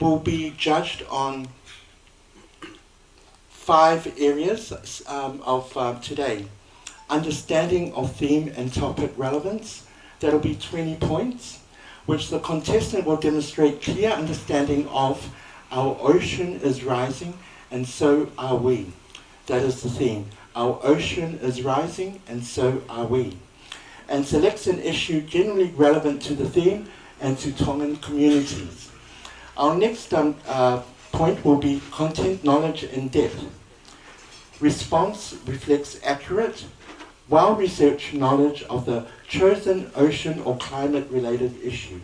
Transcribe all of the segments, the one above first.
will be judged on 5 areas of today. Understanding of theme and topic relevance, that'll be 20 points, which the contestant will demonstrate clear understanding of our ocean is rising and so are we. That is the theme. Our ocean is rising and so are we. And selects an issue generally relevant to the theme and to Tongan communities. Our next point will be content knowledge in depth. Response reflects accurate, well-researched knowledge of the chosen ocean or climate-related issue.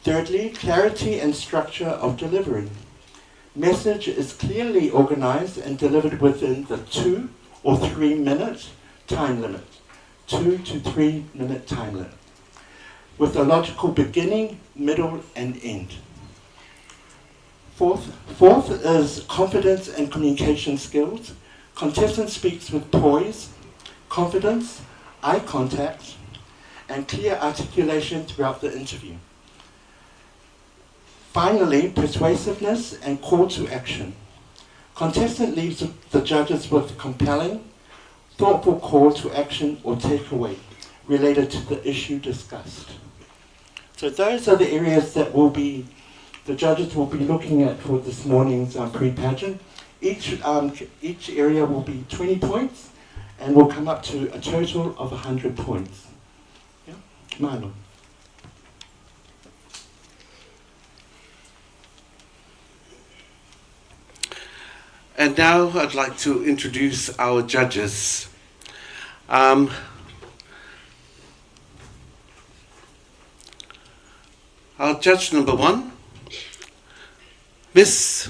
Thirdly, clarity and structure of delivery. Message is clearly organized and delivered within the 2 or 3 minute time limit. 2 to 3 minute time limit. With a logical beginning, middle, and end. Fourth is confidence and communication skills. Contestant speaks with poise, confidence, eye contact, and clear articulation throughout the interview. Finally, persuasiveness and call to action. Contestant leaves the judges with compelling, thoughtful call to action or takeaway related to the issue discussed. So those are the areas that the judges will be looking at for this morning's pre-pageant. Each area will be 20 points and will come up to a total of 100 points. Yeah? Mano. And now I'd like to introduce our judges. Our judge number 1, Miss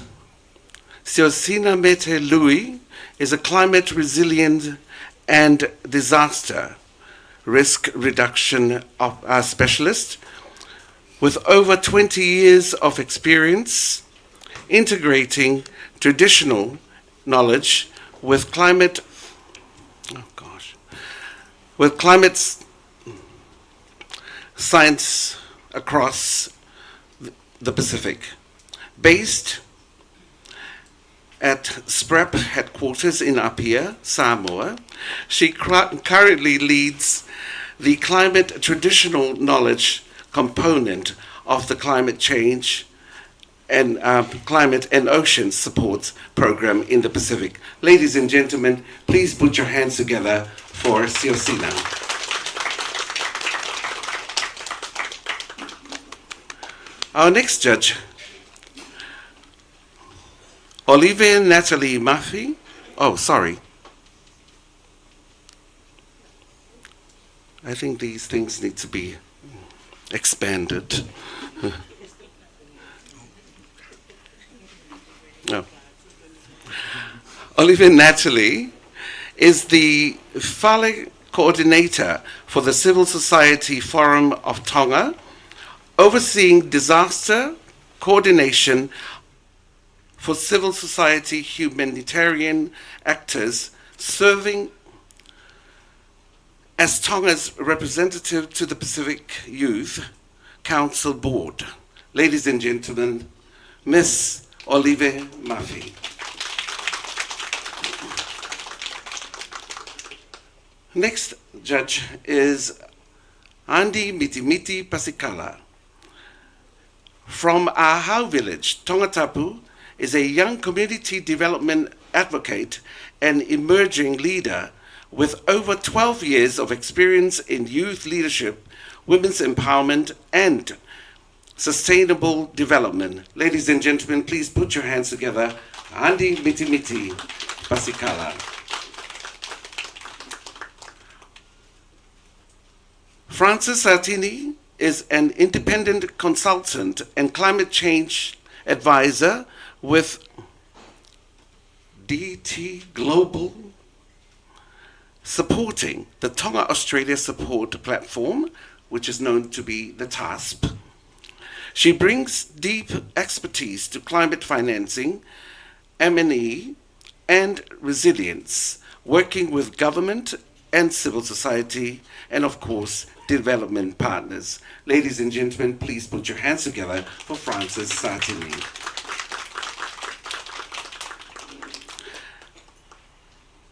Siosina Mete Lui, is a climate resilient and disaster risk reduction specialist with over 20 years of experience integrating traditional knowledge with climate science across the Pacific. Based at SPREP headquarters in Apia, Samoa, she currently leads the climate traditional knowledge component of the climate change and climate and ocean support program in the Pacific. Ladies and gentlemen, please put your hands together for Siosina. Our next judge, Olivia Natalie Murphy. Oh, sorry. I think these things need to be expanded. No. Olivia Natalie is the Fale coordinator for the Civil Society Forum of Tonga, overseeing disaster coordination for civil society humanitarian actors, serving as Tonga's representative to the Pacific Youth Council Board. Ladies and gentlemen, Miss Olivia Murphy. Next judge is Andy Mitimiti Pasikala. From Ahau village, Tongatapu is a young community development advocate and emerging leader with over 12 years of experience in youth leadership, women's empowerment, and sustainable development. Ladies and gentlemen, please put your hands together. Andy Mitimiti Pasikala. Francis Sartini is an independent consultant and climate change advisor with DT Global, supporting the Tonga Australia Support Platform, which is known to be the TASP. She brings deep expertise to climate financing, M&E, and resilience, working with government and civil society, and of course, development partners. Ladies and gentlemen, please put your hands together for Francis Sartini.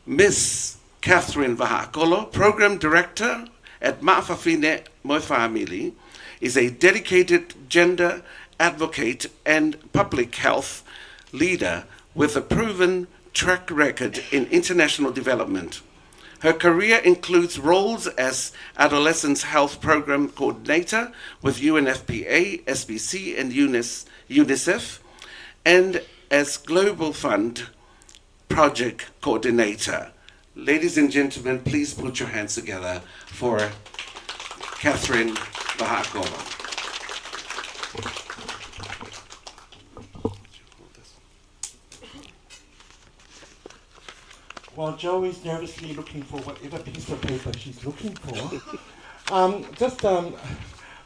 Miss Catherine Vahakolo, Program Director at Ma'afafine Moefamili, is a dedicated gender advocate and public health leader with a proven track record in international development. Her career includes roles as Adolescents Health Program Coordinator with UNFPA, SBC, and UNICEF, and as Global Fund Project Coordinator. Ladies and gentlemen, please put your hands together for Catherine Vahakolo. While Joey's nervously looking for whatever piece of paper she's looking for,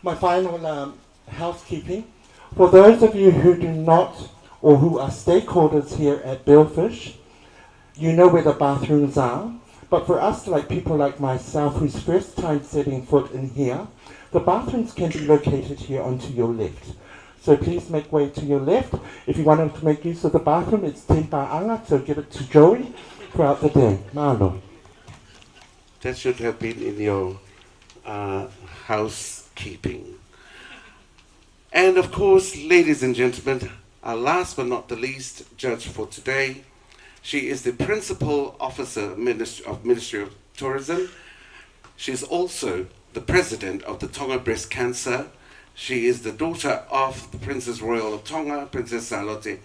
my final housekeeping. For those of you who do not, or who are stakeholders here at Billfish, you know where the bathrooms are. But for us, like people like myself, who's first time setting foot in here, the bathrooms can be located here onto your left. So please make way to your left. If you want to make use of the bathroom, it's tempa'anga, so give it to Joey throughout the day. Malo. That should have been in your housekeeping. And of course, ladies and gentlemen, our last but not the least judge for today, she is the Principal Officer of Ministry of Tourism. She is also the President of the Tonga Breast Cancer. She is the daughter of the Princess Royal of Tonga, Princess Salote,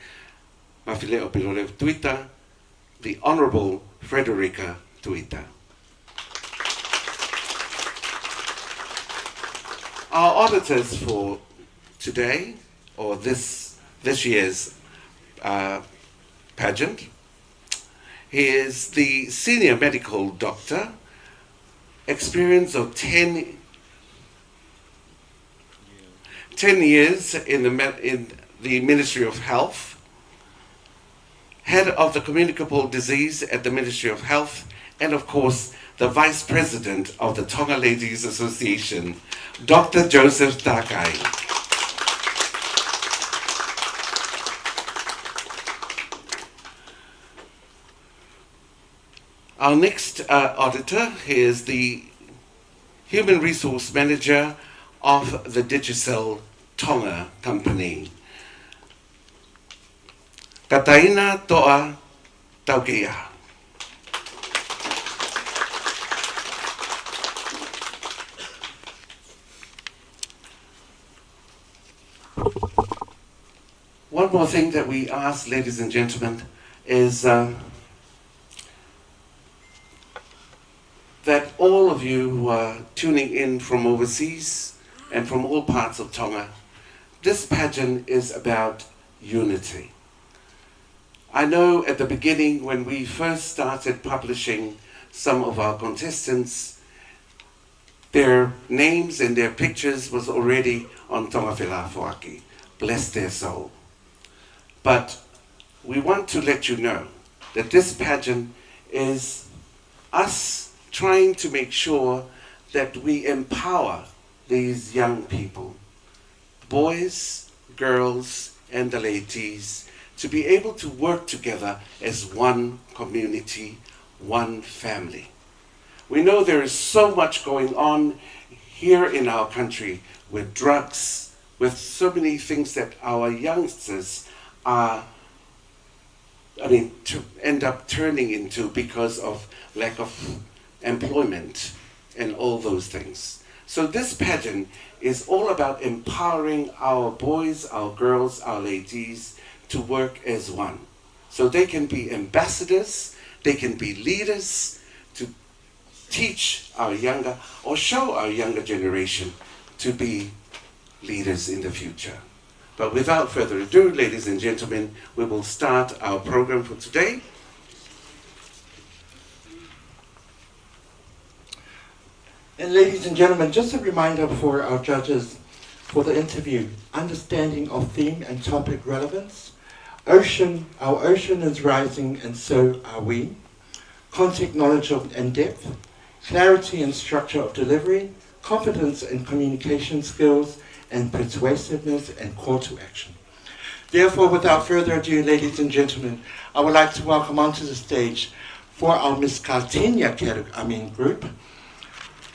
Mafileo Pilore Tuita, the Honourable Frederica Tuita. Our auditors for today, or this year's pageant, he is the Senior Medical Doctor, experience of 10 years in the Ministry of Health, Head of the Communicable Disease at the Ministry of Health, and of course, the Vice President of the Tonga Ladies Association, Dr. Joseph Takai. Our next auditor is the Human Resource Manager of the Digicel Tonga Company, Katinia Toa Taukia. One more thing that we ask, ladies and gentlemen, is that all of you who are tuning in from overseas and from all parts of Tonga, this pageant is about unity. I know at the beginning when we first started publishing some of our contestants, their names and their pictures was already on Tonga Whelawhaki. Bless their soul. But we want to let you know that this pageant is us trying to make sure that we empower these young people, boys, girls, and the ladies, to be able to work together as one community, one family. We know there is so much going on here in our country with drugs, with so many things that our youngsters to end up turning into because of lack of employment and all those things. So this pageant is all about empowering our boys, our girls, our ladies to work as one. So they can be ambassadors, they can be leaders to teach our younger, or show our younger generation to be leaders in the future. But without further ado, ladies and gentlemen, we will start our program for today. And ladies and gentlemen, just a reminder for our judges for the interview: understanding of theme and topic relevance. Our ocean is rising and so are we. Content knowledge of and depth. Clarity and structure of delivery. competence in communication skills, and persuasiveness and call to action. Therefore, without further ado, ladies and gentlemen, I would like to welcome onto the stage for our Miss Katinia group,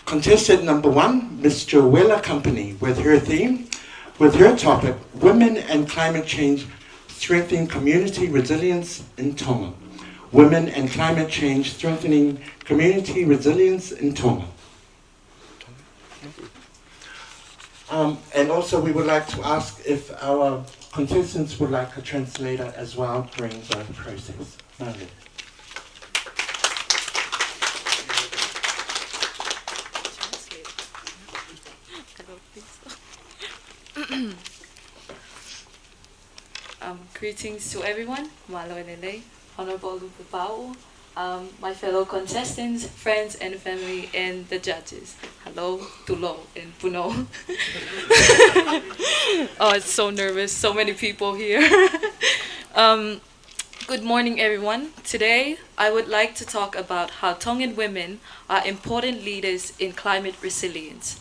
contestant number 1, Miss Joella Company, with her topic, Women and Climate Change Strengthening Community Resilience in Tonga. Women and Climate Change Strengthening Community Resilience in Tonga. And also we would like to ask if our contestants would like a translator as well during the process. Male. Greetings to everyone, Malo Lele, Honourable Lupepau'u, my fellow contestants, friends and family, and the judges. Hello, Tulo, and Puno. Oh, it's so nervous, so many people here. Good morning, everyone. Today, I would like to talk about how Tongan women are important leaders in climate resilience.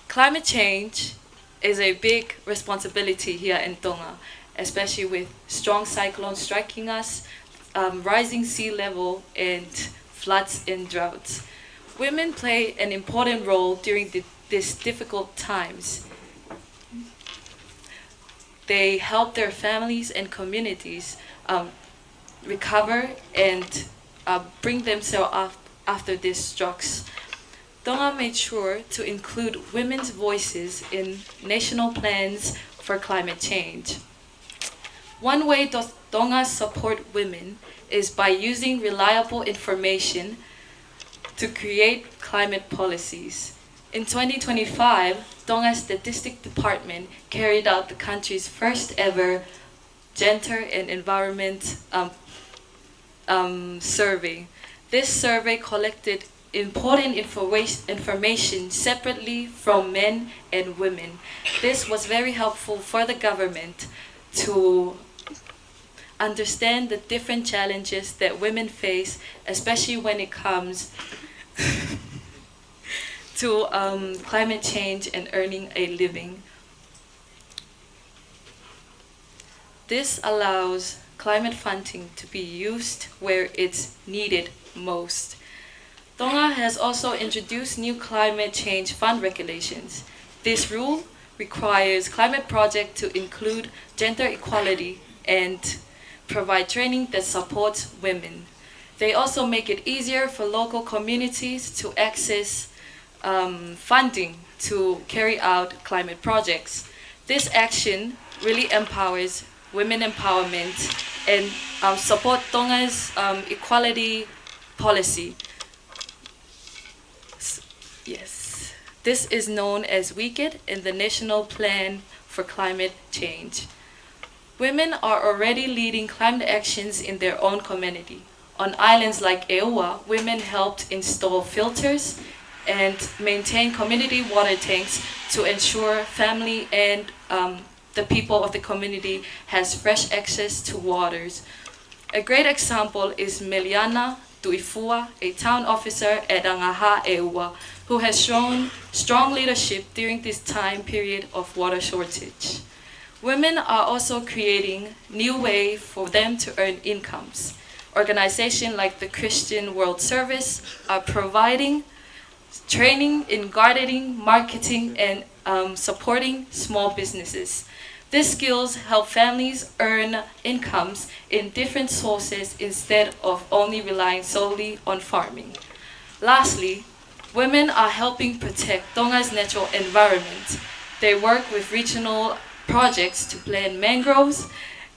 Climate change is a big responsibility here in Tonga, especially with strong cyclones striking us, rising sea level, and floods and droughts. Women play an important role during these difficult times. They help their families and communities recover and bring themselves up after these strokes. Tonga made sure to include women's voices in national plans for climate change. One way Tonga support women is by using reliable information to create climate policies. In 2025, Tonga's Statistics Department carried out the country's first ever gender and environment survey. This survey collected important information separately from men and women. This was very helpful for the government to understand the different challenges that women face, especially when it comes to climate change and earning a living. This allows climate funding to be used where it's needed most. Tonga has also introduced new climate change fund regulations. This rule requires climate projects to include gender equality and provide training that supports women. They also make it easier for local communities to access funding to carry out climate projects. This action really empowers women empowerment and support Tonga's equality policy. Yes, this is known as WECID in the National Plan for Climate Change. Women are already leading climate actions in their own community. On islands like Eua, women helped install filters and maintain community water tanks to ensure family and the people of the community has fresh access to waters. A great example is Meliana Tuifua, a town officer at Angaha Eua, who has shown strong leadership during this time period of water shortage. Women are also creating new ways for them to earn incomes. Organizations like the Christian World Service are providing training in gardening, marketing, and supporting small businesses. These skills help families earn incomes in different sources instead of only relying solely on farming. Lastly, women are helping protect Tonga's natural environment. They work with regional projects to plant mangroves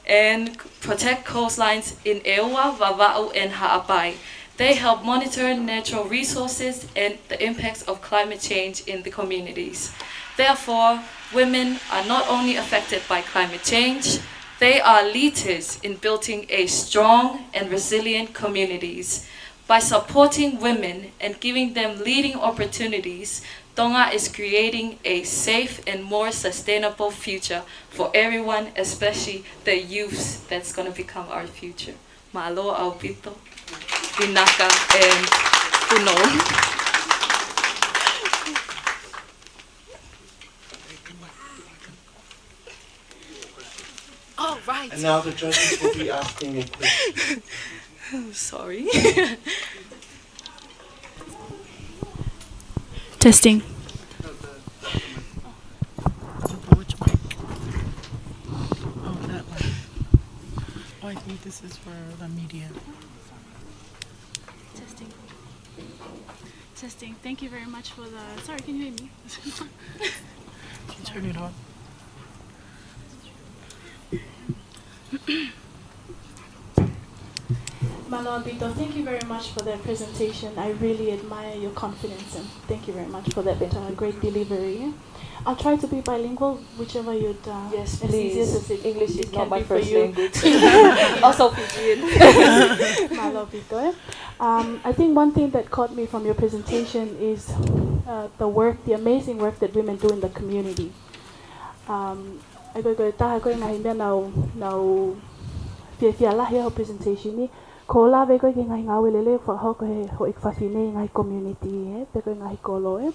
and protect coastlines in Eua, Vava'u, and Ha'apai. They help monitor natural resources and the impacts of climate change in the communities. Therefore, women are not only affected by climate change, they are leaders in building a strong and resilient communities. By supporting women and giving them leading opportunities, Tonga is creating a safe and more sustainable future for everyone, especially the youth that's going to become our future. Malo Aupito, Inaka, and Puno. Oh, right. And now the judges will be asking a question. Sorry. Testing. Which mic? Oh, that one. Oh, I think this is for the media. Testing. Testing. Thank you very much for the. Sorry, can you hear me? Can you turn it on? Malo Albito, thank you very much for that presentation. I really admire your confidence and thank you very much for that great delivery. I'll try to be bilingual, whichever you'd. Yes, as easy please. as English it is can not my be for first you. language. Also Fijian. Malo Albito. I think one thing that caught me from your presentation is the amazing work that women do in the community. I go taha ko ngai mea nau fia lahi ho presentation ni ko la ve ko ngai ngau lele fa ho ko ho ik fa fine ngai community pe ko ngai kolo.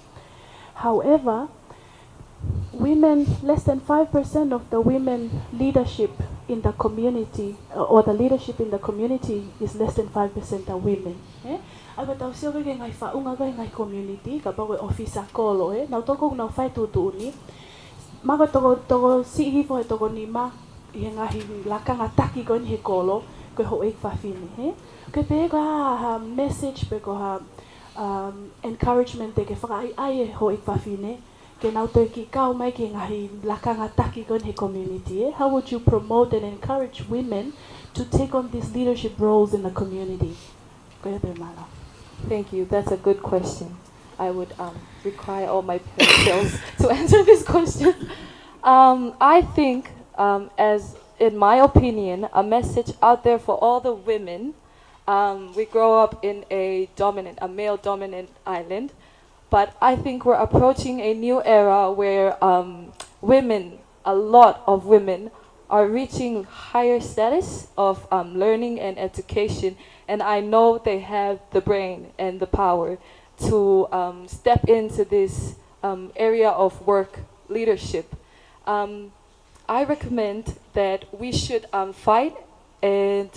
However, less than 5% of the women leadership in the community or the leadership in the community is less than 5% are women. I go tau sio ko ngai fa unga ko ngai community ka ba ko office kolo na toko na fai tu ni Mago togo sihi fo togo ni ma i ngahi lakanga taki ko ni he kolo ko ho ik fa fine he ke pe ko ha message pe ko ha encouragement te ke fa ai ho ik fa fine ke na to ki ka mai ke ngahi lakanga taki ko ni he community how would you promote and encourage women to take on these leadership roles in the community ko e pe mala. Thank you. That's a good question. I would require all my skills to answer this question. I think, as in my opinion, a message out there for all the women. We grow up in a male-dominant island, but I think we're approaching a new era where a lot of women, are reaching higher status of learning and education, and I know they have the brain and the power to step into this area of work leadership. I recommend that we should fight and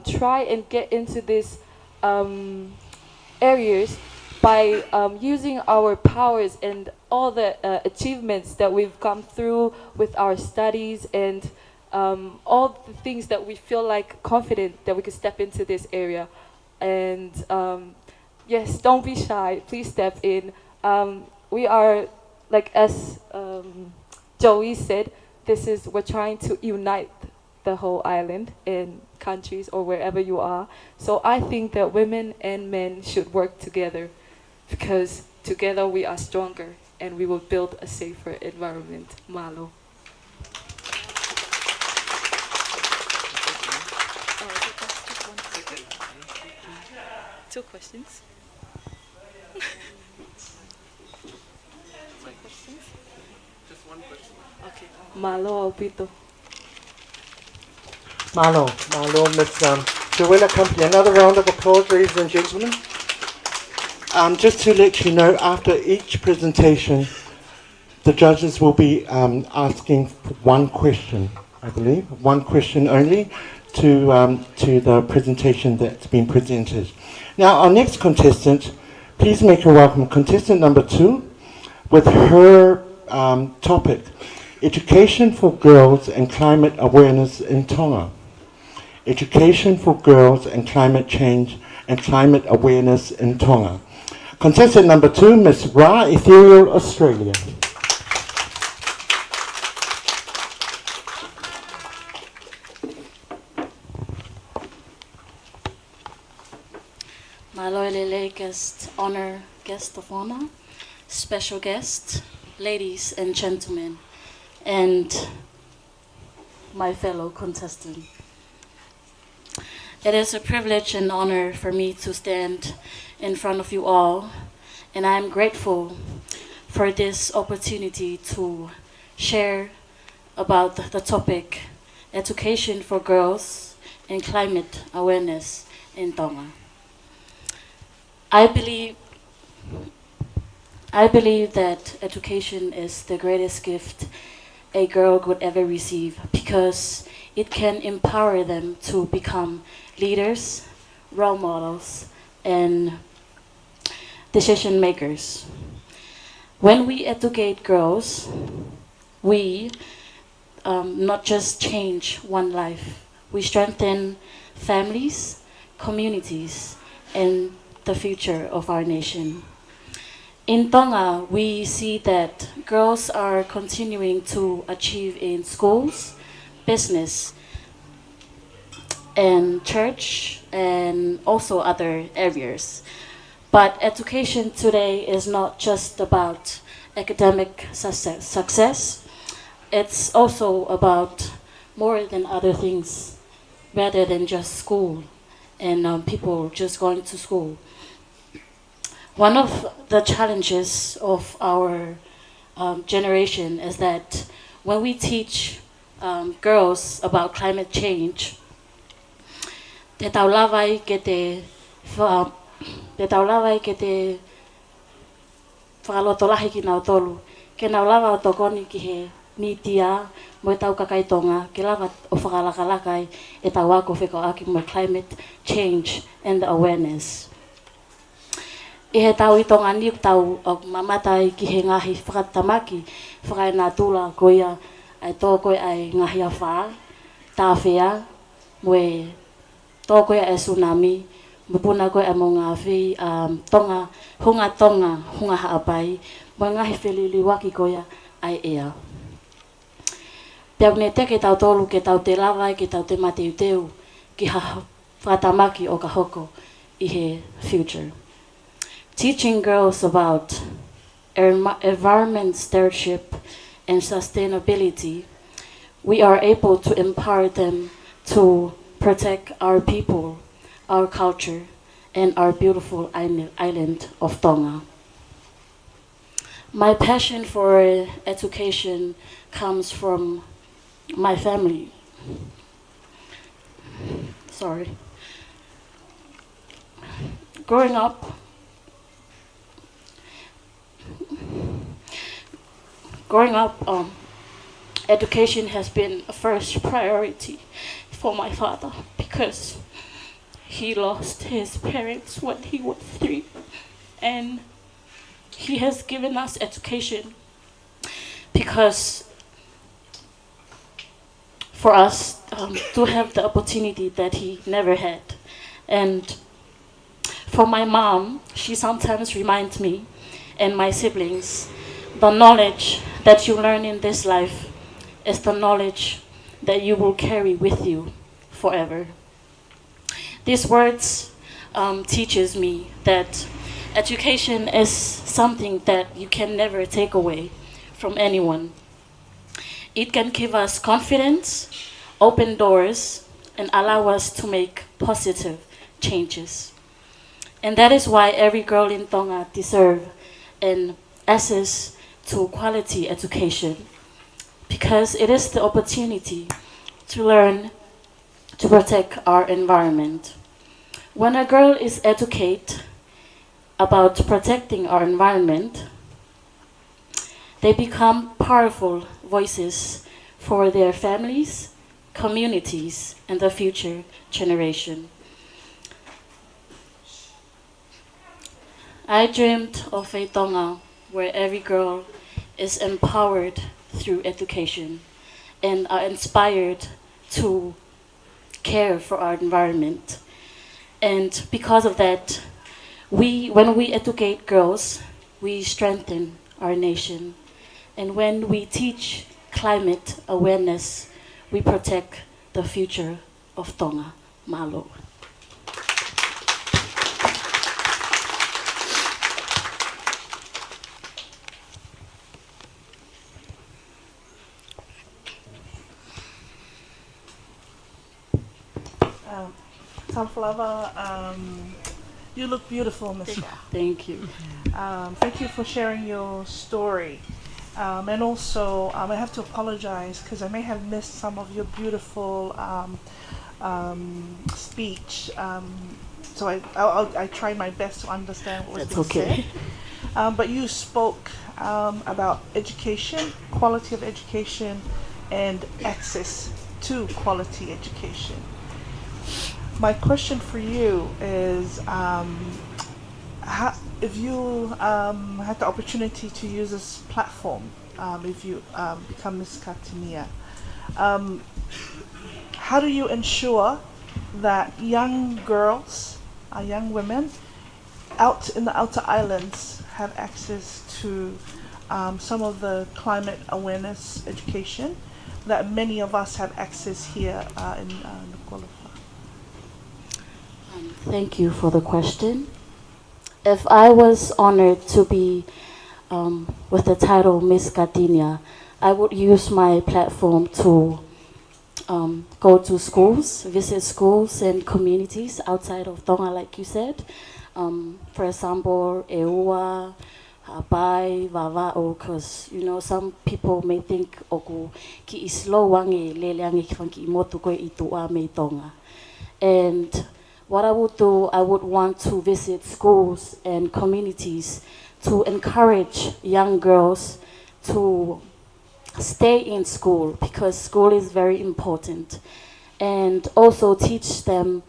try and get into these areas by using our powers and all the achievements that we've come through with our studies and all the things that we feel like confident that we can step into this area. And yes, don't be shy. Please step in. We are, like as Joey said, we're trying to unite the whole island and countries or wherever you are. So I think that women and men should work together because together we are stronger and we will build a safer environment. Malo. Two questions. Just one question. Okay. Malo Albito. Malo, Miss Joella Company. Another round of applause, ladies and gentlemen. Just to let you know, after each presentation, the judges will be asking one question, I believe, one question only to the presentation that's been presented. Now, our next contestant, please make her welcome, contestant number 2, with her topic, Education for Girls and Climate Awareness in Tonga. Education for Girls and Climate Change and Climate Awareness in Tonga. Contestant number 2, Miss Ra, Ethereal, Australia. Maloelele guest of honor, special guest, ladies and gentlemen, and my fellow contestant. It is a privilege and honor for me to stand in front of you all, and I am grateful for this opportunity to share about the topic, education for girls and climate awareness in Tonga. I believe that education is the greatest gift a girl could ever receive because it can empower them to become leaders, role models, and decision makers. When we educate girls, we not just change one life, we strengthen families, communities, and the future of our nation. In Tonga, we see that girls are continuing to achieve in schools, business, and church, and also other areas. But education today is not just about academic success. It's also about more than other things, rather than just school and people just going to school. One of the challenges of our generation is that when we teach girls about climate change, te taulawai ke te whakalotolahi ki nau tolu. Ke nau lawa o tokoni ki he mitia mo tau kakaitonga, ke lava o whakalakalakai e tau ako whiko aki mo climate change and awareness. I he tau i tonga niuk tau o mamatai ki he ngahi whakatamaki, whakai nā tūla koia ai tō koe ai ngahi a whā, tāwhea, moe tō koe e tsunami, mupuna koe e mo ngā whi tonga, hunga haapai, mo ngahi whilili waki koia ai ea. Pea ne teke tau tolu ke tau te lawai, ke tau te mateu teu, ki ha whatamaki o ka hoko i he future. Teaching girls about environment stewardship and sustainability, we are able to empower them to protect our people, our culture, and our beautiful island of Tonga. My passion for education comes from my family. Sorry. Growing up, education has been a first priority for my father because he lost his parents when he was 3, and he has given us education because for us to have the opportunity that he never had. And for my mom, she sometimes reminds me and my siblings, the knowledge that you learn in this life is the knowledge that you will carry with you forever. These words teaches me that education is something that you can never take away from anyone. It can give us confidence, open doors, and allow us to make positive changes. And that is why every girl in Tonga deserves an access to quality education, because it is the opportunity to learn to protect our environment. When a girl is educated about protecting our environment, they become powerful voices for their families, communities, and the future generation. I dreamed of a Tonga where every girl is empowered through education and are inspired to care for our environment. And because of that, when we educate girls, we strengthen our nation. And when we teach climate awareness, we protect the future of Tonga. Malo. Sunflower, you look beautiful, Miss Shah. Thank you. Thank you for sharing your story. And also, I have to apologize because I may have missed some of your beautiful speech. So I tried my best to understand what was being okay. said. But you spoke about education, quality of education, and access to quality education. My question for you is, if you had the opportunity to use this platform, if you become Miss Katinia, how do you ensure that young girls, young women, out in the outer islands have access to some of the climate awareness education that many of us have access here in Nuku'alofa? Thank you for the question. If I was honored to be with the title Miss Katinia, I would use my platform to go to schools, visit schools and communities outside of Tonga, like you said. For example, Eua, Hapai, Vava'o, because some people may think oku ki islo wangi leleangi ki motu koe I tua me Tonga. And what I would do, I would want to visit schools and communities to encourage young girls to stay in school, because school is very important, and also teach them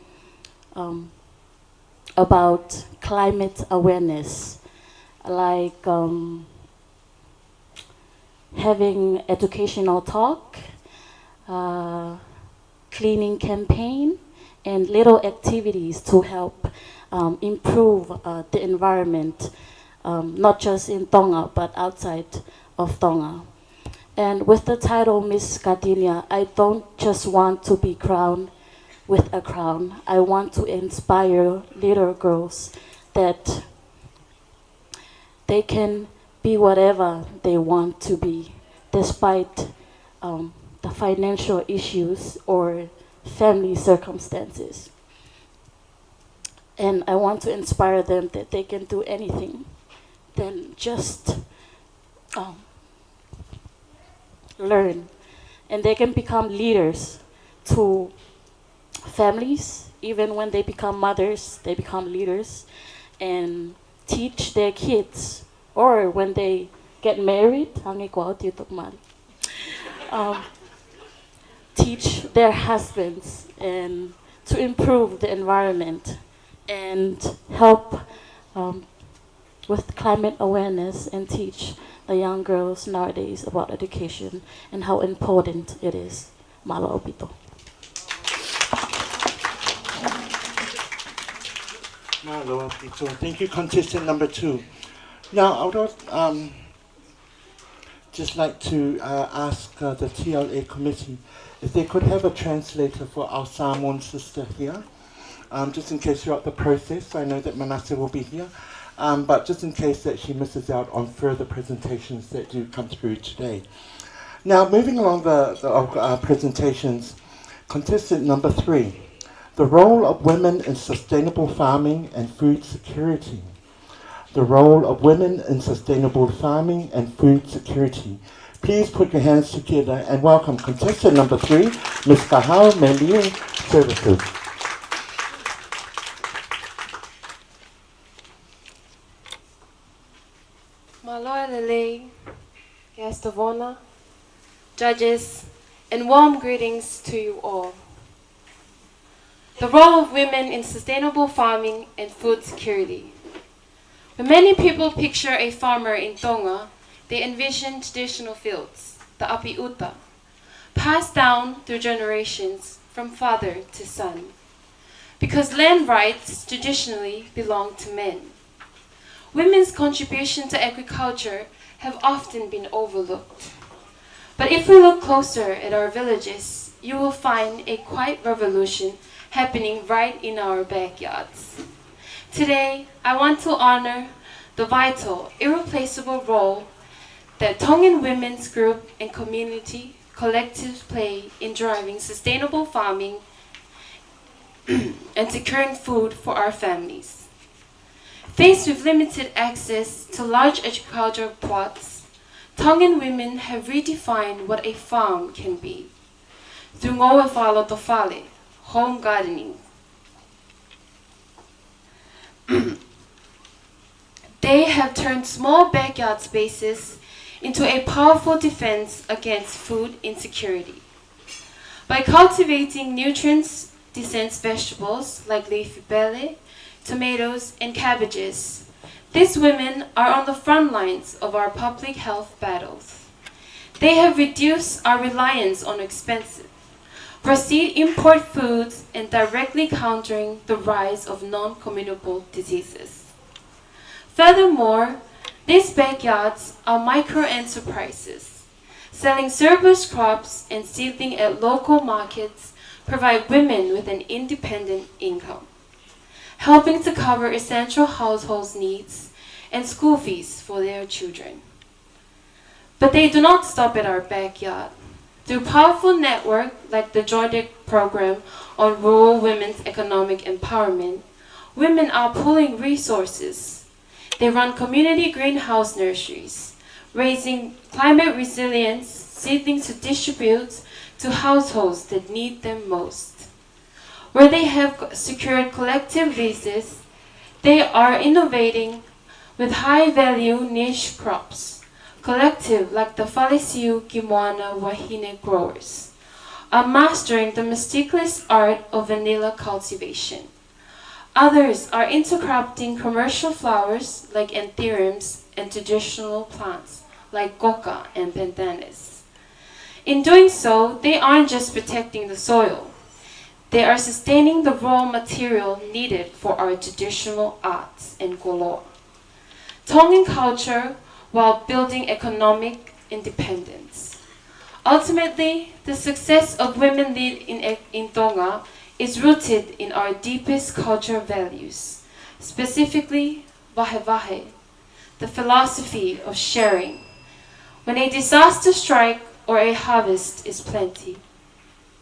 about climate awareness, like having educational talk, cleaning campaign, and little activities to help improve the environment, not just in Tonga, but outside of Tonga. And with the title Miss Katinia, I don't just want to be crowned with a crown. I want to inspire little girls that they can be whatever they want to be, despite the financial issues or family circumstances. And I want to inspire them that they can do anything than just learn. And they can become leaders to families. Even when they become mothers, they become leaders and teach their kids. Or when they get married, teach their husbands and to improve the environment and help with climate awareness and teach the young girls nowadays about education and how important it is. Malo opito. Malo opito. Thank you, contestant number 2. Now, I would just like to ask the TLA committee if they could have a translator for our Samoan sister here, just in case throughout the process. I know that Manasseh will be here, but just in case that she misses out on further presentations that do come through today. Now, moving along the presentations, contestant number 3, the role of women in sustainable farming and food security. The role of women in sustainable farming and food security. Please put your hands together and welcome contestant number 3, Ms. Kahau Meliu Services. Maloa Lele, guest of honor, judges, and warm greetings to you all. The role of women in sustainable farming and food security. When many people picture a farmer in Tonga, they envision traditional fields, the api'uta, passed down through generations from father to son, because land rights traditionally belong to men. Women's contribution to agriculture have often been overlooked. But if we look closer at our villages, you will find a quiet revolution happening right in our backyards. Today, I want to honor the vital, irreplaceable role that Tongan women's group and community collectives play in driving sustainable farming and securing food for our families. Faced with limited access to large agricultural plots, Tongan women have redefined what a farm can be through Nuku'alofa, home gardening. They have turned small backyard spaces into a powerful defense against food insecurity. By cultivating nutrient-dense vegetables like leafy belly, tomatoes, and cabbages, these women are on the front lines of our public health battles. They have reduced our reliance on expensive, proceed import foods and directly countering the rise of non-communicable diseases. Furthermore, these backyards are micro-enterprises. Selling surplus crops and seedling at local markets provide women with an independent income, helping to cover essential household needs and school fees for their children. But they do not stop at our backyard. Through powerful networks like the Joint program on rural women's economic empowerment, women are pooling resources. They run community greenhouse nurseries, raising climate resilience seedlings to distribute to households that need them most. Where they have secured collective leases, they are innovating with high-value niche crops. Collective like the Falesiu Gimoana Vahine growers are mastering the meticulous art of vanilla cultivation. Others are intercropping commercial flowers like anthuriums and traditional plants like goka and pandanus. In doing so, they aren't just protecting the soil. They are sustaining the raw material needed for our traditional arts and koloa. Tongan culture while building economic independence. Ultimately, the success of women lead in Tonga is rooted in our deepest cultural values, specifically vahe, the philosophy of sharing. When a disaster strikes or a harvest is plenty,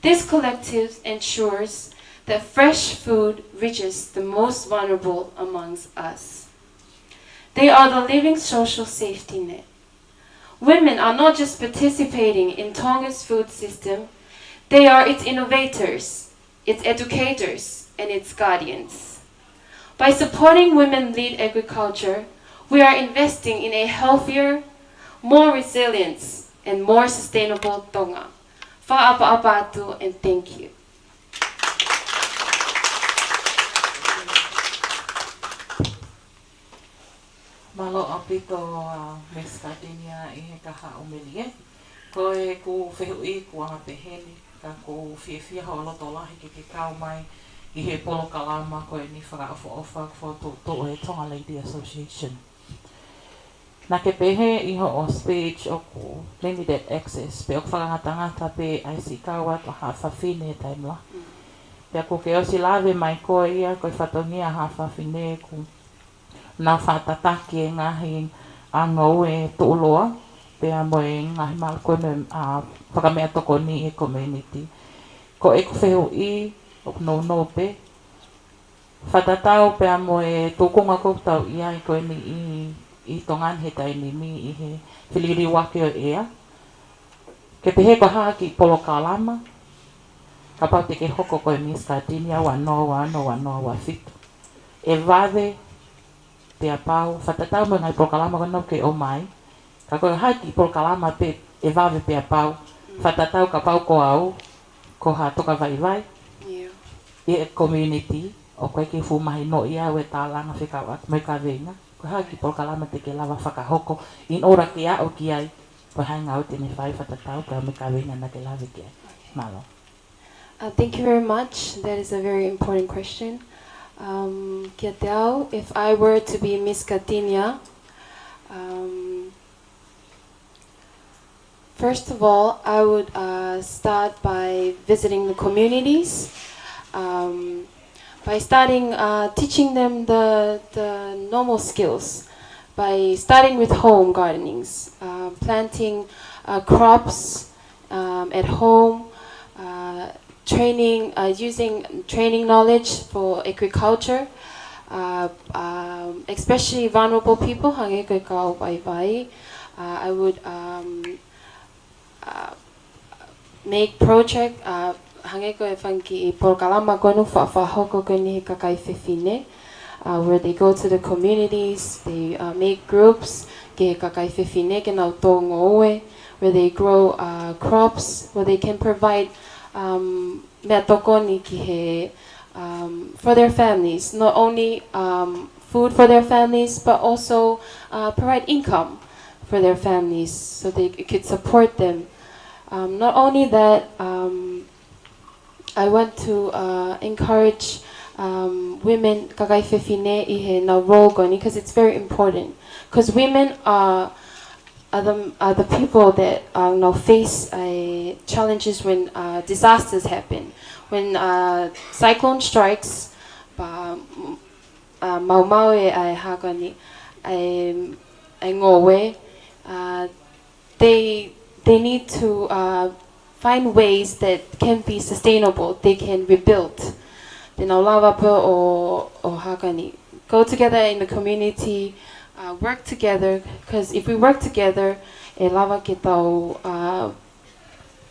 this collective ensures that fresh food reaches the most vulnerable amongst us. They are the living social safety net. Women are not just participating in Tonga's food system, they are its innovators, its educators, and its guardians. By supporting women-led agriculture, we are investing in a healthier, more resilient, and more sustainable Tonga. Fa'apa'apatu, and thank you. Malo apito Miss Katinia I he kaha umelie. Ko e ku whehui ku anga peheni, ka ku whiawhia ho loto lahi ke kau mai I he polo kalama ko e ni whakaofa ko tō e Tonga Lady Association. Nā ke pehe I ho o speech o ku limited access, pe o whakangatangata pe ai si kaua to ha whawhine taimla. Pea ko ke osi lawe mai ko ia ko I whatongia ha whawhine ku nā whātataki e ngahi angau e tōloa, pea mo e ngahi malakone whakamea toko ni e community. Ko e kuwheho I o no pe, whatatau pea mo e tōkonga koutau ia I koe ni I tongan he taini mi I he whiliri wake o ea. Ke pehe ko haki polo kalama, ka pau te ke hoko koe Miss Katinia wanoa whitu. E vave, pea pau, whatatau mo ngai prokalama kono ke o mai. Ka koe haki prokalama pe e wawe pea pau. Whatatau ka pau ko au, ko ha toka vai. E community, o koe ke fumahi no ia we tālanga whikawat, mai ka venga. Ko haki prokalama te ke lava whakahoko, in ora ki a o ki ai. Ko hai ngau tene whai whatatau, pea mai ka venga na ke lawe ki ai. Malo. Thank you very much. That is a very important question. Kia te au, if I were to be Miss Katinia, first of all, I would start by visiting the communities, by starting teaching them the normal skills, by starting with home gardenings, planting crops at home, using training knowledge for agriculture, especially vulnerable people. I would make project where they go to the communities, they make groups where they grow crops, where they can provide mea tokoni ki he for their families, not only food for their families, but also provide income for their families so they could support them. Not only that, I want to encourage women kakaifefine i he na rogoni because it's very important. Because women are the people that face challenges when disasters happen. When cyclone strikes, mau e ai hagani ai ngowe, they need to find ways that can be sustainable. They can rebuild. Then or hagani go together in the community, work together. Because if we work together, lava kita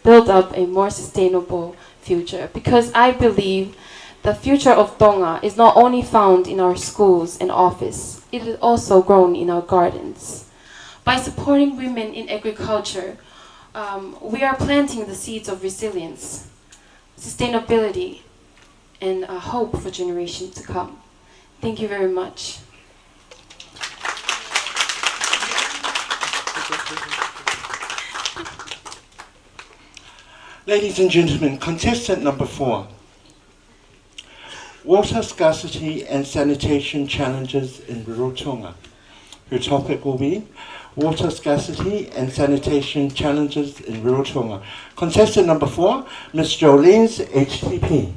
build up a more sustainable future. Because I believe the future of Tonga is not only found in our schools and office, it is also grown in our gardens. By supporting women in agriculture, we are planting the seeds of resilience, sustainability, and hope for generations to come. Thank you very much. Ladies and gentlemen, contestant number 4. Water scarcity and sanitation challenges in rural Tonga. Her topic will be water scarcity and sanitation challenges in rural Tonga. Contestant number 4, Ms. Jolene's HTP.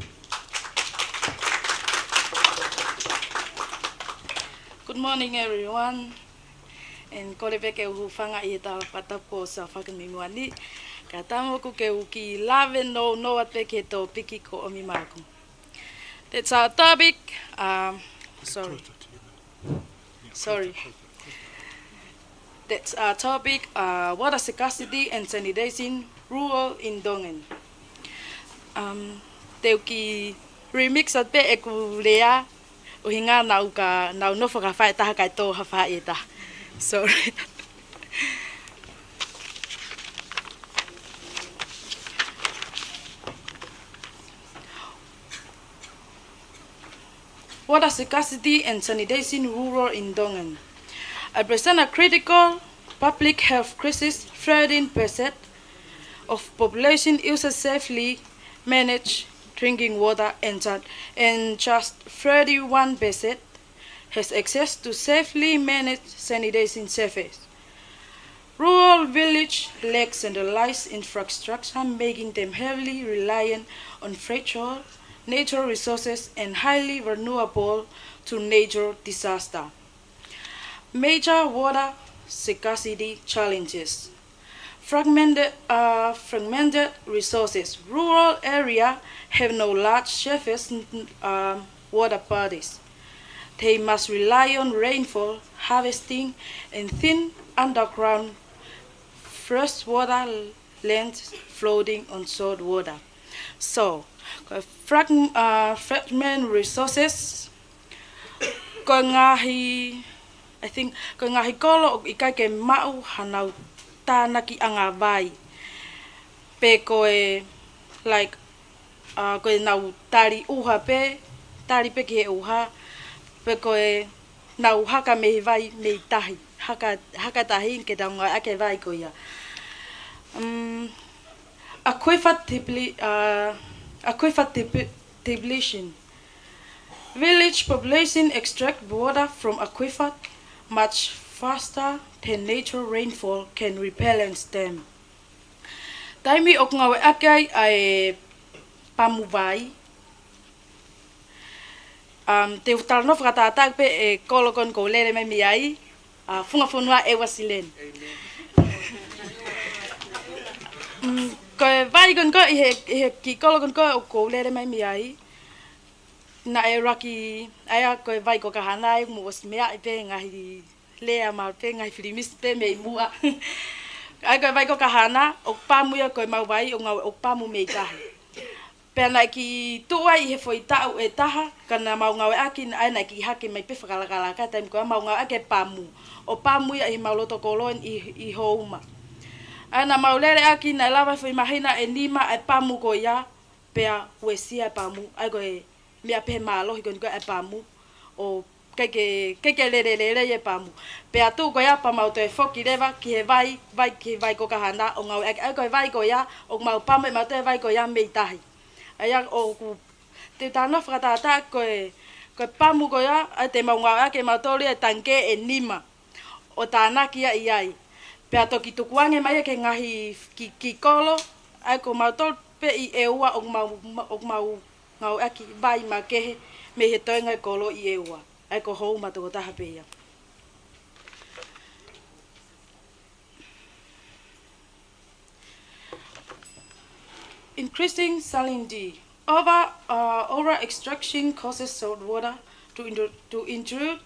Good morning, everyone. And kolebeke uhufanga ita patapo sa whakamimwani. Katamo ku ke uki lave no at peke to piki ko omimaku. That's our topic. Sorry. That's our topic. Water scarcity and sanitation rural in Dongen. Teuki remix at pe ekulea uhinga nauka nau no foka fai taha kai to hafa ita. Sorry. Water scarcity and sanitation rural in Dongen. I present a critical public health crisis. 13% of population uses safely managed drinking water and just 31% has access to safely managed sanitation service. Rural village lack centralized infrastructure, making them heavily reliant on fragile natural resources and highly vulnerable to natural disaster. Major water scarcity challenges. Fragmented resources. Rural areas have no large surface water bodies. They must rely on rainfall harvesting and thin underground freshwater lands floating on salt water. So, fragment resources. I think ko ngahi kolo ikai ke mau hanau tanaki anga vai. Pe koe like koe nau tari uha pe ke uha. Pe koe nau haka me vai me tahi. Haka tahi ke taunga ake vai ko ia. Aquifer depletion. Village population extract water from aquifer much faster than natural rainfall can rebalance them. Taimi o ngawe akai ai pamuvai. Te utalno whakatatak pe e kolokon ko lere me miai. Funga funua e wasilen. Ko vai kon ko i ki kolokon ko lere me miai. Na e raki aya ko vai ko kahana e mo smea pe ngahi lea ma pe ngahi filimis pe me mua. Ai ko vai ko kahana o pamu ya ko mau vai o pamu me tahi. Pe na ki tua I he foi tau e taha kana mau ngawe aki ai na ki haki mai pe whakalakala ka taim ko mau ngawe ake pamu. O pamu ya I mauloto kolon I houma. Ana maulere aki na lava foi mahina e nima e pamu ko ya pea wesia e pamu ai koe mea pe malo hikon koe e pamu o keke lere e pamu pea tu koe pa mau te foki rewa ki he vai ko kahana o ngau ai koe vai ko ia o mau pamu e mau te vai ko ia mei tahi ai o ku te tana whakatata koe pamu ko ia ai te mau ngau ake mau tori e tanke e nima o tāna kia iai pea toki tukuange mai ke ngahi ki kolo ai ko mau tori pe i e ua o mau ngau aki vai ma kehe me he toenga kolo i e ua ai ko hou ma toko taha peia. Increasing salinity. Over extraction causes salt water to intrude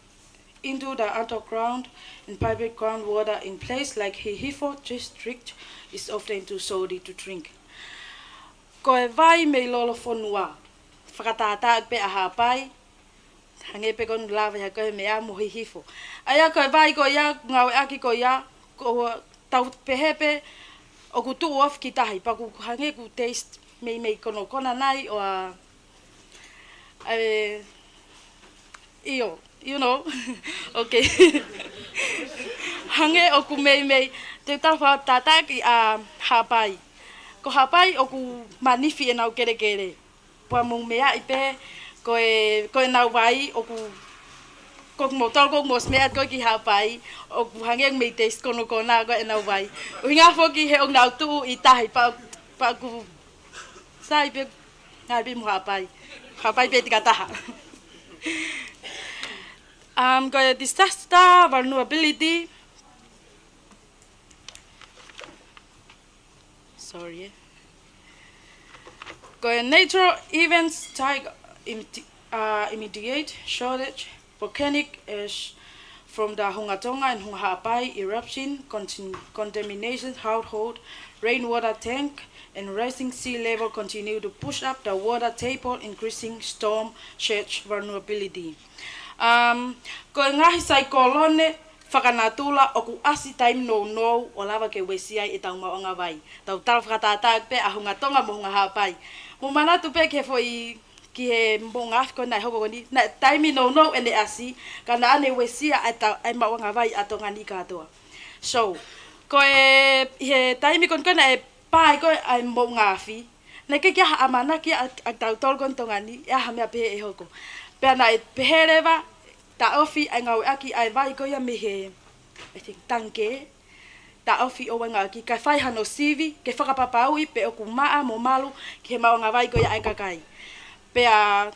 into the underground and private groundwater in places like Hihifo district is often too salty to drink. Ko e vai me lolo fonua. Whakatata pe a hapai. Hange pe kon lava ya ko me a mo Hihifo. Aya ko e vai ko ia ngau aki ko ia ko tau pehepe o ku tu off ki tahi pa ku hange ku taste me kono kona nai o io you know okay hange o ku me te tafa tataki a hapai ko hapai o ku manifi e nau kere pa mong mea ipe ko e nau vai o ku ko mo tol ko mos me at ko ki hapai o ku hange me taste kono kona ko e nau vai o nga foki he o nau tu i tahi pa ku sai pe ngai pe mo hapai pe tikataha ko disaster vulnerability sorry ko natural events like immediate shortage volcanic ash from the Hungatonga and Hungapai eruption, contamination household, rainwater tank, and rising sea level continue to push up the water table, increasing storm surge vulnerability. Ko ngahi sai kolone whakanatula o ku asi time no o lava ke wesiai e tau maonga vai. Tau tala whakatata pe a Hungatonga mo Hungapai. Mo manatu pe ke foi ki he mbonga ko nai hoko ni na time no ene asi kana ane wesia ata ai maonga vai atonga ni katoa. So ko he time kon kana e pai ko ai mbonga fi na ke kia amana ki atau tol kon tonga ni ya ha me pe e hoko. Pe na e pehereva ta ofi ai ngau aki ai vai ko ya me he I think tanke ta ofi o wanga ki ka fai hano sivi ke whakapapau i pe o kumaa mo malu ke maonga vai ko ya ai kakai. Pea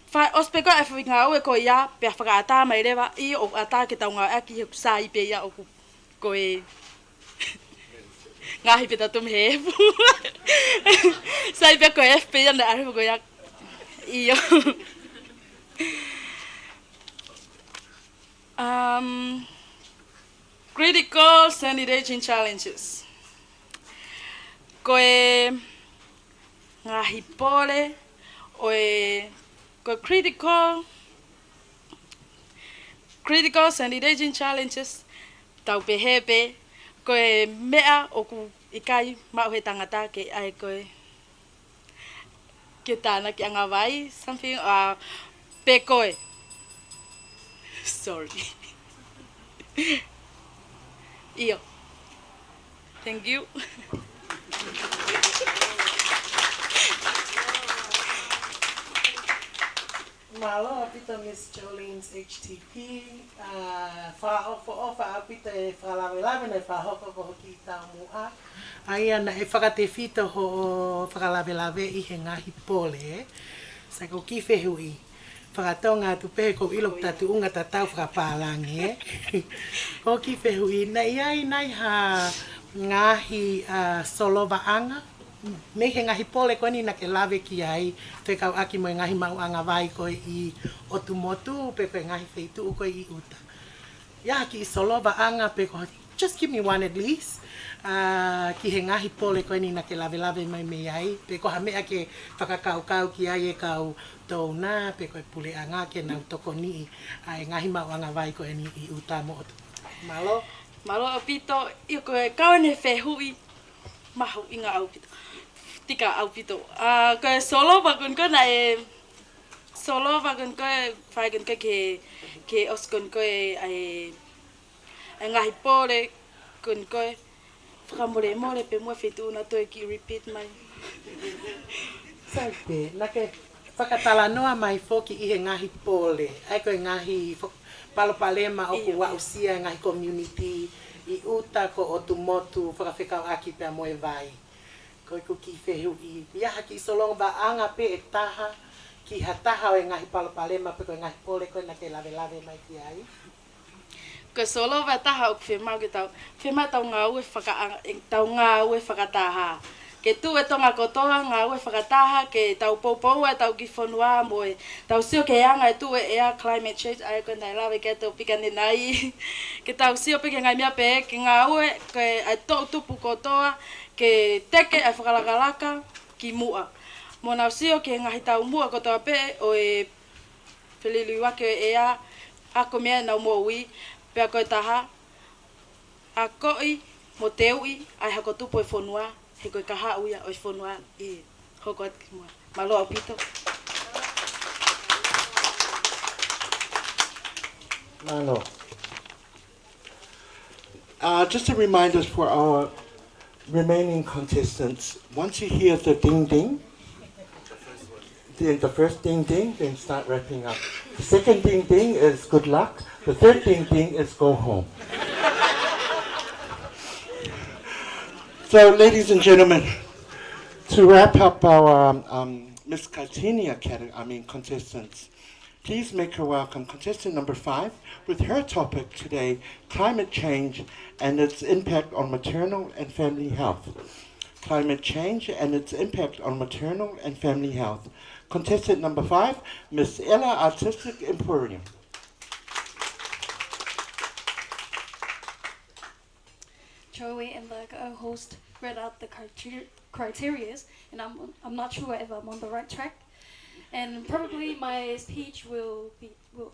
fa ospeko e finga o ko ia pe whakaata mai rewa I o ata ke taunga aki he sai pe ia o ko e ngahi pe tatum he sai pe ko e pe ia na ari ko ia io critical sanitation challenges ko e ngahi pole o ko critical sanitation challenges tau pehepe ko mea o ku ikai mau he tangata ke ai ko ke tana ki anga vai something pe ko sorry io thank you Malo apita Miss Jolene's HTP fa apita e whakalawelawe nei whahoko ko ki tau mua. Ai ana e whakate whita ho whakalawelawe I he ngahi pole. Sa ko ki whehui. Whakatonga tu pehe ko ilok tatu unga tatau whakapalange. Ko ki whehui na iai nai ha ngahi solova anga. Me he ngahi pole ko ni na ke lawe ki ai te kau aki mo ngahi mau anga vai ko I otumotu pe ko ngahi feitu ko I uta ya ki solova anga pe ko just give me one at least ki he ngahi pole ko ni na ke lawe mai me ai pe ko ha me ake whakakau ki ai e kau tona pe ko pule anga ke na toko ni ai ngahi mau anga vai ko ni I uta mo malo apito I ko kau ne fehui mahu inga au pito tika au pito. Ko solo bakun ko na solo bakun ko fai kun ke oskun ko ai ngahi pole kun ko whakamore more pe mua whitu na toi ki repeat mai. Saipe, nake whakatala noa mai foki i he ngahi pole. Ai koe ngahi palopalema o ku wausia ngahi community i uta ko o tumotu whakawhekau aki pia moe vai. Koe ku ki whehu i iaha ki solong ba anga pe e taha ki hataha o e ngahi palopalema pe koe ngahi pole koe nake lave mai ki ai. Ko solo va taha o whemau ki tau. Whemau tau ngā ue tau ngā ue whakataha. Ke tu e tonga kotoa ngā ue whakataha, ke tau poupou e tau ki whanua moe. Tau sio ke anga e tu e ea climate change, ai koe nai lawe ke tau pikane nai. Ke tau sio pike ngai mea pe, ke ngā ue ke ai tau tupu kotoa, ke teke ai whakalakalaka ki mua. Mo nau sio ke ngahi tau mua kotoa pe, o e whilili wake e ea, ako mea nau mua ui, pea koe taha, a koi mo te ui, ai hako tupu e whanua, he koe kaha uia o e whanua i hoko ati ki mua. Malo au pito. Malo. Just a reminder for our remaining contestants, once you hear the ding ding, then the first ding ding, then start wrapping up. The second ding ding is good luck. The third ding ding is go home. So, ladies and gentlemen, to wrap up our Miss Katinia contestants, please make her welcome contestant number 5 with her topic today, climate change and its impact on maternal and family health. Climate change and its impact on maternal and family health. Contestant number 5, Miss Ella Artistic Emporium. Joey and the host read out the criteria, and I'm not sure if I'm on the right track. And probably my speech will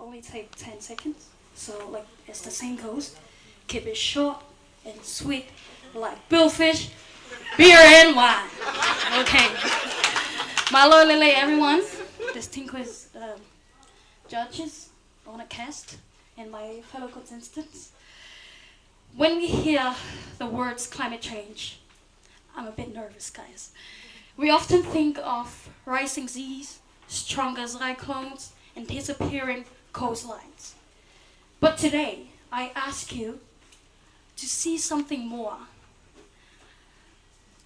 only take 10 seconds. So like as the saying goes, keep it short and sweet, like Billfish, beer and wine. Okay. Malo lele everyone, distinguished judges on a cast, and my fellow contestants. When we hear the words climate change, I'm a bit nervous, guys. We often think of rising seas, stronger cyclones, and disappearing coastlines. But today, I ask you to see something more.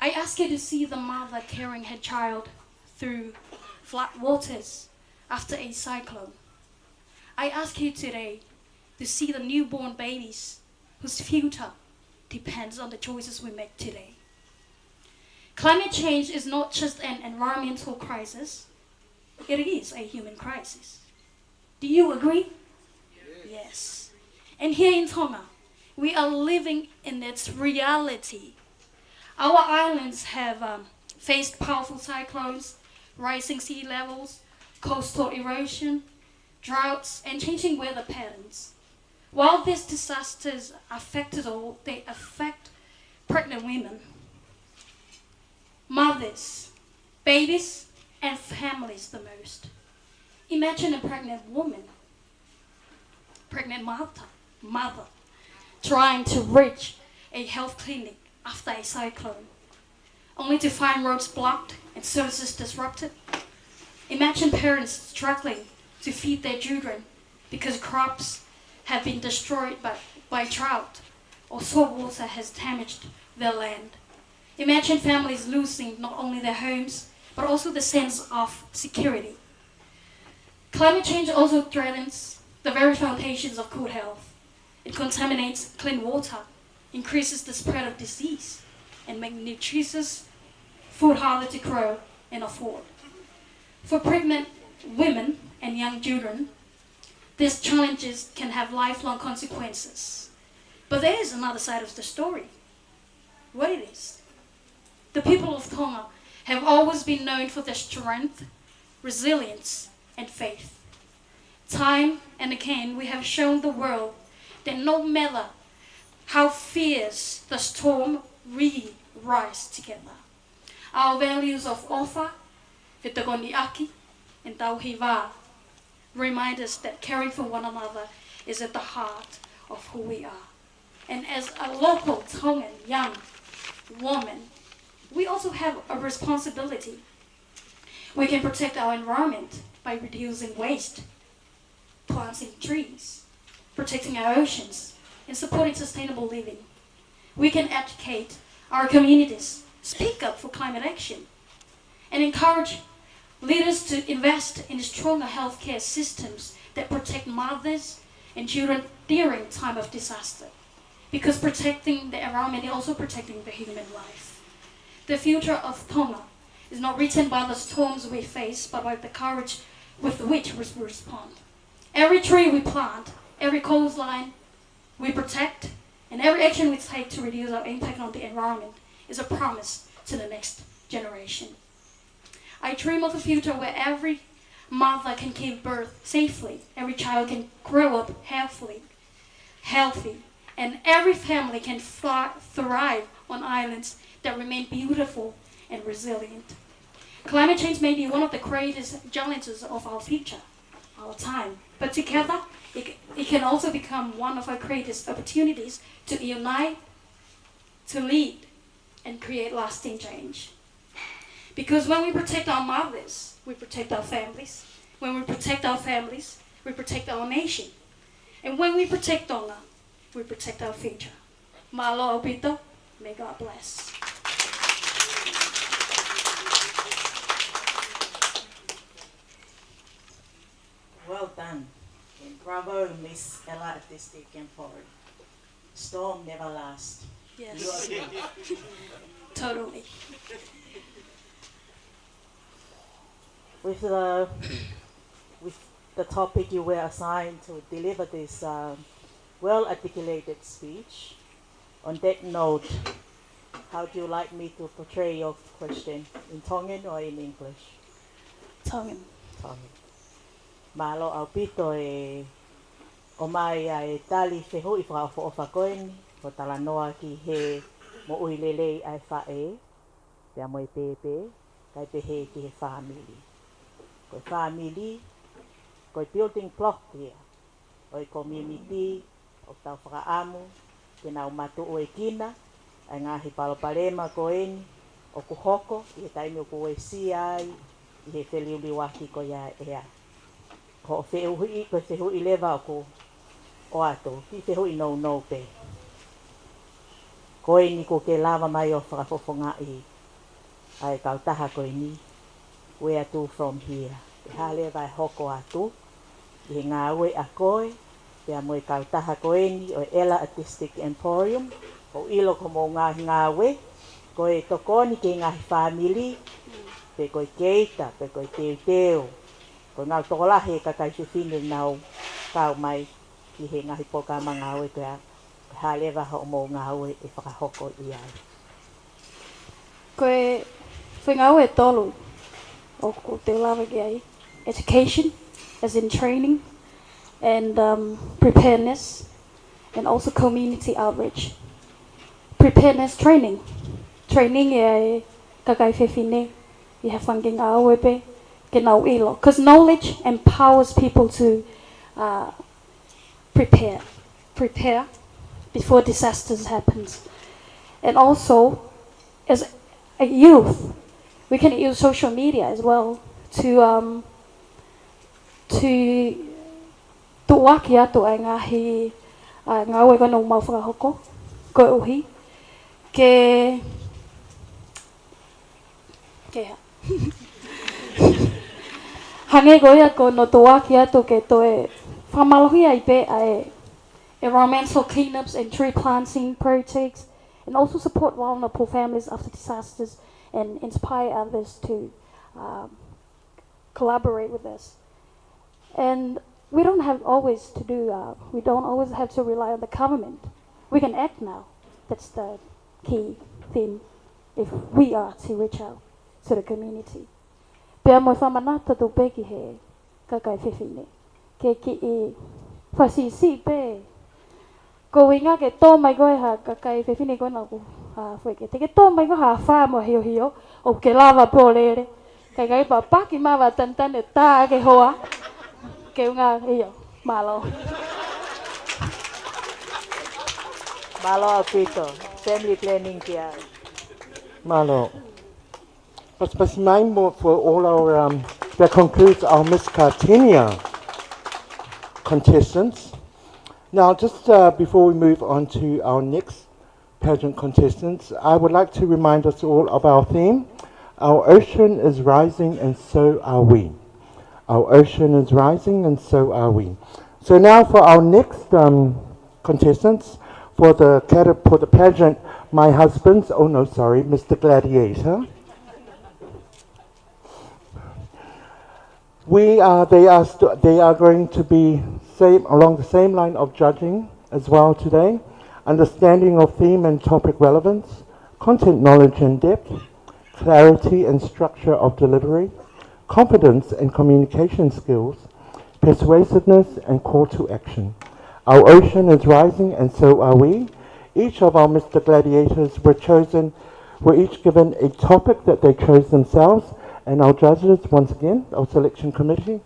I ask you to see the mother carrying her child through flood waters after a cyclone. I ask you today to see the newborn babies whose future depends on the choices we make today. Climate change is not just an environmental crisis, it is a human crisis. Do you agree? Yes. And here in Tonga, we are living in its reality. Our islands have faced powerful cyclones, rising sea levels, coastal erosion, droughts, and changing weather patterns. While these disasters affect us all, they affect pregnant women, mothers, babies, and families the most. Imagine a pregnant woman, pregnant mother, trying to reach a health clinic after a cyclone, only to find roads blocked and services disrupted. Imagine parents struggling to feed their children because crops have been destroyed by drought or salt water has damaged their land. Imagine families losing not only their homes, but also the sense of security. Climate change also threatens the very foundations of good health. It contaminates clean water, increases the spread of disease, and makes nutritious food harder to grow and afford. For pregnant women and young children, these challenges can have lifelong consequences. But there is another side of the story. What it is? The people of Tonga have always been known for their strength, resilience, and faith. Time and again, we have shown the world that no matter how fierce the storm, we rise together. Our values of ofa, Vitagoni Aki, and Tauhiva remind us that caring for one another is at the heart of who we are. And as a local Tongan young woman, we also have a responsibility. We can protect our environment by reducing waste, planting trees, protecting our oceans, and supporting sustainable living. We can educate our communities, speak up for climate action, and encourage leaders to invest in stronger healthcare systems that protect mothers and children during time of disaster. Because protecting the environment is also protecting the human life. The future of Tonga is not written by the storms we face, but by the courage with which we respond. Every tree we plant, every coastline we protect, and every action we take to reduce our impact on the environment is a promise to the next generation. I dream of a future where every mother can give birth safely, every child can grow up healthy, and every family can thrive on islands that remain beautiful and resilient. Climate change may be one of the greatest challenges of our future, our time, but together it can also become one of our greatest opportunities to unite, to lead, and create lasting change. Because when we protect our mothers, we protect our families. When we protect our families, we protect our nation. And when we protect Tonga, we protect our future. Malo Obito, may God bless. Well done. And bravo, Miss Ella Artistic and Forward. Storm never lasts. Yes. Totally. With the topic you were assigned to deliver this well-articulated speech, on that note, how do you like me to portray your question? In Tongan or in English? Tongan. Tongan. Malo au pito o mai ai tali whehu I whaafo o whakoeni, o tala noa ki he mo uilelei ai whae, pia mo I pepe, kai pehe ki he family. Koe family, koe building block here, o community, o tau whakaamu, ke nau matu o kina, ai ngahi palopalema koeni, o kuhoko, I he taimi o koe si ai, I he wheliuli waki ko ia ea. Ko whehui, koe whehui lewa o ko o ato, ki whehui no pe. Koeni ko ke lava mai o whakafofongai, ai kautaha koeni, where to from here. Te hale vai hoko atu, I he ngā ue a koe, pia moe kautaha koeni o Ella Artistic Emporium, o ilo ko mo ngā ue, koe tokoni ke ngāhi family, pe koe keita, pe koe teo, koe ngau tokolahe kakai whiwhine nau kau mai, I he ngahi poka ma ngā ue koe hale vai ho mo ngā ue e whakahoko I ai. Koe whinga ue tolu, o ko te lawa ki ai. Education, as in training, and preparedness, and also community outreach. Preparedness training. Training e kakai whiwhine, I he whangi ngā uepe, ke nau ilo. Because knowledge empowers people to prepare before disasters happens. And also, as a youth, we can use social media as well to tuaki atu ai ngahi ngā ue kono mau whakahoko koe uhi ke hange koe ako no tuaki atu ke toe whamalohi ai pe ai environmental cleanups and tree planting projects, and also support vulnerable families after disasters and inspire others to collaborate with us. And we don't always have to rely on the government. We can act now. That's the key theme if we are to reach out to the community. Pea mo whamanata tō peki he kakai whiwhine. Ke ki I whasisi pe. Ko inga ke tō mai koe ha kakai whiwhine koe nā ku wheke. Te ke tō mai koe ha whā mo hio hio. o ke lava polere. Kai pa paki mawa tantan e tā ke hoa. Ke unga iyo, malo. Malo apito. Family planning kia. Malo. But mine for all our, that concludes our Miss Katinia contestants. Now, just before we move on to our next pageant contestants, I would like to remind us all of our theme. Our ocean is rising and so are we. Our ocean is rising and so are we. So now for our next contestants, for the pageant, my husband's, Mr. Gladiator. They are going to be along the same line of judging as well today. Understanding of theme and topic relevance, content knowledge and depth, clarity and structure of delivery, competence and communication skills, persuasiveness and call to action. Our ocean is rising and so are we. Each of our Mr. Gladiators were each given a topic that they chose themselves. And our judges, once again, our selection committee,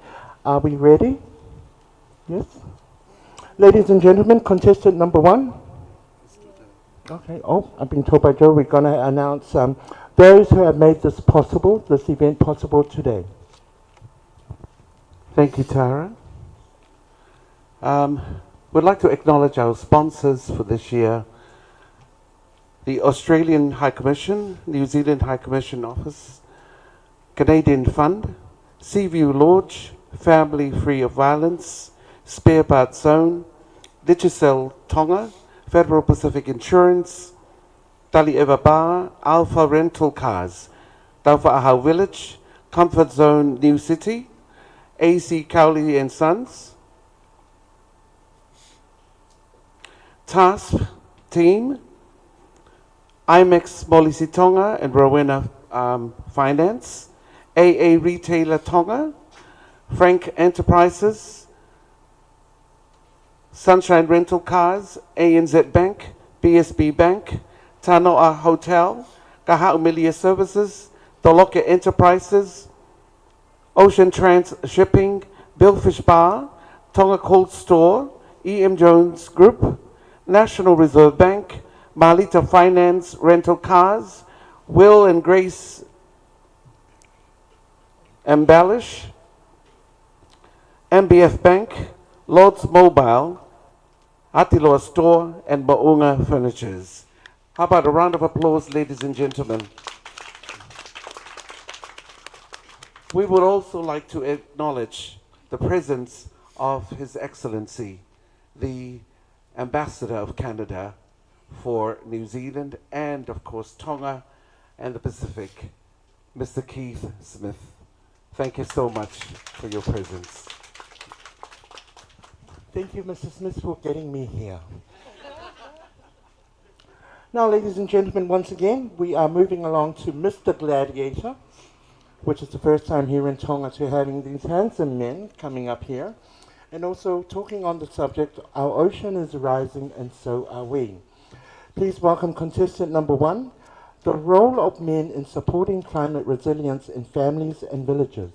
are we ready? Yes? Ladies and gentlemen, contestant number 1. Okay, I've been told by Joe we're going to announce those who have made this event possible today. Thank you, Tara. We'd like to acknowledge our sponsors for this year. The Australian High Commission, New Zealand High Commission Office, Canadian Fund, Seaview Lodge, Family Free of Violence, Spare Parts Zone, Digicel Tonga, Federal Pacific Insurance, Tali Eva Bar, Alpha Rental Cars, Taufa'ahau Village, Comfort Zone New City, AC Cowley and Sons, Task Team, IMEX Molisi Tonga and Rowena Finance, AA Retailer Tonga, Frank Enterprises, Sunshine Rental Cars, ANZ Bank, BSB Bank, Tanoa Hotel, Kahaumilia Services, Doloke Enterprises, Ocean Trans Shipping, Billfish Bar, Tonga Cold Store, EM Jones Group, National Reserve Bank, Malita Finance Rental Cars, Will and Grace Embellish, MBF Bank, Lord's Mobile, Atiloa Store, and Maunga Furnitures. How about a round of applause, ladies and gentlemen? We would also like to acknowledge the presence of His Excellency, the Ambassador of Canada for New Zealand and, of course, Tonga and the Pacific, Mr. Keith Smith. Thank you so much for your presence. Thank you, Mr. Smith, for getting me here. Now, ladies and gentlemen, once again, we are moving along to Mr. Gladiator, which is the first time here in Tonga to having these handsome men coming up here, and also talking on the subject, Our Ocean is Rising and So Are We. Please welcome contestant number 1, the role of men in supporting climate resilience in families and villages.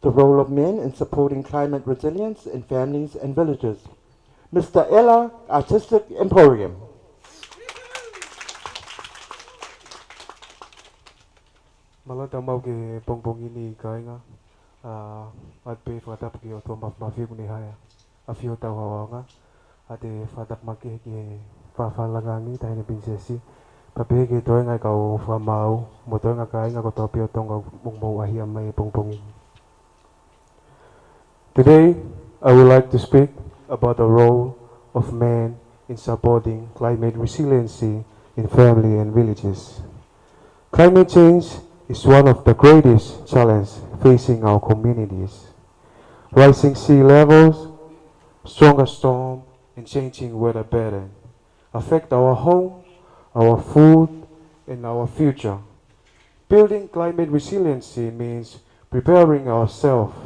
The role of men in supporting climate resilience in families and villages. Mr. Ella, Artistic Emporium. Malata mau ke pongpong ini kainga at pe fatap ki otomaf mafi kuni haya afio tau hawanga ate fatap maki ke falangangi taine prinsesi pape ke toy ngai kau fa mau motoy nga kainga ko topio tonga mongmo ahi mai pongpong ini. Today I would like to speak about the role of men in supporting climate resiliency in family and villages. Climate change is one of the greatest challenges facing our communities. Rising sea levels, stronger storm, and changing weather pattern affect our home, our food, and our future. Building climate resiliency means preparing ourselves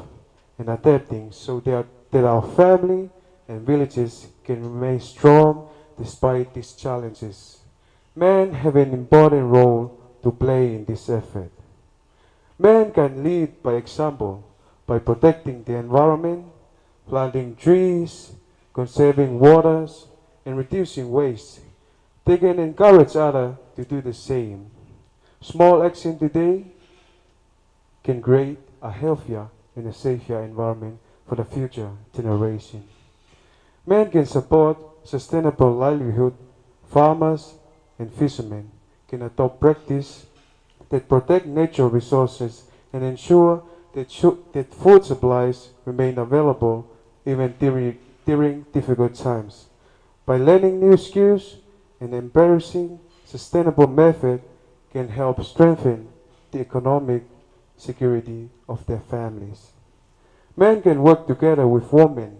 and adapting so that our family and villages can remain strong despite these challenges. Men have an important role to play in this effort. Men can lead by example by protecting the environment, planting trees, conserving waters, and reducing waste. They can encourage others to do the same. Small action today can create a healthier and a safer environment for the future generation. Men can support sustainable livelihood. Farmers and fishermen can adopt practice that protect natural resources and ensure that food supplies remain available even during difficult times. By learning new skills and embracing sustainable methods can help strengthen the economic security of their families. Men can work together with women,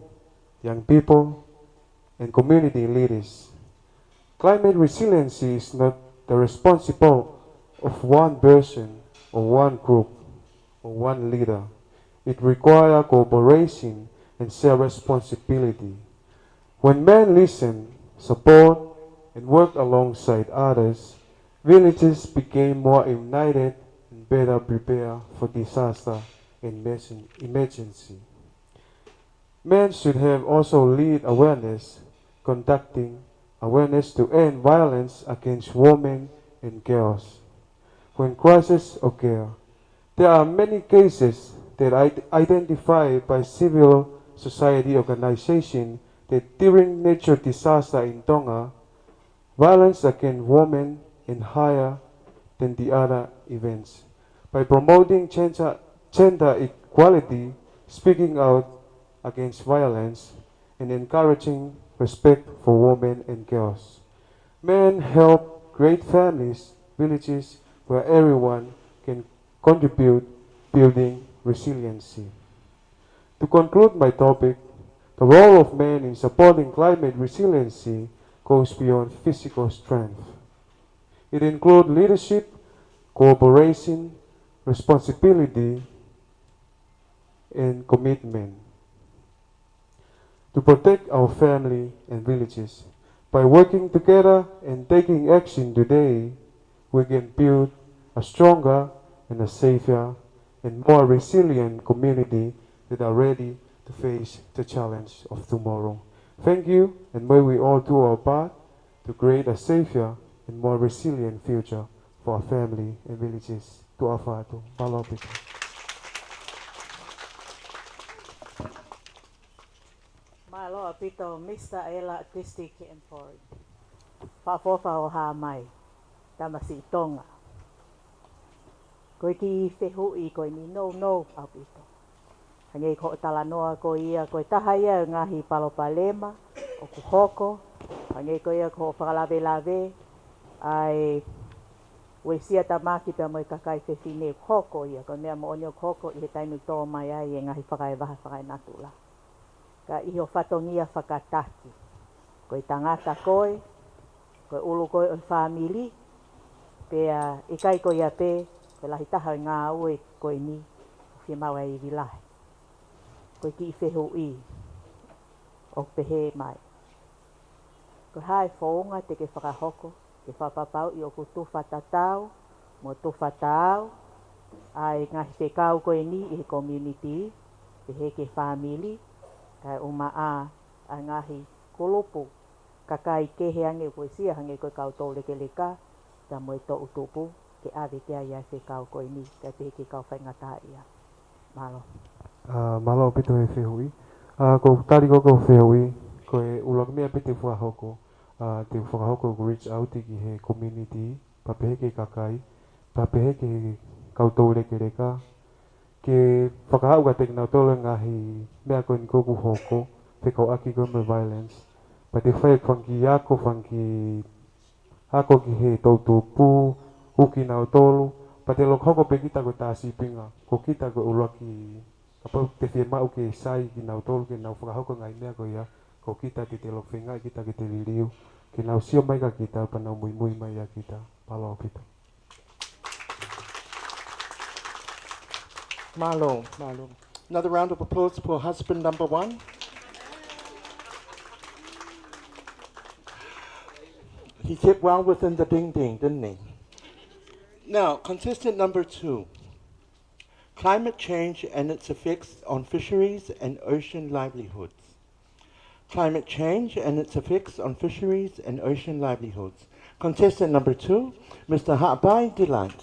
young people, and community leaders. Climate resiliency is not the responsibility of one person or one group or one leader. It requires cooperation and shared responsibility. When men listen, support, and work alongside others, villages became more united and better prepared for disaster and emergency. Men should have also lead awareness, conducting awareness to end violence against women and girls. When crises occur, there are many cases that are identified by civil society organizations that during natural disaster in Tonga, violence against women is higher than the other events. By promoting gender equality, speaking out against violence, and encouraging respect for women and girls, men help create families, villages where everyone can contribute, building resiliency. To conclude my topic, the role of men in supporting climate resiliency goes beyond physical strength. It includes leadership, cooperation, responsibility, and commitment. To protect our family and villages, by working together and taking action today, we can build a stronger and a safer and more resilient community that are ready to face the challenge of tomorrow. Thank you, and may we all do our part to create a safer and more resilient future for our family and villages. Tu'afatu. Palopito. Malo apito Mr. Ela District and Ford. Whafofa o ha mai. Tamasi Tonga. Koe ki whehui koe ni no apito. Hangei ko talanoa ko ia koe taha ia ngahi palopalema o kuhoko. Hangei ko ia ko whakalave ai wesia tamaki pia moi kakai whewhine hoko ia. Koe mea mo onio hoko i he tainu tō mai ai e ngahi whakai waha whakai natula. Ka iho whatongia whakataki. Koe tangata koe ulu koe o whamili, pea ikai koe ia pe, koe lahi taha ngā ue koe ni, whia maua i vilahi. Koe ki i whehui, o pehe mai. Koe hae whaonga te ke whakahoko, ke whapapau i o ku tuwhatatau, mo tuwhatau, ai ngahi whekau koe ni i he community, pehe ke whamili, kai uma a ngahi kolopo, kakai kehe ange koe sia hange koe kau tō leke leka, ta moe tō utupu, ke awe te ai se kau koe ni, kai pehe ke kau whaingata ia. Malo. Malo pito e whehui. Ko tari koko whehui, koe ulak mea pite whahoko, te whakahoko ko reach out ki he community, pa pehe ke kakai, pa pehe ke kau tō leke leka, ke whakahau ka tek nau tōle ngahi mea koe ni koku hoko, whekau aki koe me violence, pa te whae whanki ako whanki ako ki he tautu pū, uki nau tōlu, pa te lok hoko pe kita koe tāsi pinga, ko kita koe ulaki, apa te whie mau ke sai ki nau tōlu, ke nau whakahoko ngai mea koe ia, ko kita ki te lok whengai, kita ki te liriu, ke nau sio mai ka kita, pa nau mui mui mai a kita, palo pito. Malo. Another round of applause for husband number one. He kept well within the ding-ding, didn't he? Now, contestant number 2. Climate change and its effects on fisheries and ocean livelihoods. Climate change and its effects on fisheries and ocean livelihoods. Contestant number 2, Mr. Ha'apai Delight.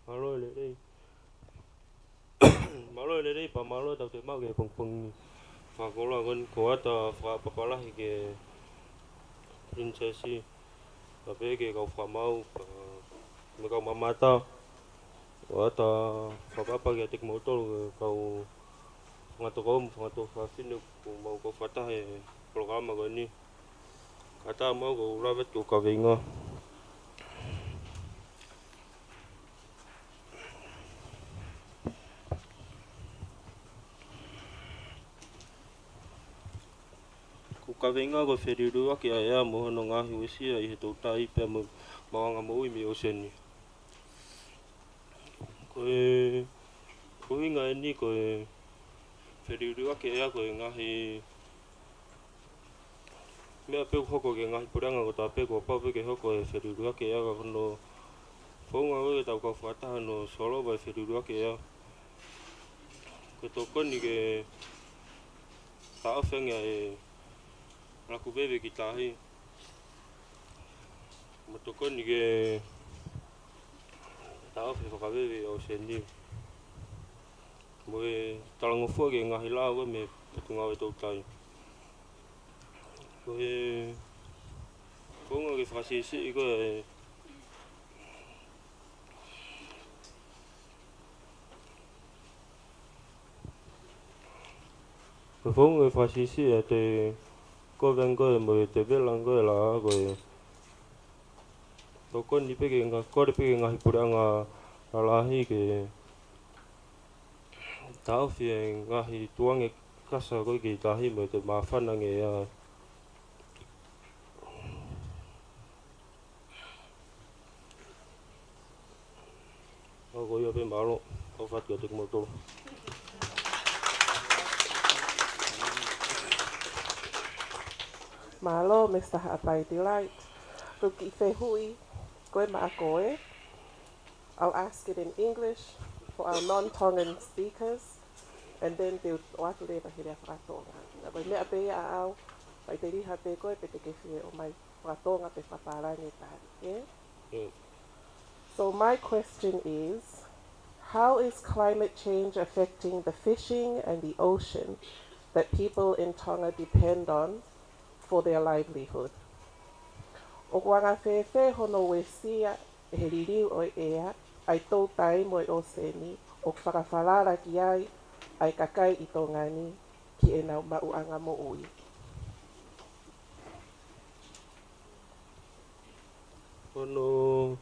Malo le malo le pa malo tau te mau ke pong whakola kon ko ata whapapala ke princessi pa peke kau whamau me kau mamata o ata whapapa ke tek motor kau ngato whawhinu ko mau ko whatahe programa ko ni kata mau ko rawet ko kawenga. Ka venga ko whirirua ki aia mo no ngahi wisia I he tautai pia mo mawanga mo I me oseni. Ko inga e ni ko whirirua ki aia ko ngahi mea peu hoko ke ngahi Pureanga ko tā pe ko pau ke hoko e whirirua ki aia ka kono whaunga koe tau ka whataha no solo vai whirirua ki aia. Ko tō koni ke tāwhenga e Raku bebe ki tahi. Matokoni ke tāwhi whakabebe o se ni. Mo e talangofua ke ngahi lao me patunga e tautai. Ko e konga ke whakasisi ko e ko konga ke whakasisi e te ko vengo mo te velango la ko e to kon ni peke nga ko peke nga Pureanga alahi ke tau fi nga hi tuange kasa ko ki tahi mo te mafana nge ya ko yo pe malo o fat ke tek motor. Malo, Mr. Ha'apai Delight. Ruki Fehui, Koe Ma'akoe. I'll ask it in English for our non-Tongan speakers, and then they'll watu le pahirea whakatonga. Wai mea pe a au, wai te riha pe koe pe te kewhie o mai whakatonga pe whaparangi tahi. Yeah? So my question is, how is climate change affecting the fishing and the ocean that people in Tonga depend on for their livelihood? O wanga whewhe hono wesia he ririu o ea ai tau tai mo o seni o whakawharara ki ai kakai I tō ngani ki e nau mauanga mo ui. Hono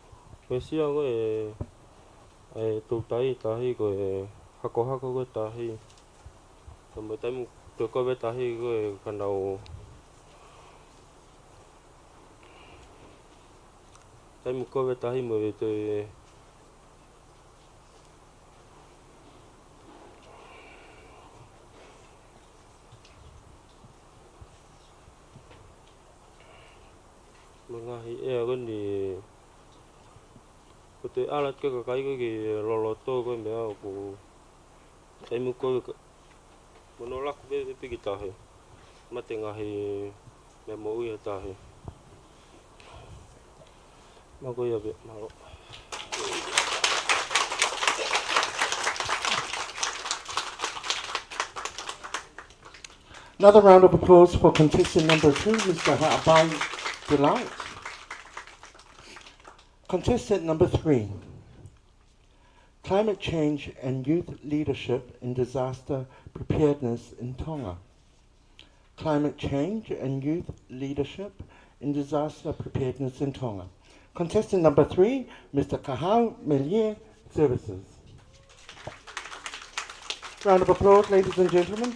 wesia ko e tau tai tahi ko e hako ko tahi. Tamo taimu te kowe tahi ko e kanau taimu kowe tahi mo e te ngahi ea ko ni ko te alat ke kakai ko ki loloto ko mea ko taimu kowe mono laku bebe piki tahi mate ngahi me mo ui tahi. Mago ya be malo. Another round of applause for contestant number 2, Mr. Ha'apai Delight. Contestant number 3. Climate change and youth leadership in disaster preparedness in Tonga. Climate change and youth leadership in disaster preparedness in Tonga. Contestant number 3, Mr. Kahau Melie Services. Round of applause, ladies and gentlemen.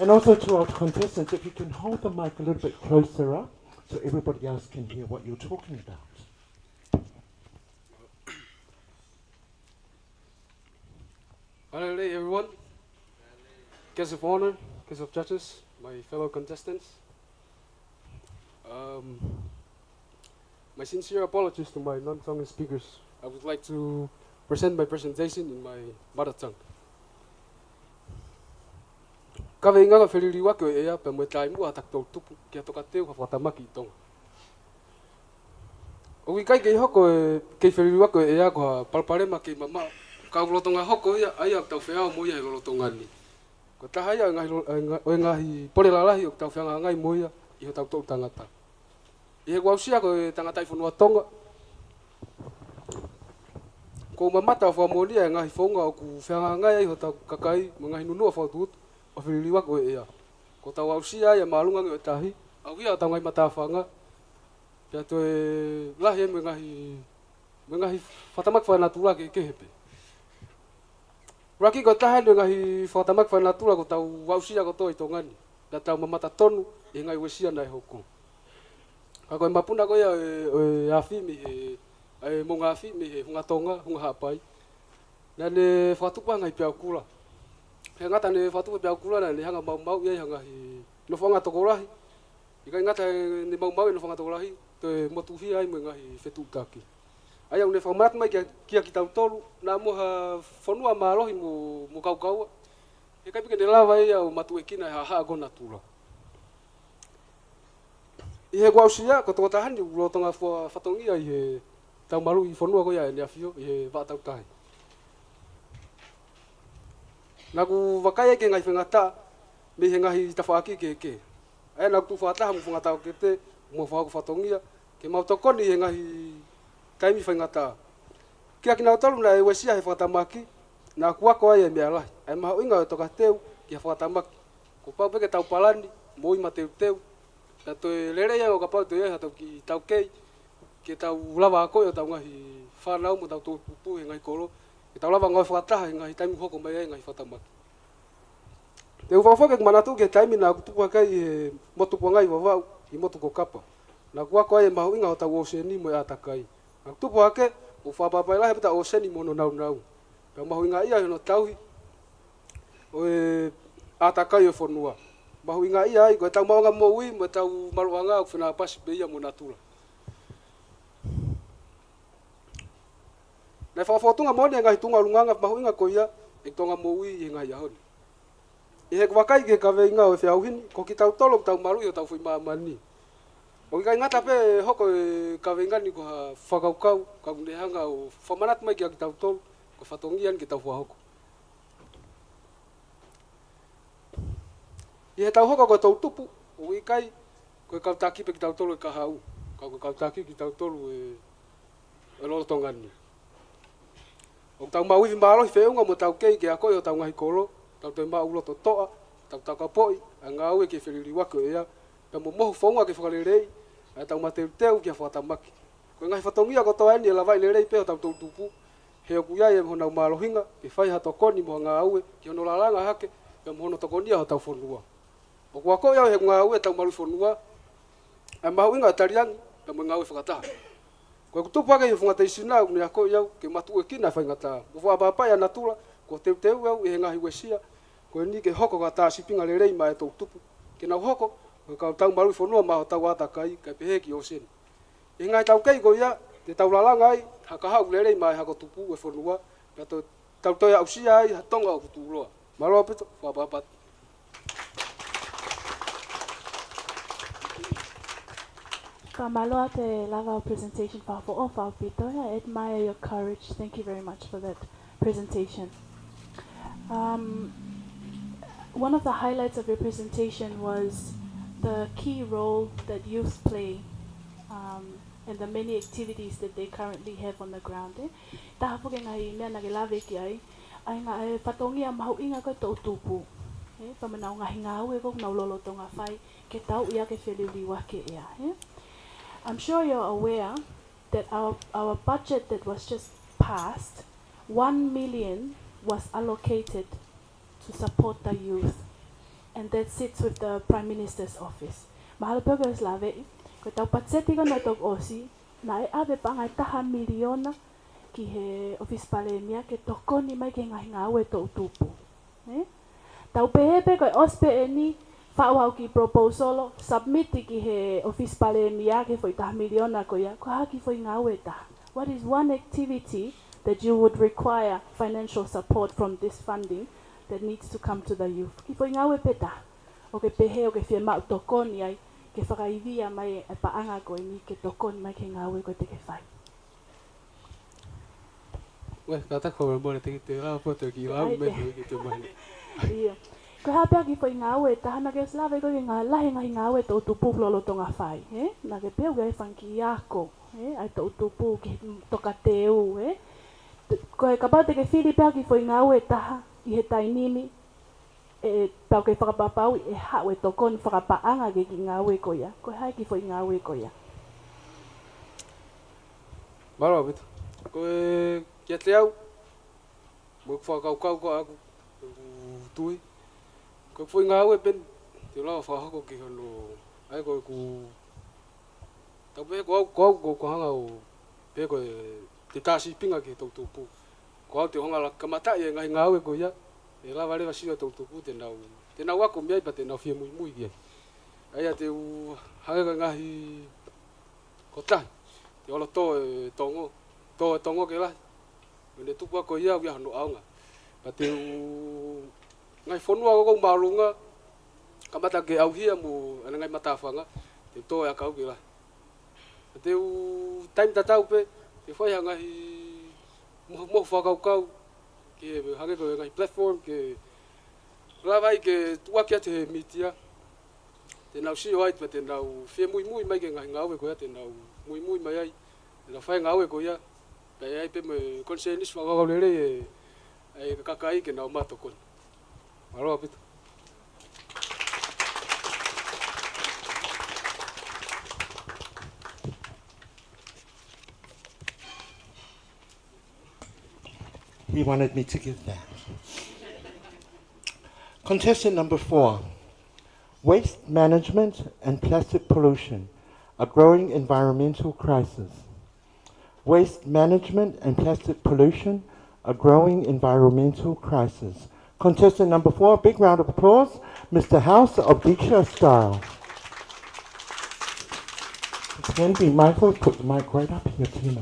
And also to our contestants, if you can hold the mic a little bit closer up so everybody else can hear what you're talking about. Hello everyone. Guest of honor, case of judges, my fellow contestants. My sincere apologies to my non-Tongan speakers. I would like to present my presentation in my mother tongue. Kawe inga ka whiririwa koe ea pe moe tai mua taktou tupu kia toka teo ka whatamaki I tonga. O i kai kei hoko e kei whiririwa koe ea koha palparema kei mama ka ulotonga hoko ia ai ak tau wheao moia he ulotonga ni. Ko taha ia o ngahi pore lalahi o tau wheanga ngai moia I ho tau tau tangata. I he wausia koe tangata I whanua tonga. Ko mamata o whamonia e ngahi whaunga o ku wheanga ngai ai ho tau kakai mo ngahi nunua whautuutu o whiririwa koe ea. Ko tau wausia ia maalunga ngai o tahi au ia o tau ngai matawhanga. Pia toe lahi e me ngahi whatamak whanatura ke kehepe. Raki ko taha ni ngahi whatamak whanatura ko tau wausia ko toi tongani. Da tau mamata tonu I ngai wesia nai hoko. Ka koe mapuna ko ia e afi mi he monga afi mi he hunga tonga hunga hapai. Na ne whatupa ngai pia kula. He ngata ne whatupa pia kula na ne hanga mau ia hanga hi no whanga tokorahi. I kai ngata ne mau no whanga tokorahi te motuhi ai mo ngahi whetutaki. Ai au ne whamat mai kia ki tau tolu na moha whanua marohi mo kaukau. He kai pike ne lawa ia o matu e kina ha gona tura. I he wausia ko tō tahani ulotonga whatongia I he tau maru I whanua ko ia e neafio I he wātau tahi. Nā ku wakai ke ngai whengata me he ngahi tawhaaki ke. Ai nā ku whataha mo whangatau ke te mo whako whatongia ke mautokoni he ngahi taimi whengata. Kia ki nau tolu na e wesia he whatamaki nā kuako ai e mea lahi. Ai maha inga e toka teu ki he whatamaki. Ko pau peke tau palani mo ima teu. Na toe lere ia o ka pau te ia tau ki tau kei ke tau lava a koe o tau ngahi whanau mo tau tō pupu he ngahi koro ke tau lava ngai whataha he ngahi taimi hoko mai e ngahi whatamaki. Te uwawhake manatu ke taimi nā kutupu kai he motupu ngai wawau I motuko kapa. Nā kuako ai e mahu inga o tau oseni mo e atakai. Nā kutupu hake o whapapai lahe pita oseni mo no nau. Ka mahu inga ia no tauhi o e atakai o whanua. Mahu inga ia ai, koe tau maunga mo ui, mo tau maruanga o whenā pasi pe ia mo natura. Nei whawhotunga moni e ngahi tunga lunganga, mahu inga ko ia, e tonga mo ui e ngahi ahoni. I he wakai ke kawe inga o e whiauhini, ko ki tau tolo tau maru i o tau whi maamani. O i kai ngata pe hoko e kawe ingani ko ha whakaukau, ka kunehanga o whamanat mai ki a ki tau tolo, ko whatongian ki tau whahoko. I he tau hoka koe tau tupu, o I kai, koe kautaki pe ki tau tolu e kahau. Ka koe kautaki ki tau tolu e lorotongani. O tau mauiwi marohi wheunga mo tau kei ke a koe o tau ngahi koro, tau te maa uloto toa, tau takapoi, a ngā ue ke whiririwako ea, pe mo mohu whaunga ke whakarerei, a tau mateu teu ki a whatamaki. Koe ngahi whatongia ko toa eni e lawai lerei pe o tau tau tupu, he o kuyai e mhonau marohinga, ke whai ha tokoni mo ngā ue, ki hono lalanga hake, pe mhono tokonia ho tau whanua. O kua ko ia he ngā ue tau maru whanua, e mahu inga tariangi, e mo ngā ue whakataha. Koe kutupu ake i whungata isina au ni a ko iau, ke matu e kina whaingata. Mo whapapai a natura, ko teu au i he ngahi wesia, koe ni ke hoko ka tā sipinga lerei ma e tau tupu. Ke nau hoko, koe kau tau maru whanua ma ho tau atakai, kai pehe ki o seni. I ngai tau kei ko ia, te tau lalanga ai, haka hau lerei ma e hako tupu e whanua, ka tau toi au sia ai, tonga o kuturoa. Maroa pito, whapapat. Kamaloa te lava presentation for Pito. I admire your courage. Thank you very much for that presentation. One of the highlights of your presentation was the key role that youth play and the many activities that they currently have on the ground. Taha puke ngai mea nage lawe ki ai ngā e whatongia mahu inga koe tau tupu. Whamanau ngahi ngā ue kok nau lolo tonga whai ke tau ia ke wheliuri wake ea. I'm sure you're aware that our budget that was just passed, 1 million was allocated to support the youth, and that sits with the Prime Minister's office. Mahalo pioke slave, ko tau patseti ko na tok osi, na e ave pangai taha miliona ki he office palemia ke tokoni mai ke ngahi ngā ue tau tupu. Tau pehepe koe ospe e ni whaau ki proposalo submit ki he office pale mia ke foi tah miliona ko ya ko haki foi ngawe ta. What is one activity that you would require financial support from this funding that needs to come to the youth? Ki foi ngawe peta. O ke pehe o ke fie mau tokoni ai ke whakaivia mai e paanga ko ni ke tokoni mai ke ngawe ko te ke whai. Weh, kata kau boleh te apa tu kira me gitu mana. Iya. Ko hapea ki foi ngawe tahana ke slave ko nga lahe ngawe to tupu lolo tonga fai, na ke peu ga fanki yako, ai to tupu ki Tongatapu, ko e kapate ke Filipe ki foi ngawe taha I he tainini e pau ke whakapapau e hawe tokon whakapaanga ke ki ngawe ko ya, ko hai ki foi ngawe ko ya. Maro bit. Ko kia te au. Mo whakau ko aku tui. Ko foi ngawe pen te la whahako ki hono ai ko ku tau pe ko hanga o pe ko te tasi pinga ki tau tupu. Ko te honga la kamata e ngai ngawe ko ya. E la vale vasio tau tupu te nau ako miai pa te nau fia mui ki. Ai te u hanga ngai ko tai. Te ola tongo ke la. Mene tupu ako ia ua hano aunga. Pa te u ngai fonua ko marunga kamata ke au hia mu ana ngai matafanga te to ya kau ke la. Pa te u time tatau pe te foi ngai mo whakau ke hage ko ngai platform ke la vai ke tua ke te mitia. Te nau si white pa te nau fie mui mai ke ngai ngawe ko ya te nau mui mai ai. La fai ngawe ko ya. Pa ai pe me consensus fa ga lele ai kakai ke nau mato kon. Maro apito. He wanted me to give that. Contestant number 4. Waste management and plastic pollution, a growing environmental crisis. Waste management and plastic pollution, a growing environmental crisis. Contestant number 4, big round of applause, Mr. House of Diksha Style. Again, be mindful, put the mic right up here, Tina.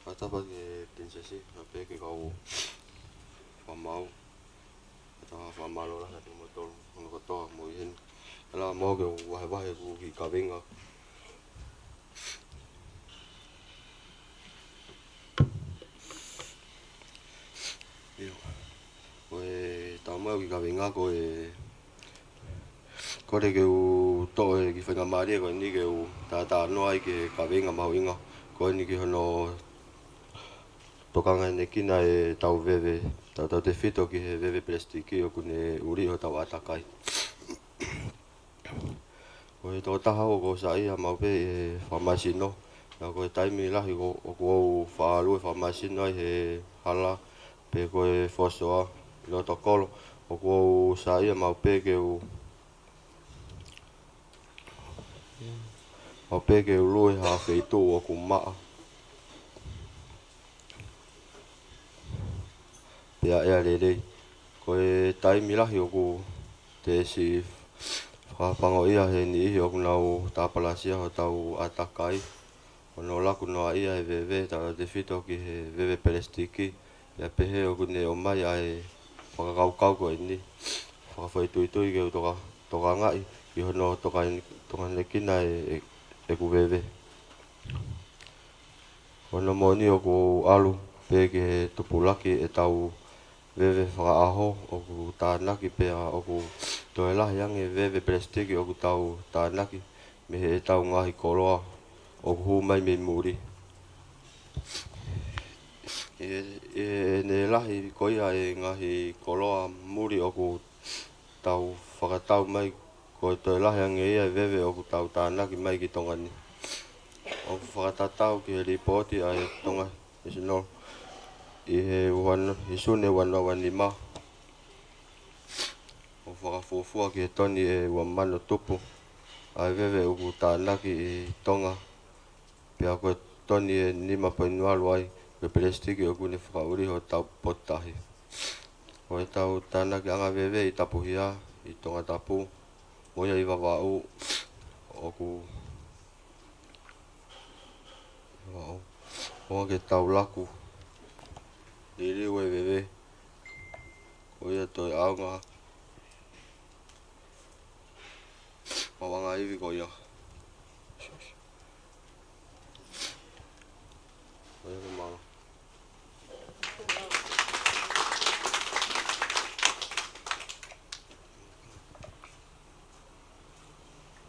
Atapa ke prinsesi, apa ke kau famau, atau famalo lah dari motor, motor mungkin. Kalau mau ke wah ku ki kawinga. Yo, tama ki kawinga ko de ke to ki whenga maria ko ni ke ta no ai ke kawinga mauinga ko ni ke hono tokanga ne kina tau veve tau te fito ki he veve plastiki o kune uri ho tau atakai. Ko to taha ko sai mau pe Salamasina na ko taimi la ko falu Salamasina he hala pe ko fosoa lo tokolo ko sai mau pe ke o pe ke lu ha feito o ku ma ya lele ko taimi la ko te si pango ia he ni o nau tapalasia o tau atakai ono la kuno ia e veve ta de fito ki he veve plastiki ya pehe o kune o mai ai kau ko ni fa foi tuitui ke toka ngai i hono toka nekina e ku veve ono moni o ku alu pe ke tupulaki e tau veve whaaho o ku tānaki pea o ku toi lahi ange veve plastiki o ku tau tānaki me he tau ngahi koroa o ku hu mai me muri. E ne lahi koia e ngahi koroa muri o ku tau whakatau mai ko toi lahi ange ia veve o ku tau tānaki mai ki tongani. O ku whakatatau ki he ripoti ai tonga isinol. I sune wana wanima o whakafufua ki he toni e wamano tupu ai veve uku tānaki I tonga pia koe toni e 5.8 ai Ke pelestiki o kune whakauri ho tau potahi. Ho e tau tāna ki anga wewe I tapuhia, I Tongatapu, moia I Vava'u, o ku... Vava'u. Hoa ke tau laku. Riri ue wewe. Koia toi aunga. Mawanga iwi koia. Koia ke manga.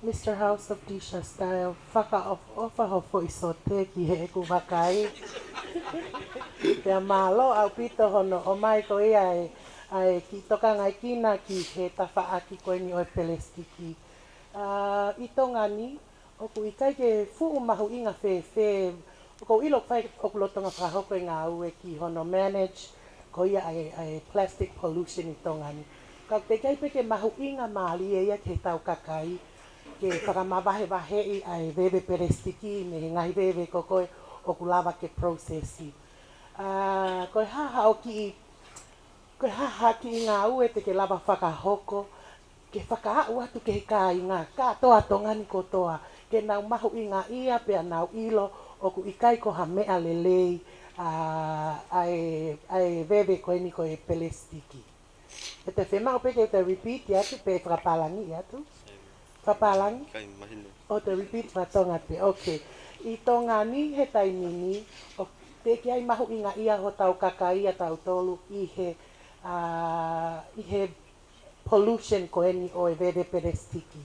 Mr. House of Disha Style, whaka ho fo I sote ki he ku wakai. Pea malo au pito hono o mai ko ia ai ki toka ngai kina ki he tawha aki koe ni oe pelestiki. I tongani, o ku ikai ke fuu mahu inga whe, o ko ilo whai o ku lotonga whahoko I ngā ue ki hono manage, ko ia ai plastic pollution I tongani. Kau te kai peke mahu inga maali e ia ke tau kakai, ke whakamawahe wahe I ai wewe pelestiki, me he ngahi wewe ko koe o ku lava ke processi. Koe haha o ki I ngā ue te ke lava whakahoko, ke whakaau atu ke he kā I ngā kātoa tongani kotoa, ke nau mahu I ngā ia pea nau ilo o ku ikai ko ha mea lelei ai wewe koe ni koe pelestiki. E te whemau peke te repeat atu, pe whakapalangi atu. Whapalangi? Kai mahine. O te repeat whatonga te, ok. I tongani he tainini, o te ki ai mahu I ngā ia ho tau kakai a tau tolu I he pollution ko eni o e wewe pelestiki.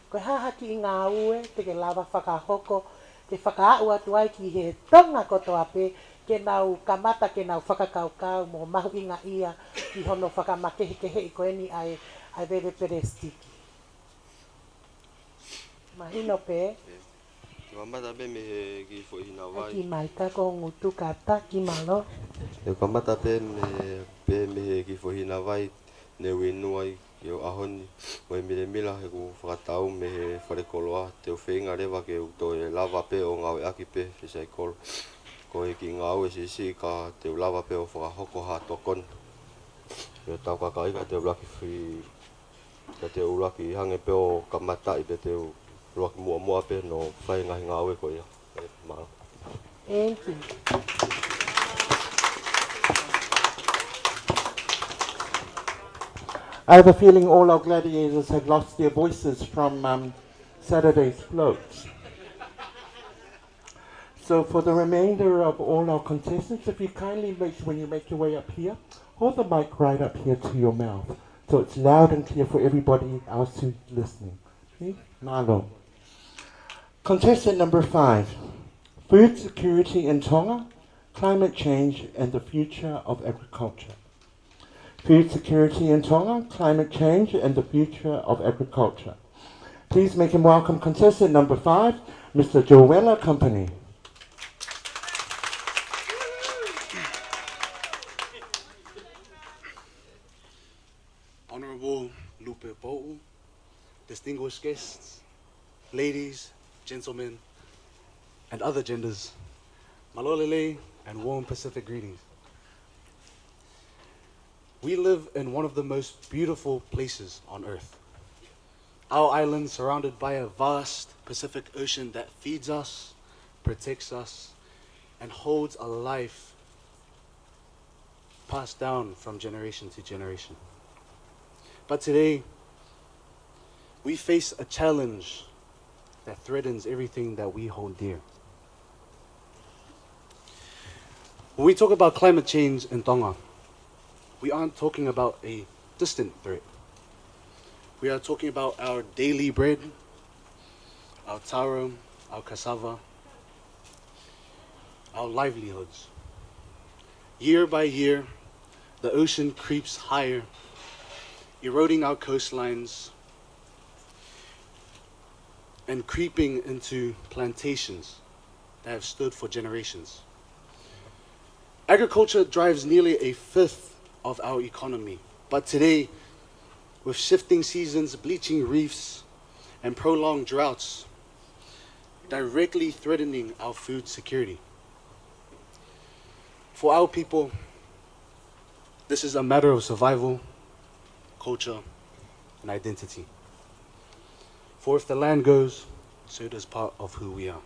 Koe haha ki I ngā ue, te ke lava whakahoko, ke whakaau atu ai ki he tonga kotoa pe, ke nau kamata ke nau whakakaukau mo mahu I ngā ia ki hono whakamakehekehe I ko eni ai wewe pelestiki. Mahino pe. Te kamata pe me he ki whuhina wai. Ki mai kako ngutu kata ki malo. Te kamata pe me he ki whuhina wai, ne winuai I o ahoni. Mo e mire mila he ku whakatau me he wharekoloa, te o whenga rewa ke uto e lava pe o ngau e aki pe, whisai kolo. Ko e ki ngau e sisi ka te o lava pe o whakahoko ha tokon. E tau kakai ka te o laki whi, ka te o laki hange pe o kamata I pe te o laki mua pe no whai ngahi ngau e ko ia. Mara. Thank you. I have a feeling all our gladiators have lost their voices from Saturday's floats. So for the remainder of all our contestants, if you kindly when you make your way up here, hold the mic right up here to your mouth, so it's loud and clear for everybody else who's listening. Okay? Malo. Contestant number 5, food security in Tonga, climate change and the future of agriculture. Food security in Tonga, climate change and the future of agriculture. Please make him welcome contestant number 5, Mr. Joella Company. Honourable Lupepau'u, distinguished guests, ladies, gentlemen, and other genders, malolele and warm Pacific greetings. We live in one of the most beautiful places on Earth. Our island surrounded by a vast Pacific Ocean that feeds us, protects us, and holds a life passed down from generation to generation. But today, we face a challenge that threatens everything that we hold dear. When we talk about climate change in Tonga, we aren't talking about a distant threat. We are talking about our daily bread, our taro, our cassava, our livelihoods. Year by year, the ocean creeps higher, eroding our coastlines and creeping into plantations that have stood for generations. Agriculture drives nearly a fifth of our economy, but today, with shifting seasons, bleaching reefs, and prolonged droughts, directly threatening our food security. For our people, this is a matter of survival, culture, and identity. For if the land goes, so does part of who we are.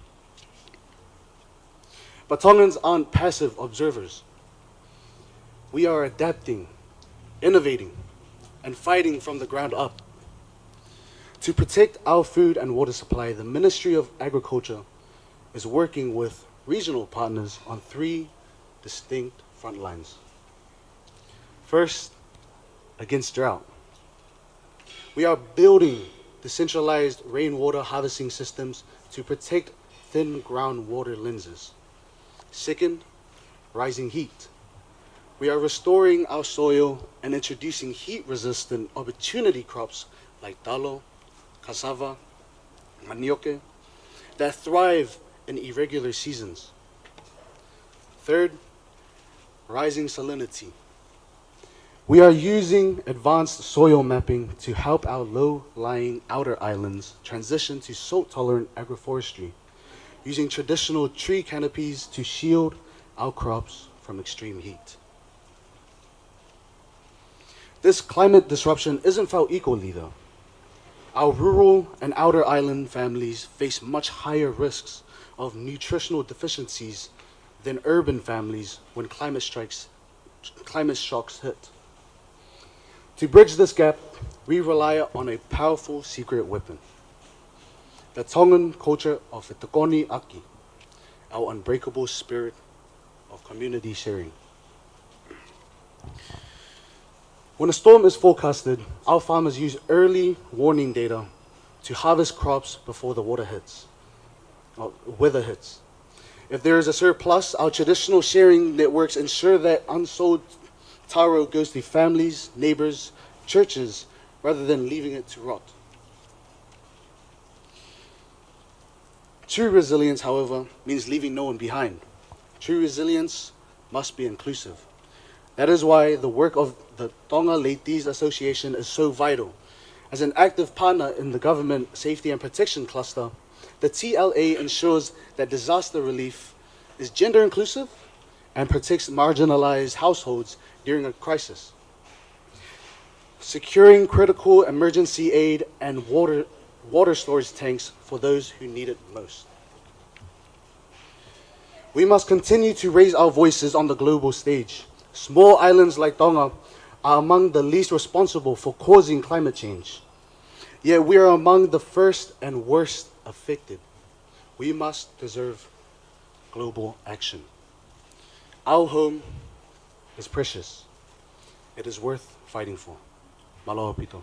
But Tongans aren't passive observers. We are adapting, innovating, and fighting from the ground up. To protect our food and water supply, the Ministry of Agriculture is working with regional partners on 3 distinct front lines. First, against drought. We are building decentralized rainwater harvesting systems to protect thin groundwater lenses. Second, rising heat. We are restoring our soil and introducing heat-resistant opportunity crops like talo, cassava, manioke, that thrive in irregular seasons. Third, rising salinity. We are using advanced soil mapping to help our low-lying outer islands transition to salt-tolerant agroforestry, using traditional tree canopies to shield our crops from extreme heat. This climate disruption isn't felt equally though. Our rural and outer island families face much higher risks of nutritional deficiencies than urban families when climate shocks hit. To bridge this gap, we rely on a powerful secret weapon, the Tongan culture of Itakoni Aki, our unbreakable spirit of community sharing. When a storm is forecasted, our farmers use early warning data to harvest crops before the weather hits. If there is a surplus, our traditional sharing networks ensure that unsold taro goes to families, neighbors, churches, rather than leaving it to rot. True resilience, however, means leaving no one behind. True resilience must be inclusive. That is why the work of the Tonga Leitis Association is so vital. As an active partner in the Government Safety and Protection Cluster, the TLA ensures that disaster relief is gender inclusive and protects marginalized households during a crisis. Securing critical emergency aid and water storage tanks for those who need it most. We must continue to raise our voices on the global stage. Small islands like Tonga are among the least responsible for causing climate change. Yet we are among the first and worst affected. We must deserve global action. Our home is precious. It is worth fighting for. Maloha pito.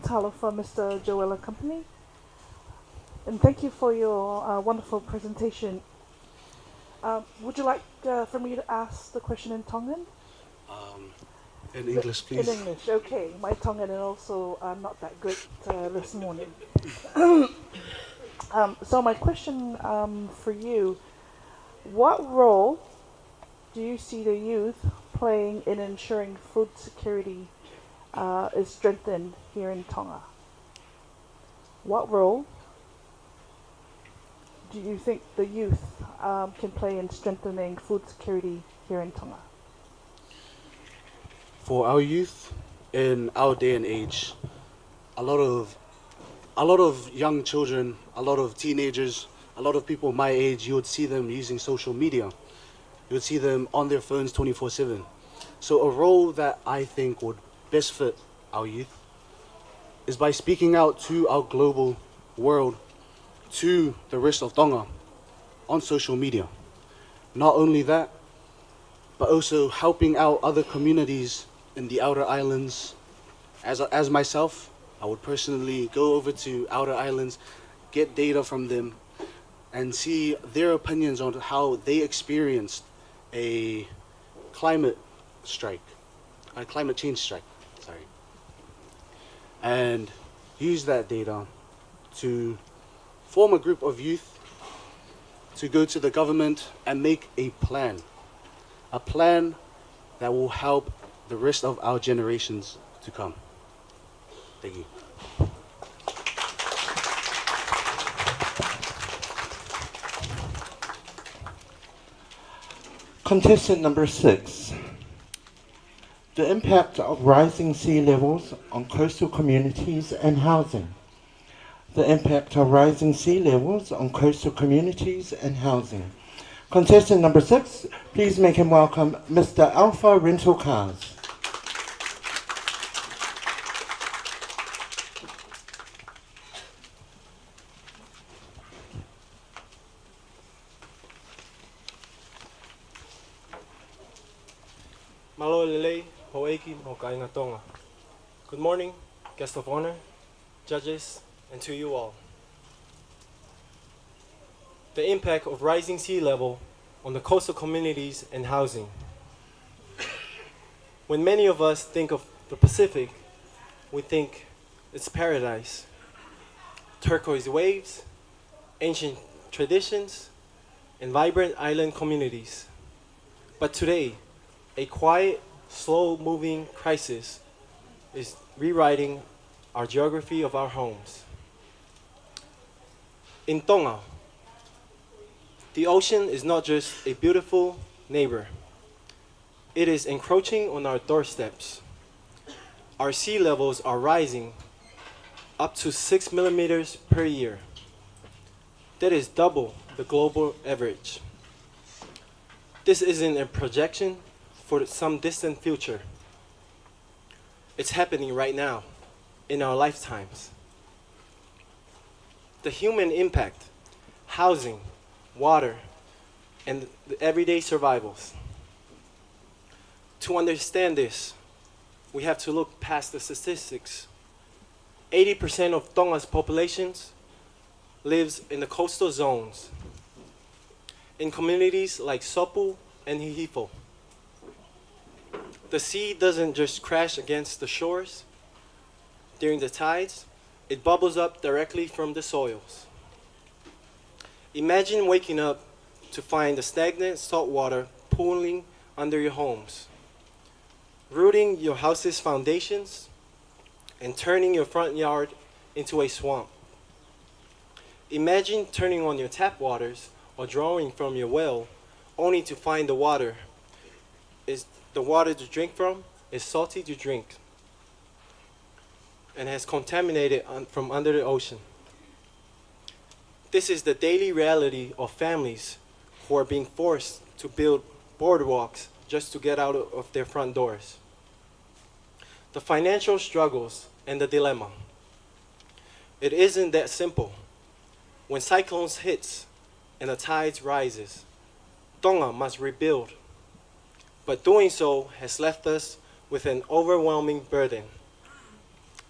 Talo for Mr. Joella Company. And thank you for your wonderful presentation. Would you like for me to ask the question in Tongan? In English, please. In English, okay. My Tongan is also not that good this morning. So my question for you, what role do you see the youth playing in ensuring food security is strengthened here in Tonga? What role do you think the youth can play in strengthening food security here in Tonga? For our youth in our day and age, a lot of young children, a lot of teenagers, a lot of people my age, you would see them using social media. You would see them on their phones 24/7. So a role that I think would best fit our youth is by speaking out to our global world, to the rest of Tonga on social media. Not only that, but also helping out other communities in the outer islands. As myself, I would personally go over to outer islands, get data from them, and see their opinions on how they experienced a climate change strike, and use that data to form a group of youth to go to the government and make a plan that will help the rest of our generations to come. Thank you. Contestant number 6. The impact of rising sea levels on coastal communities and housing. The impact of rising sea levels on coastal communities and housing. Contestant number 6, please make him welcome Mr. Alpha Rental Cars. Malo lelei, ho'eiki, mo kainga tonga. Good morning, guest of honor, judges, and to you all. The impact of rising sea level on the coastal communities and housing. When many of us think of the Pacific, we think it's paradise. Turquoise waves, ancient traditions, and vibrant island communities. But today, a quiet, slow-moving crisis is rewriting our geography of our homes. In Tonga, the ocean is not just a beautiful neighbor. It is encroaching on our doorsteps. Our sea levels are rising up to 6 millimeters per year. That is double the global average. This isn't a projection for some distant future. It's happening right now, in our lifetimes. The human impact, housing, water, and the everyday survivals. To understand this, we have to look past the statistics. 80% of Tonga's populations lives in the coastal zones, in communities like Sopu and Hihifo. The sea doesn't just crash against the shores during the tides, it bubbles up directly from the soils. Imagine waking up to find the stagnant salt water pooling under your homes, rooting your house's foundations, and turning your front yard into a swamp. Imagine turning on your tap waters or drawing from your well, only to find the water to drink from is salty to drink and has contaminated from under the ocean. This is the daily reality of families who are being forced to build boardwalks just to get out of their front doors. The financial struggles and the dilemma. It isn't that simple. When cyclones hits and the tides rises, Tonga must rebuild. But doing so has left us with an overwhelming burden.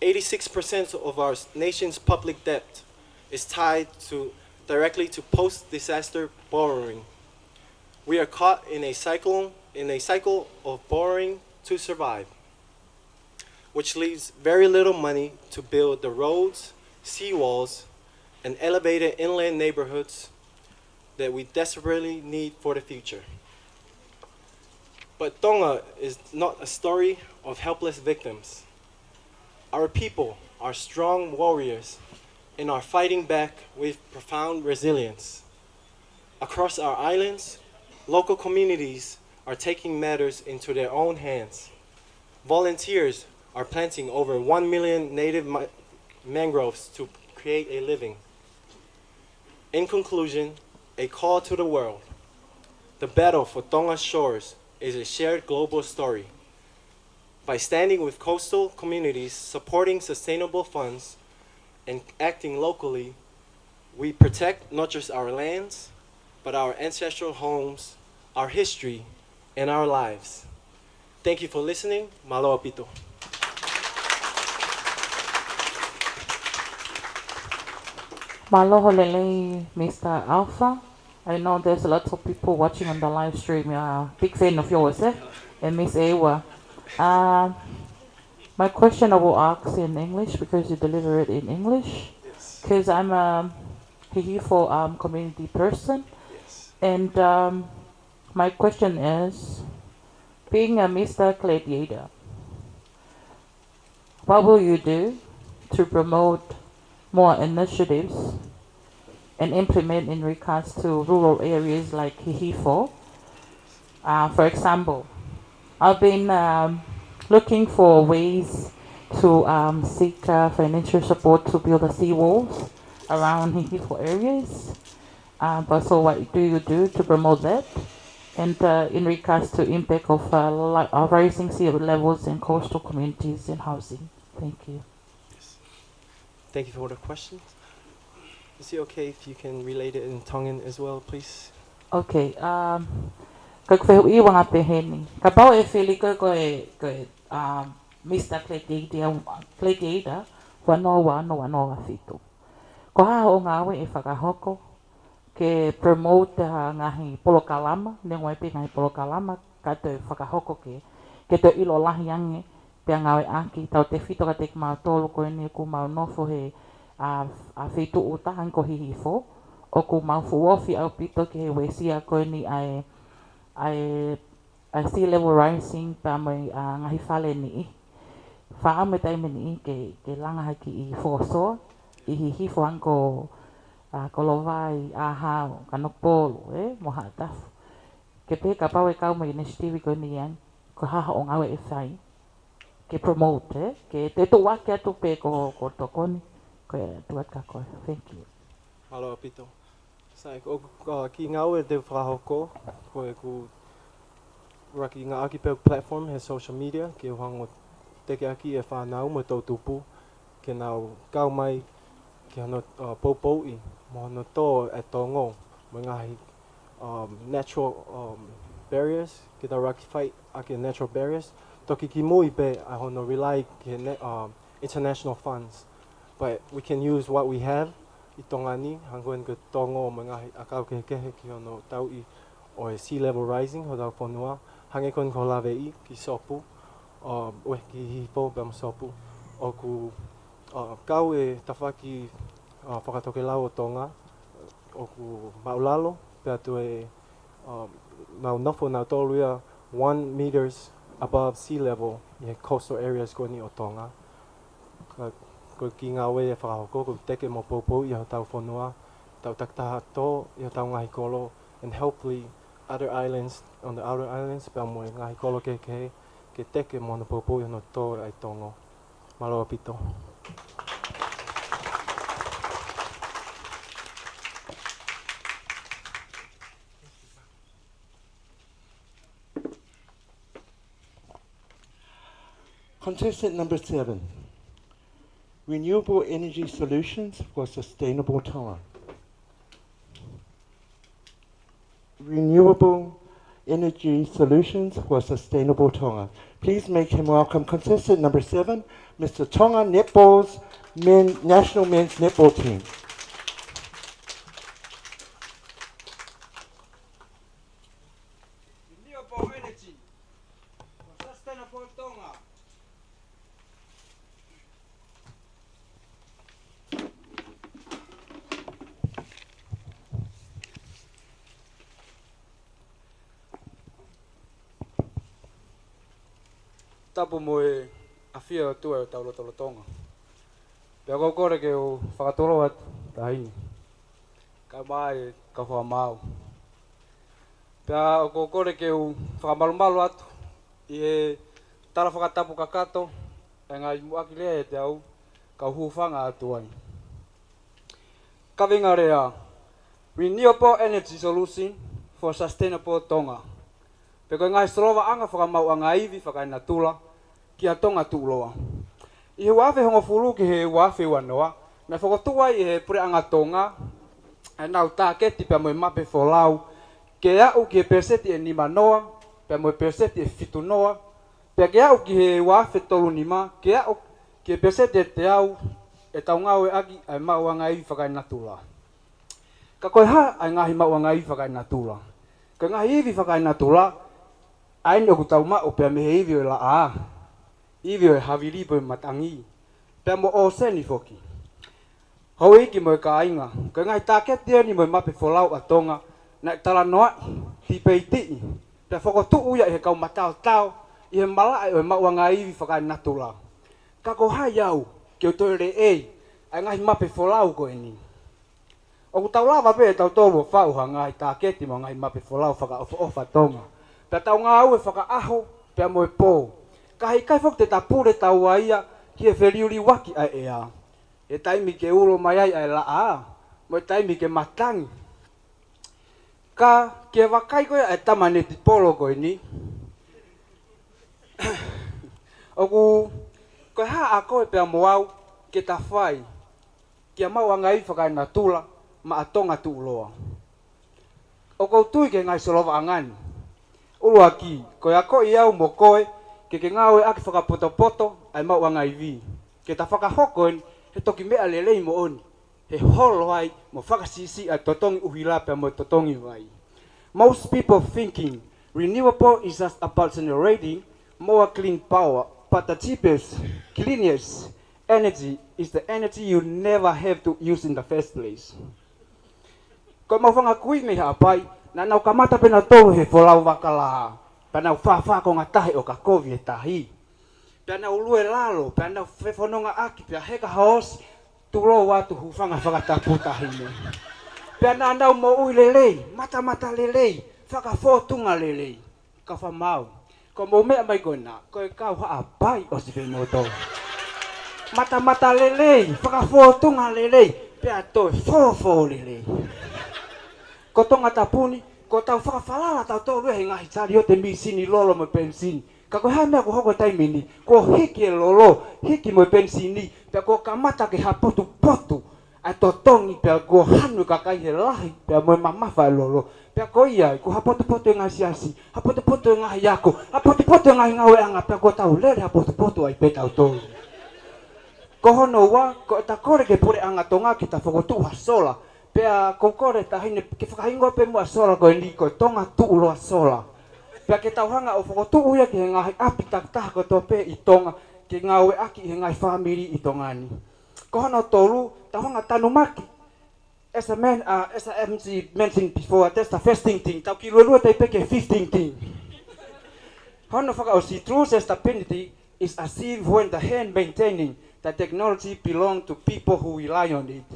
86% of our nation's public debt is tied directly to post-disaster borrowing. We are caught in a cycle of borrowing to survive, which leaves very little money to build the roads, seawalls, and elevated inland neighborhoods that we desperately need for the future. But Tonga is not a story of helpless victims. Our people are strong warriors and are fighting back with profound resilience. Across our islands, local communities are taking matters into their own hands. Volunteers are planting over 1 million native mangroves to create a living. In conclusion, a call to the world. The battle for Tonga's shores is a shared global story. By standing with coastal communities, supporting sustainable funds, and acting locally, we protect not just our lands, but our ancestral homes, our history, and our lives. Thank you for listening. Malo apito. Maloho lele, Mr. Alpha. I know there's a lot of people watching on the live stream. Big fan of yours, and Miss Ewa. My question I will ask in English because you deliver it in English. Because I'm a Hihifo community person. And my question is, Being a Mr. Gladiator, what will you do to promote more initiatives and implement in regards to rural areas like Hihifo? For example, I've been looking for ways to seek financial support to build the seawalls around Hihifo areas. But so what do you do to promote that? And in regards to impact of rising sea levels in coastal communities and housing. Thank you. Thank you for the questions. Is it okay if you can relate it in Tongan as well, please? Okay. Kau whewhi wanga peheni. Ka pau e whili koe Mr. Gladiator wanoa whitu. Ko haa o ngā we e whakahoko ke promote ngahi polokalama, ne ngoi pe ngahi polokalama, ka te whakahoko ke te ilo lahi ange, pia ngawe aki, tau te whito ka te kumau tolu koe ni ku mau nofo he a whitu o tahan ko Hihifo, o ku mau fuofi au pito ke he wesia koe ni ai sea level rising pa mai ngahi whale ni i. Wha ame taime ni i ke langa haki i whosoa, i Hihifo anko kolovai ahao kanopolo moha tafu ke pe ka pau e kau mai initiative ko ni yan ko haha o ngawe e whai ke promote ke te tu wake atu pe ko tokoni ko tuat ka koe. Thank you. Aloha pito. Sai ko ki ngau e te whahoko ko e ku raki ngā aki pe platform he social media ke hango teke aki e whanau mo tau tupu ke nau kau mai ki hano Poupou'i mo hano tō e tongo mo ngahi natural barriers ki tau raki fight ake natural barriers toki ki mui pe a hono rely ki international funds but we can use what we have I tongani hangoen ke tongo mo ngahi akau ke kehe ki hano tau I o e sea level rising ho tau whanua hange kon ko lawe I ki sopu ki hipo bam sopu o ku kau e tawhaki whakatoke lau o Tonga o ku maulalo pia tu e mau nofo nau tolu ia 1 meters above sea level I he coastal areas ko ni o Tonga ko ki ngā we e whakahoko ko teke mo Poupou'i I ho tau whanua tau taktaha tō I ho tau ngahi kolo and hopefully other islands on the outer islands pia mo ngahi kolo ke teke mo na Poupou'i no tō ai tongo Maloa pito. Contestant number 7. Renewable energy solutions for sustainable Tonga. Renewable energy solutions for sustainable Tonga. Please make him welcome. Contestant number 7, Mr. Tonga Netball's national men's netball team. Renewable energy for sustainable Tonga. Tapu mo e awhia o tua o taulo Tonga. Pea kore ke o whakatoro at tahini. Ka mai ka whamau. Pea o kore ke o whakamalumalu atu. I he tara whakatapu kakato. E ngā imuaki lea e te au. Ka huwhanga atu ai. Ka winga rea. Renewable energy solution for sustainable Tonga. Pe koe ngai sorowa anga whakamau a ngā iwi whakaina tula ki a tonga tūloa. I he wafe hongo fulu ki he wafe wanoa, na whakotua I he pure anga tonga, e nau tāketi pia moe mape wholau, ke au ki he perseti e nima noa, pia moe perseti e fitu noa, pia ke au ki he wafe tolu nima, ke au ki he perseti e te au, e tau ngau e agi ai mau a ngā iwi whakaina tula. Ka koe ha ai ngahi mau a ngā iwi whakaina tula. Ka ngahi iwi whakaina tula, aini o ku tau mao pia mehe iwi o la a. Iwi o e hawiripo e matangi. Pia mo o seni foki. Hau iki mo e ka ainga. Ka ngai tāketi ni mo e mape wholau a tonga. Na tala noa ti pei tii. Pe whakotu'u ia he kau matao tau, i he malai o he mauanga iwi whakanatula. Ka ko hai au, ke o toi re ei, ai ngahi mape wholau ko e ni. O ku tau lava pe tau tōru whau ha ngahi tā keti mo ngahi mape wholau whaka ofa tonga. Pe tau ngā au e whaka aho, pe mo e pō. Ka hei kai whok te tapure tau a ia, ki e wheriuri waki ai e a. E taimi ke uro mai ai ai la a, mo e taimi ke matangi. Ka ke wakai koe e tamane ti polo koe ni. O ku, koe haa a koe pe mo au, ke ta whai. Kia mau a ngai whakai na tula, ma a Tongatapu loa. O kou tui ke ngai solova angani. Urua ki, koe a koe iau mo koe, ke ngāwe ake whakapoto-poto, ai mau a ngai vi. Ke ta whakahokoen, he toki mea lelei mo oni. He holo ai, mo whakasisi a totongi uhilapea mo totongi vai. Most people thinking renewable is just about generating more clean power, but the cheapest, cleanest energy is the energy you never have to use in the first place. Ko mau whanga kui me hapai, na nau kamata pena tolu he wholau wakala. Pea nau whawha ko ngā tahi o ka kovi e tahi. Pea nau lue lalo, pea nau whewhanonga aki, pea heka haosi, tulo watu hufanga whakatapu tahi me. Pea nau mo ui lelei, mata lelei, whakawhotunga lelei. Ka whamau. Ko mo mea mai koe nā, koe kau haa pai o si whemoto. Mata lelei, whakawhotunga lelei, pea toi fōfō lelei. Ko Tongatapuni, ko tau whakawhalala tau tō rehe ngahi tari o te misini lolo mo pensini. Ka koe hai mea ko hoko taimini, ko hiki e lolo, hiki mo pensini, pea ko kamata ke hapotu potu, ai to tongi pea ko hanu kakai he lahi, pea mo mamafa e lolo. Pea ko iai, ko hapotu-potu e ngahi siasi, hapotu-potu e ngahi yako, hapotu-potu e ngahi ngawe anga, pea ko tau lere hapotu-potu ai pe tau tō. Ko hono wa, ko ta kore ke pure anga tonga ki ta whakotu sola. Pea ko kore ta hine ke whakahingoa pe mua sola koe ni koe Tongatapu loa sola. Pea ke tau hanga o whakotu uia ki he ngahi api taktaha ko tō pe i tonga, ke ngawe aki he ngahi whamiri i tongani. Ko hono tolu, tau hanga tanu maki. As a MC mentioned before, that's the first thing. Tau ki lua tai pe ke 15 thing. Hono whaka o si true sustainability is achieved when the hand maintaining the technology belong to people who rely on it.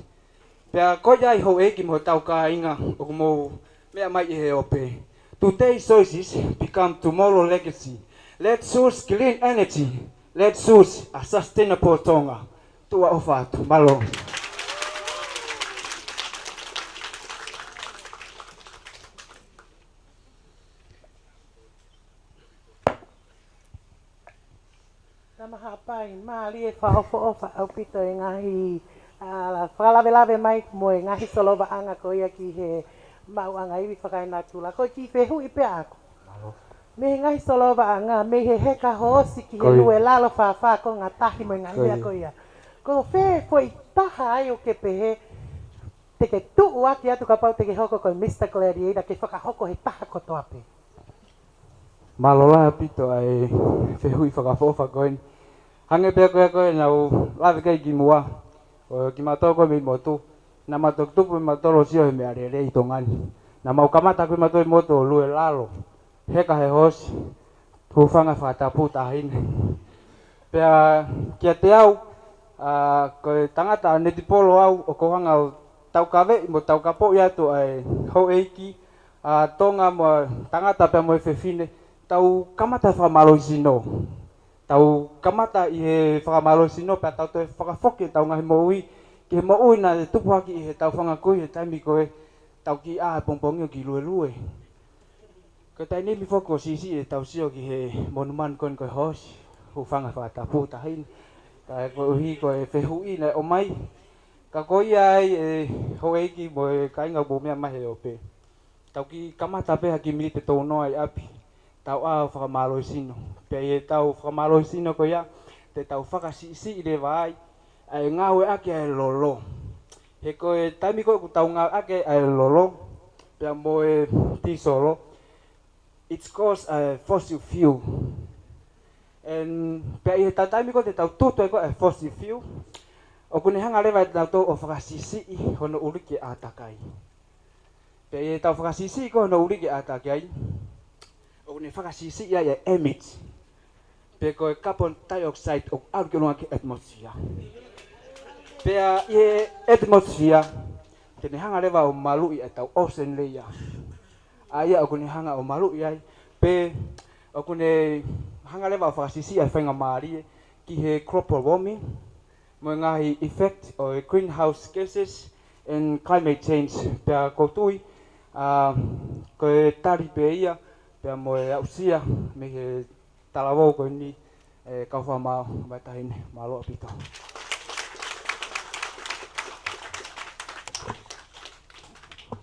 Pea ko iai ho eki mo tau ka inga o mo mea mai he ope. Today's choices become tomorrow's legacy. Let's choose clean energy. Let's choose a sustainable Tonga. Tua o whātu. Malo. Tamaha pai, maali e whaofa au pito e ngahi whakalawe mai mo e ngahi solova anga ko ia ki he mau anga iwi whakaina tula. Ko ki whehu i pe ako. Me he ngahi solova anga, me he heka hoosi ki he lue lalo whawha ko ngā tahi mo i ngahi mea ko ia. Ko whe ko i taha ai o ke pehe, te ke tuu aki atu ka pau te ke hoko ko Mr. Gladiator ke whakahoko he taha ko toa pe. Malola pito ai whehui whakawhofa koe. Hange pia koe nau lawe kai ki mua. O ki matau koe mi motu. Na matok tupu mi matoro sio he mea re i tongani. Na mau kamata koe matoi moto lue lalo. Heka he hosi. Hufanga whatapu tahine. Pea kia te au. Koe tangata neti polo au o kohanga o tau kawe mo tau kapo i atu ai hou eiki. Tonga mo tangata pia mo e whewhine. Tau kamata whakamaloisino. Tau kamata i he whakamaloisino pia tau te whakafoki tau ngahi mo ui. Ki he mo ui na te tupu haki i he tau whangakui he taimi koe. Tau ki pongpongi o ki lue lue. Ko tai nimi whako sisi e tau sio ki he monuman koe koe hosi. Hu whanga whatapu tahin. Ka koe uhi koe whehui na o mai. Ka koe ai e hoeiki mo e kainga mo mea mahe o pe. Tau ki kamata peha ki miri te tau noa i api. Tau whakamaloisino. Pea e tau whakamaloisino ko ia, te tau whakasisi i le vai, ai ngawe ake ai lolo. He koe taimi koe ku tau ngawe ake ai lolo, pea mo e tisolo, it's cause a fossil fuel. And pea i he tau taimi koe te tau tutu e koe a fossil fuel, o kune hanga lewa e tau tau o whakasisi i hono uriki atakai. Pea i he tau whakasisi i ko hono uriki atakai, o o ne whakasisi ia e emits. Pe koe carbon dioxide o alginoa ki atmosphere. Pea e atmosphere, te ne hanga lewa o malu i atau ocean layer. Aia o kune hanga o malu i ai, pe o kune hanga lewa o whakasisi ai whainga maari ki he global warming, mo ngahi effect o greenhouse gases and climate change. Pea koutui, koe tari pe ia, pea mo e ausia me he talawau koe ni kauwha mao mai tahine malo apito.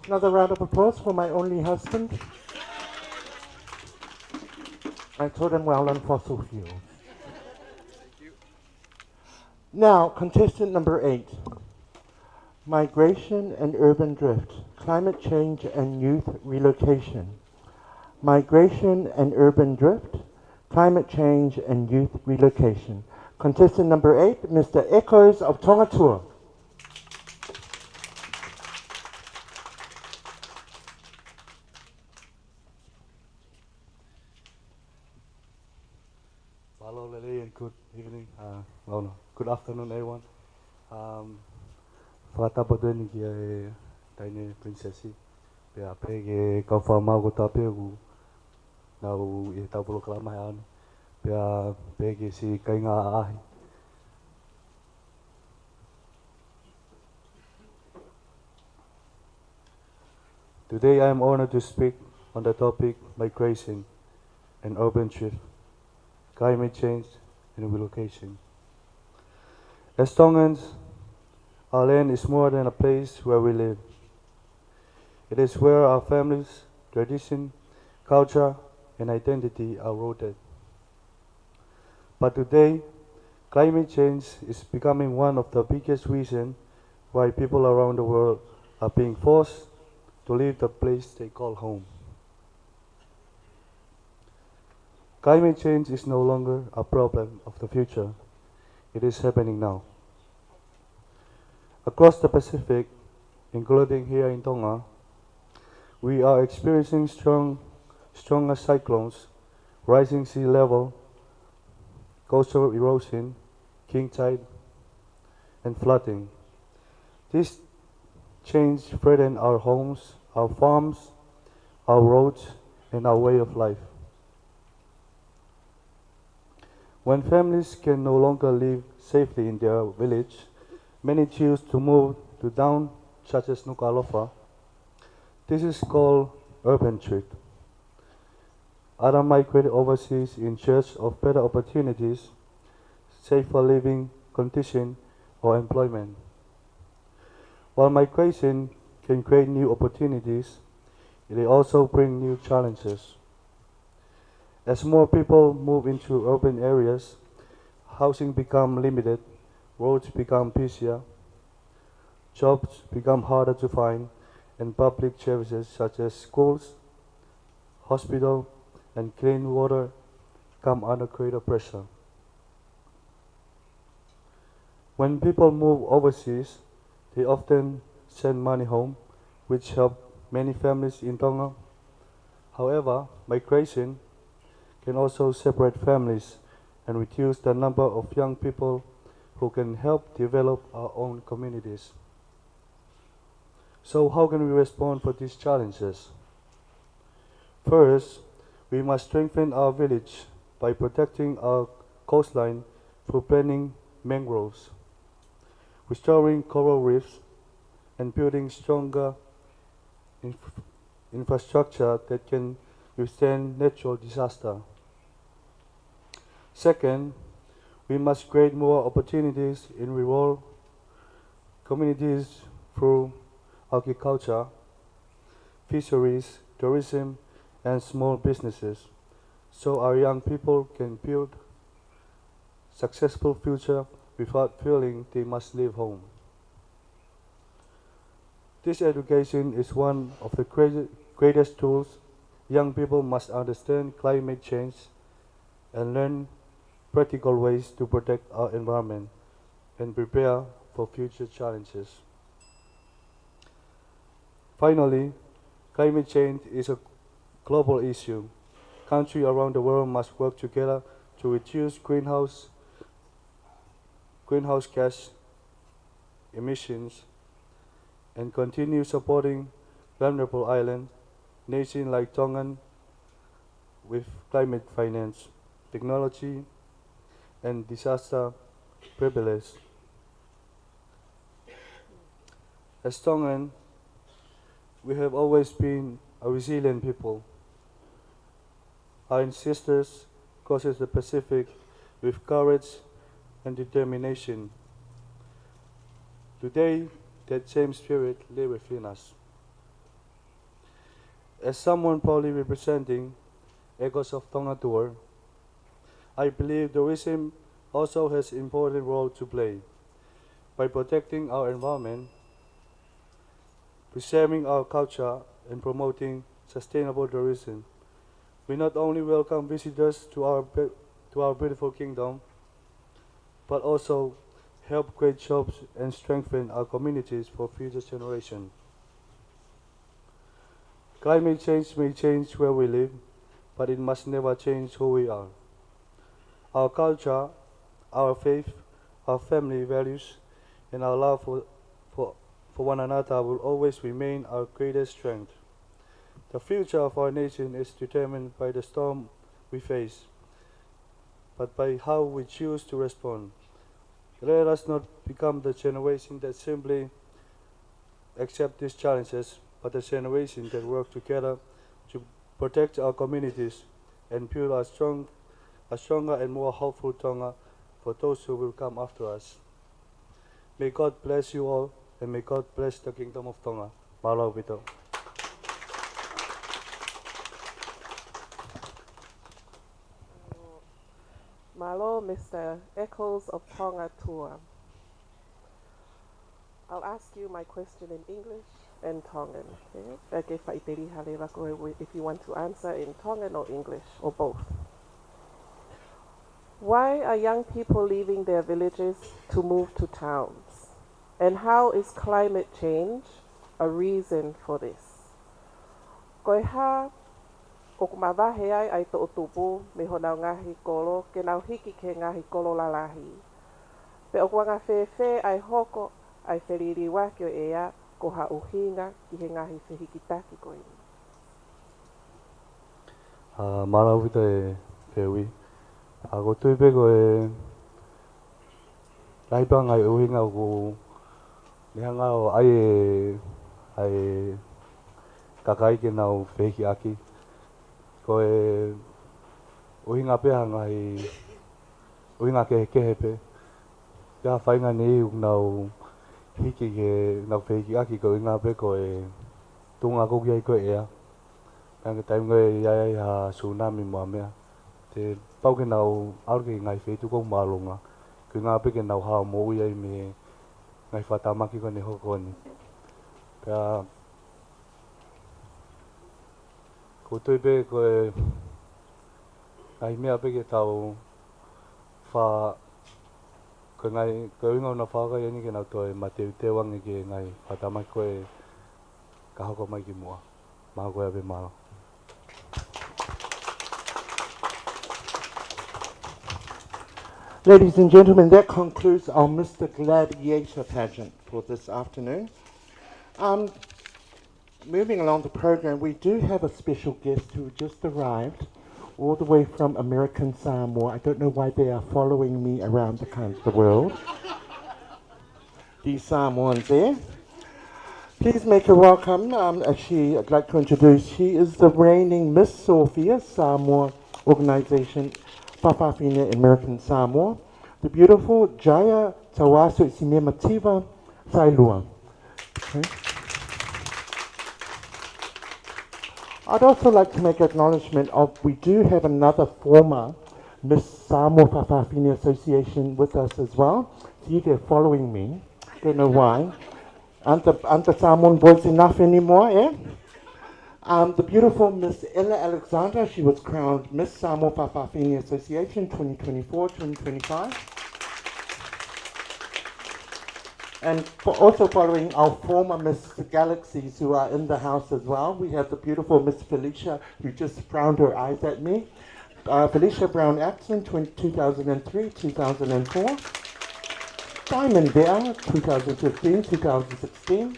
Another round of applause for my only husband. I taught him well on fossil fuels. Now, contestant number 8. Migration and urban drift, climate change and youth relocation. Migration and urban drift, climate change and youth relocation. Contestant number 8, Mr. Echoes of Tongatapu. Hello, Lily, and good evening. No, good afternoon, everyone. Whakatapa tēnei ki e taine princesi. Pea pēke kawha mau ko tāpea ku nau i taupolo kalamai anu. Pea pēke si kainga ahi. Today I am honored to speak on the topic migration and urban drift, climate change and relocation. As Tongans, our land is more than a place where we live. It is where our families, tradition, culture, and identity are rooted. But today, climate change is becoming one of the biggest reasons why people around the world are being forced to leave the place they call home. Climate change is no longer a problem of the future. It is happening now. Across the Pacific, including here in Tonga, we are experiencing stronger cyclones, rising sea level, coastal erosion, king tide, and flooding. This change threatens our homes, our farms, our roads, and our way of life. When families can no longer live safely in their village, many choose to move to towns such as Nuku'alofa. This is called urban drift. Others migrate overseas in search of better opportunities, safer living conditions, or employment. While migration can create new opportunities, it also brings new challenges. As more people move into urban areas, housing becomes limited, roads become busier, jobs become harder to find, and public services such as schools, hospitals, and clean water come under greater pressure. When people move overseas, they often send money home, which helps many families in Tonga. However, migration can also separate families and reduce the number of young people who can help develop our own communities. So how can we respond for these challenges? First, we must strengthen our village by protecting our coastline through planting mangroves, restoring coral reefs, and building stronger infrastructure that can withstand natural disaster. Second, we must create more opportunities in rural communities through agriculture, fisheries, tourism, and small businesses, so our young people can build a successful future without feeling they must leave home. This education is one of the greatest tools. Young people must understand climate change and learn practical ways to protect our environment and prepare for future challenges. Finally, climate change is a global issue. Countries around the world must work together to reduce greenhouse gas emissions and continue supporting vulnerable island nations like Tongan with climate finance, technology, and disaster preparedness. As Tongan, we have always been a resilient people. Our ancestors crossed the Pacific with courage and determination. Today, that same spirit lives within us. As someone proudly representing Echoes of Tongatapu, I believe tourism also has an important role to play by protecting our environment, preserving our culture, and promoting sustainable tourism. We not only welcome visitors to our beautiful kingdom, but also help create jobs and strengthen our communities for future generations. Climate change may change where we live, but it must never change who we are. Our culture, our faith, our family values, and our love for one another will always remain our greatest strength. The future of our nation is determined by the storm we face, but by how we choose to respond. Let us not become the generation that simply accept these challenges, but the generation that work together to protect our communities and build a stronger and more hopeful Tonga for those who will come after us. May God bless you all, and may God bless the Kingdom of Tonga. Malo Vito. Malo, Mr. Echoes of Tongatapu. I'll ask you my question in English and Tongan. Okay? If you want to answer in Tongan or English, or both. Why are young people leaving their villages to move to towns? And how is climate change a reason for this? Koe ha o ku mawahe ai to utupu me honau ngahi kolo ke nau hiki ke ngahi kolo lalahi. Pe o kuanga whewhe ai hoko ai wheriri wakio ea ko ha uhinga ki he ngahi whihikitaki koe. Marau vita e pewi. Ko tui pe ko e laipang ai uhinga ko nehanga o ai kakai ke nau whihiki aki. Ko e uhinga peha ngai uhinga ke kehepe. Pea whainga ni nau hiki ke nau whihiki aki ko inga pe ko e tunga kuki ai ko ea. Pea ke taim koe iai ha tsunami mua mea. Te pau ke nau aurke ngai whetu kong malunga. Ko inga pe ke nau hao mo iai me ngai whatamaki ko ne hoko ni. Pea ko tui pe ko e ai mea pe ke tau wha ko ngai ko inga una whaka iani ke nau toi mateu te wangi ke ngai whatamaki ko e ka hoko mai ki mua. Maha koe ape malo. Ladies and gentlemen, that concludes our Mr. Gladiator pageant for this afternoon. Moving along the program, we do have a special guest who just arrived all the way from American Samoa. I don't know why they are following me around the world. These Samoans there. Please make her welcome. I'd like to introduce, she is the reigning Miss Sophia Samoa organization, Whawhawhine American Samoa. The beautiful Jaya Tawasu Isimemativa Sailua. Okay. I'd also like to make acknowledgement of, we do have another former Miss Samoa Whawhawhine Association with us as well. See, they're following me. Don't know why. Aren't the Samoan boys enough anymore, eh? The beautiful Miss Ella Alexandra, she was crowned Miss Samoa Whawhawhine Association 2024-2025. And also following our former Miss Galaxies who are in the house as well, we have the beautiful Miss Felicia who just frowned her eyes at me. Felicia Brown Axon, 2003, 2004. Diamond Bear, 2015, 2016.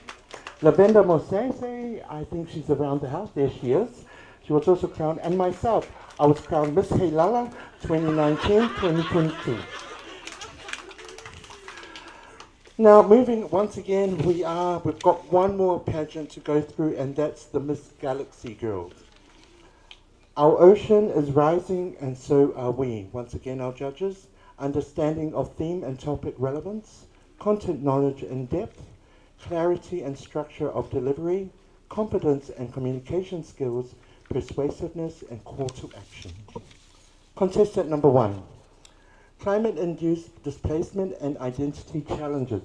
Lavenda Mosese, I think she's around the house. There she is. She was also crowned. And myself, I was crowned Miss Heilala, 2019, 2022. Now, moving once again, we've got one more pageant to go through, and that's the Miss Galaxy Girls. Our ocean is rising, and so are we. Once again, our judges, understanding of theme and topic relevance, content knowledge and depth, clarity and structure of delivery, competence and communication skills, persuasiveness and call to action. Contestant number 1. Climate-induced displacement and identity challenges.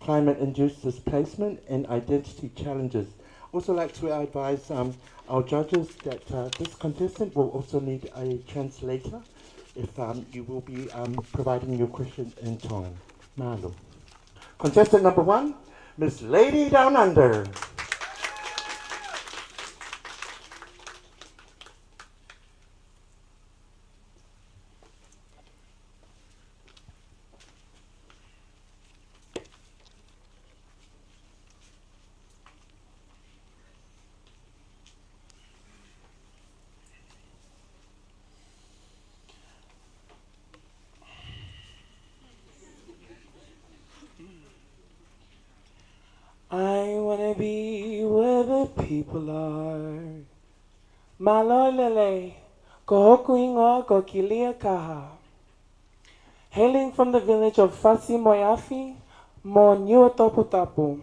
Climate-induced displacement and identity challenges. Also like to advise our judges that this contestant will also need a translator if you will be providing your question in time. Malo. Contestant number 1, Miss Lady Down Under. I wanna be where the people are. Malolele, kohokuingoa kokilia kaha. Hailing from the village of Fasi Moyafi, Mo Nuku'alofa.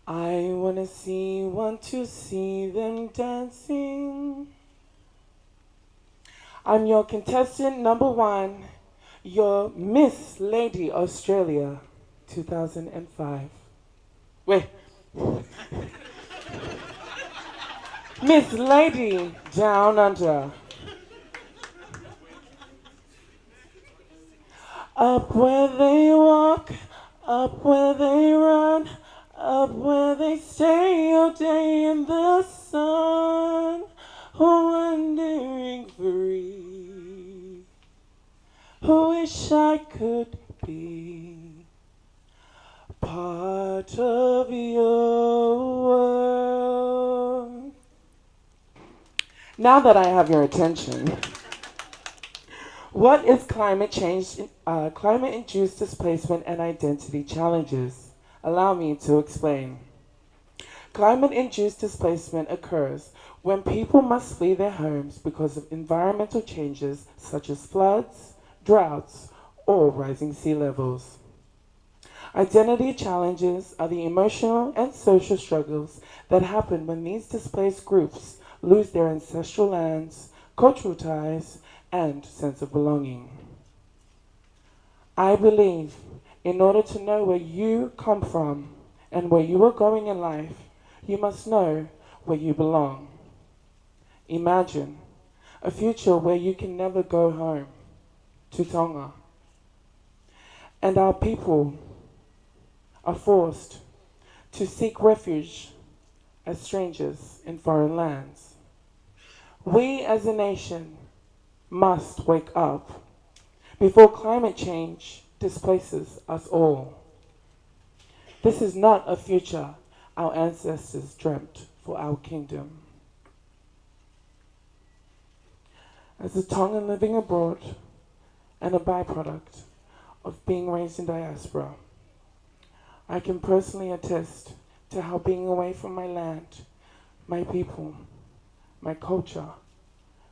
I want to see them dancing. I'm your contestant number 1, your Miss Lady Australia 2005. Wait. Miss Lady Down Under. Up where they walk, up where they run, up where they stay all day in the sun, wandering free. Who wish I could be part of your world. Now that I have your attention, what is climate change, climate-induced displacement and identity challenges? Allow me to explain. Climate-induced displacement occurs when people must flee their homes because of environmental changes such as floods, droughts, or rising sea levels. Identity challenges are the emotional and social struggles that happen when these displaced groups lose their ancestral lands, cultural ties, and sense of belonging. I believe in order to know where you come from and where you are going in life, you must know where you belong. Imagine a future where you can never go home to Tonga, and our people are forced to seek refuge as strangers in foreign lands. We as a nation must wake up before climate change displaces us all. This is not a future our ancestors dreamt for our kingdom. As a Tongan living abroad and a byproduct of being raised in diaspora, I can personally attest to how being away from my land, my people, my culture,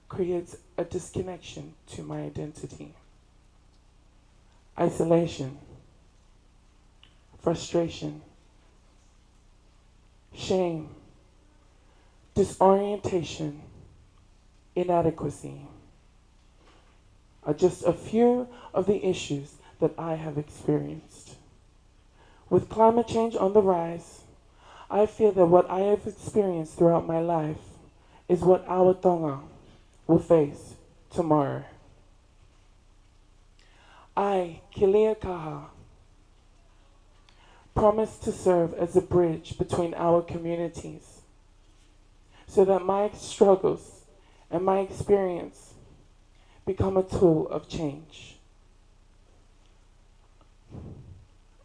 creates a disconnection to my identity. Isolation, frustration, shame, disorientation, inadequacy are just a few of the issues that I have experienced. With climate change on the rise, I fear that what I have experienced throughout my life is what our Tonga will face tomorrow. I, Kilia Kaha, promise to serve as a bridge between our communities so that my struggles and my experience become a tool of change.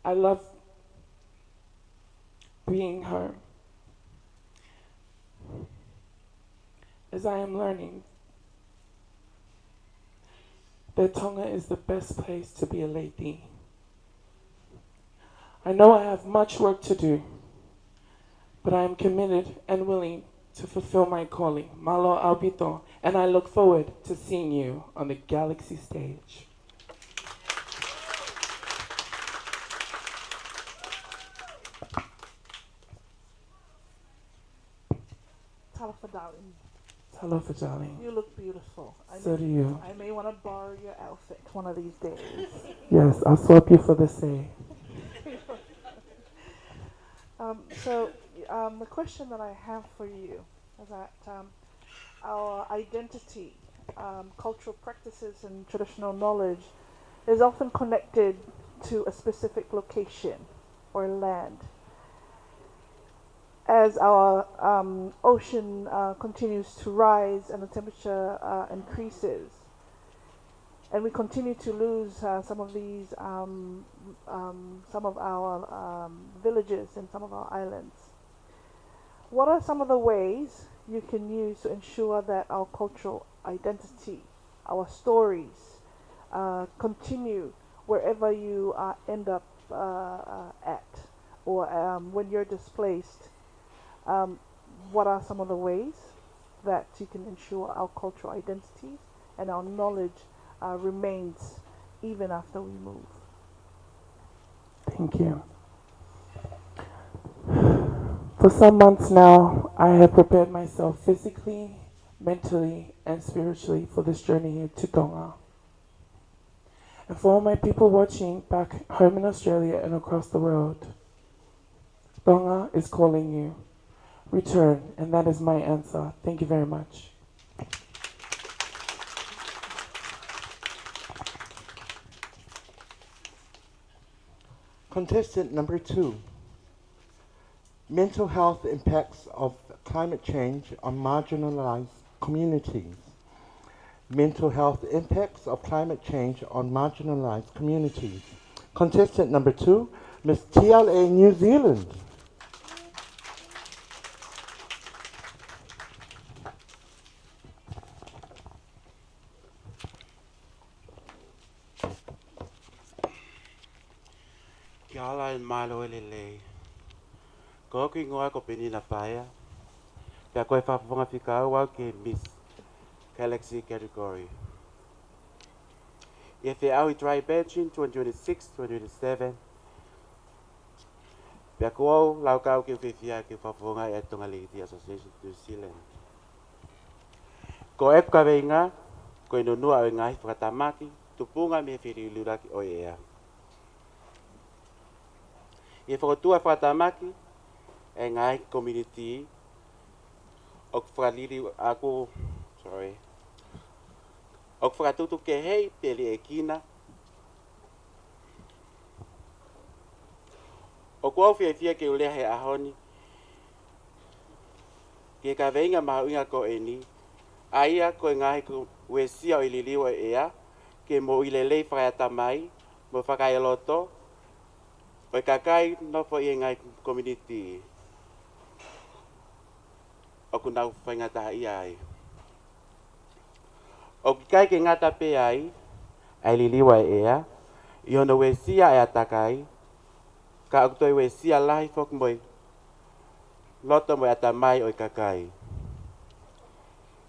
I love being her, as I am learning that Tonga is the best place to be a lady. I know I have much work to do, but I am committed and willing to fulfill my calling, Malo Albito, and I look forward to seeing you on the Galaxy stage. Talofa, darling. Talofa, darling. You look beautiful. So do you. I may want to borrow your outfit one of these days. Yes, I'll swap you for the say. The question that I have for you is that our identity, cultural practices, and traditional knowledge is often connected to a specific location or land. As our ocean continues to rise and the temperature increases, and we continue to lose some of these, some of our villages and some of our islands. What are some of the ways you can use to ensure that our cultural identity, our stories, continue wherever you end up at, or when you're displaced? What are some of the ways that you can ensure our cultural identities and our knowledge remains even after we move? Thank you. For some months now, I have prepared myself physically, mentally, and spiritually for this journey here to Tonga. And for all my people watching back home in Australia and across the world, Tonga is calling you. Return, and that is my answer. Thank you very much. Contestant number 2. Mental health impacts of climate change on marginalized communities. Mental health impacts of climate change on marginalized communities. Contestant number 2, Miss TLA New Zealand. Kia ala en malo elelei. Ko ki ngoa ko penina paia. Pea koe whapaponga whikau au ke Miss Galaxy category. If they are dry Pageant 2026-2027, pea ko au lau kau ke whiwhia ke whapaponga e Tonga Lady Association New Zealand. Ko e ka veinga, ko ino nua o ngahi whakatamaki, tupunga me whiri luraki o ea. I whakatua whakatamaki, e ngai community o whakaliri ako, o whakatutu ke hei peli e kina. O kua whiawhia ke ulea he ahoni, ke ka veinga maha inga ko e ni, aia ko e ngai ko wesia o ililiwa ea, ke mo ilelei whakatamai, mo whakailoto, o kakai no fo i ngai community. O ku nau whaingata i ai. O ki kai ke ngata pe ai, ai liliwa ea, i ono wesia e atakai, ka o toi wesia lahi fok moi, loto moi atamai o kakai.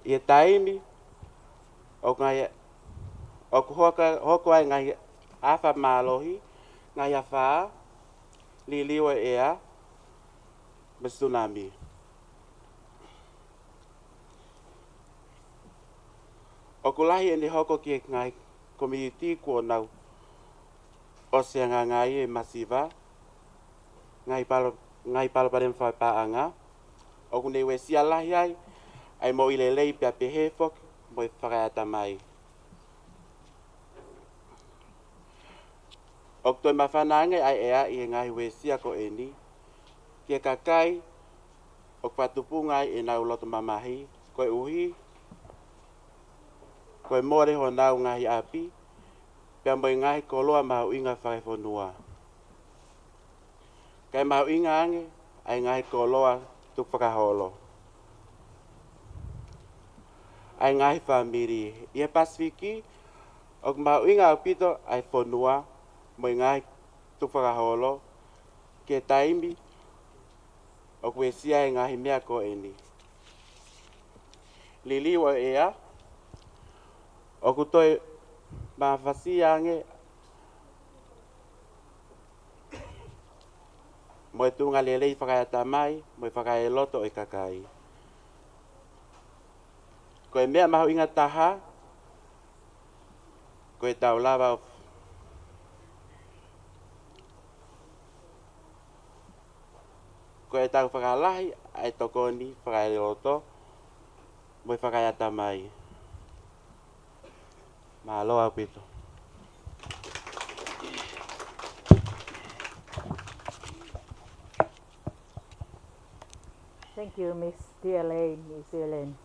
I e taimi, o ngai, o ku hoko ai ngai awha malohi, ngai awha, liliwa ea, ma tsunami. O kulahi e ni hoko ki ngai community kua nau o seanga ngai e masiva, ngai palo paren whai paanga, o kune we sia lahi ai, ai mo ilelei pia pehe fok, mo i whakaiata mai. O toi mawhanange ai ea I ngahi wesia ko e ni. Kia kakai o patupunga I nau loto mamahi. Koe uhi. Koe more ho nau ngahi api. Pea moi ngahi koloa mahu inga whaifonua. Kai mahu inga ange ai ngahi koloa tuk whakaholo. Ai ngahi whamiri. Ia Pasifiki o mahu inga au pito ai fonua moi ngahi tuk whakaholo. Ke taimi o kwesia e ngahi mea ko eni. Lili wa ea o kutoi mawhasi ange mo tunga lelei whakaiata mai, mo whakai loto o kakai. Koe mea mahu inga taha, koe tau lava koe tau whakalahi, ai tokoni whakai loto, mo whakaiata mai. Mahaloa pito. Thank you, Miss DLA, New Zealand.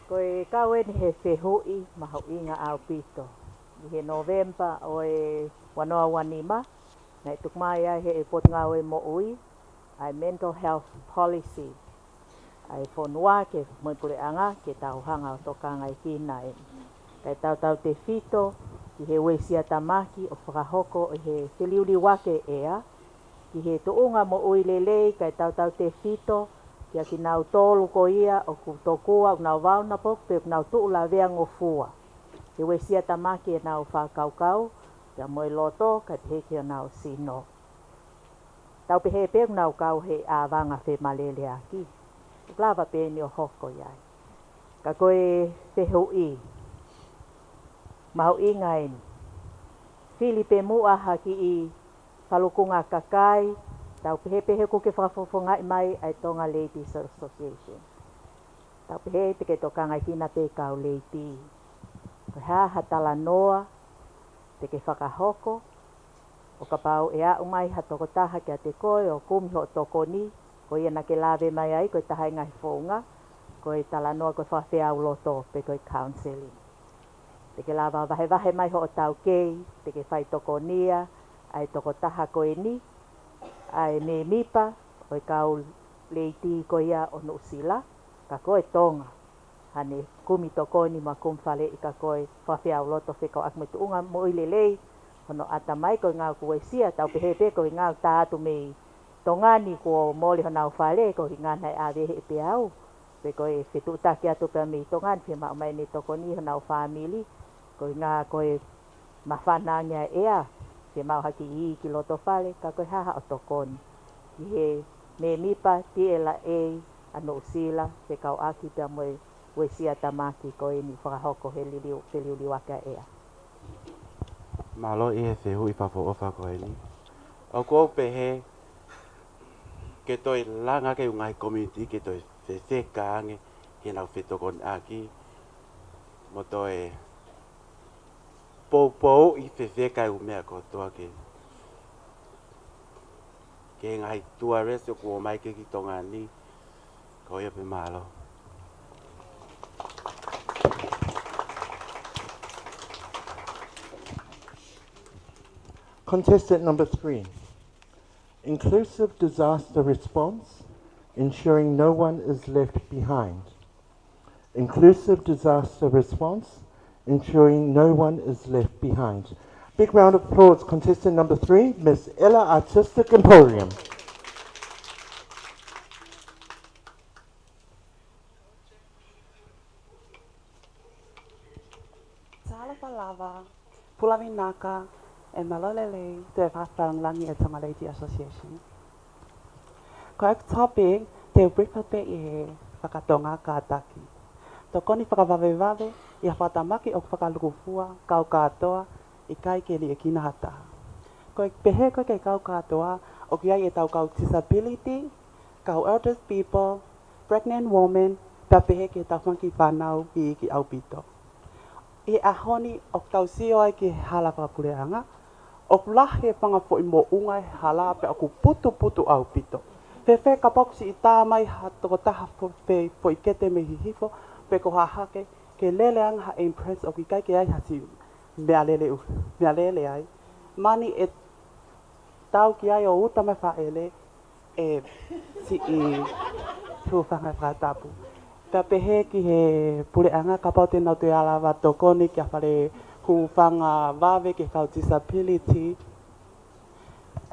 Koe kawen he whehui mahu inga au pito. I he November o e wanoa wanima. Nei tukmai ai he e pot ngawe mo ui. Ai mental health policy. Ai whonua ke moi pureanga ke tauhanga o tokanga I hina e. Kai tau te fito ki he wesia tamaki o whakahoko o he whiliuli wake ea. Ki he tuunga mo ui lelei kai tau te fito kia ki nau tolu ko ia o ku tokua o nau wauna pok pe nau tuu la vea ngofua. He wesia tamaki e nau whakaukau kia moi loto kai te heki o nau sino. Tau pe he pe nau kau he awanga whe malele aki. Lava pe ni o hoko iai. Ka koe whehui. Mahu ingain. Filipe mua haki I Falukunga kakai, tau pehe ko ke whakafofonga I mai ai Tonga Ladies Association. Tau pehe te ke tokanga hina pe kau leiti. Ko ha hatala noa, te ke whakahoko, o ka pau ea umai hatoko taha kia te koe o kumi ho toko ni, ko ia na ke lawe mai ai, ko I taha inga hifonga, ko I tala noa ko whawhea uloto pe ko I counselling. Te ke lawa vahe mai ho o tau kei, te ke whai toko nia, ai toko taha koe ni, ai me mipa, o kau leiti ko ia o Nusila, ka koe tonga. Hane kumi toko ni ma kumwhale I ka koe whawhia o loto whekau akme tuunga mo I lelei, hono ata mai koe ngau kue sia, tau pehepe koe ngau tātu me tongani ko moli honau whale, koe ngana I awehe pe au, pe koe whetutaki atu pe me tongani, pe ma mai ni toko ni honau whamili, koe ngā koe mawhananga ea, ke mau haki I ki loto whale, ka koe haha o tokoni. Ki he me mipa, tiela e, ano usila, te kau aki pia moe wesia tamaki koe ni whakahoko he liuli waka ea. Malo I he whehui whafo ofa koe ni. O kou pehe, ke toi langa ke ungai community, ke toi whewheka ange, he nau whetokon aki, mo toi pou I whewheka umea kotoa ke. Ke ngai tua reso kua mai ke ki tonga ni, ko ia pe malo. Contestant number 3. Inclusive disaster response, ensuring no one is left behind. Inclusive disaster response, ensuring no one is left behind. Big round of applause, contestant number 3, Miss Ella Artistic Emporium. Tala palava, Pulavinaka, and Malolele, te whakaparangi at Tonga Ladies Association. Correct topic, te bripape I whakatonga kātaki. Tokoni whakawawewave, I whatamaki o whakalukufua, kau katoa, I kai ke li e kina hata. Ko pehe ko ke kau katoa, o kia I tau kau disability, kau elders people, pregnant women, pa pehe ke tau whanki whanau I ki au pito. I ahoni o tau sio ai ki hala whakapureanga, O lahe panga fo I mo ungai hala pe aku putu au pito. Fe ka boksi I tā mai ha toko taha fo I kete me hihifo pe ko hahake ke lele anga ha impress o ki kai ke ai hasi mea lele ai. Mani e tau ki ai o uta mai whaele e si I tuwhanga whakatapu. Ka pehe ki he pureanga ka pau tēnau te alawa tokoni kia whare ku whanga wawe ke kau disability.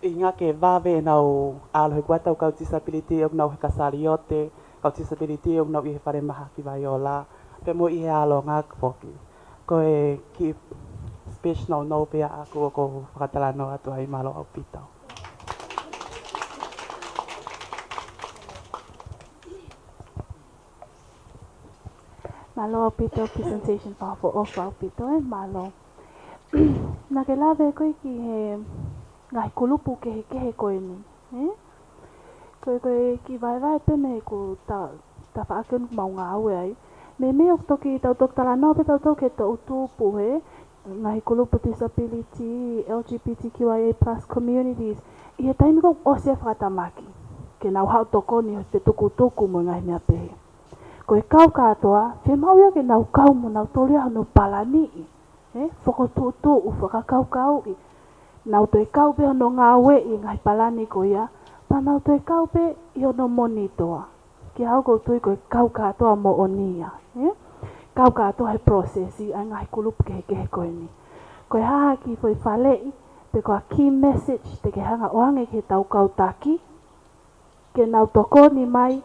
I ngā ke wawe e nau alohe kua tau kau disability o nau he ka Salote, kau disability o nau I he whare maha ki vai o la. Pe mo I he alo ngā kpoki. Ko e ki speech no pia aku o ko whakatala no atu ai malo au pitau. Malo au pito presentation pa for ofa au pito malo. Na ke lawe koe ki he ngai kulupu ke he koe ni. Koe ki vai peme ko ta whaakenu mau ngā aue ai. Me meo toki tau tok tala no pe tau tok he tau tūpu he. Ngai kulupu disability, LGBTQIA plus communities. I he taimi kong ose whakatamaki. Ke nau hao toko ni te tuku mo ngai mea pehe. Ko e kau katoa, whe mau ia ke nau kau mo nau tolia hano palani I. Whako tūtū u whakakau I. Nau to e kau pe hano ngā we I ngai palani ko ia, pa nau to e kau pe I hano moni toa. Ki hau koutu ko e kau katoa mo onia. Kau katoa he prosesi ai ngai kulupu ke he koe ni. Ko e haha ki fo I whalei, pe ko a key message te ke hanga oange ke tau kau taki, ke nau toko ni mai,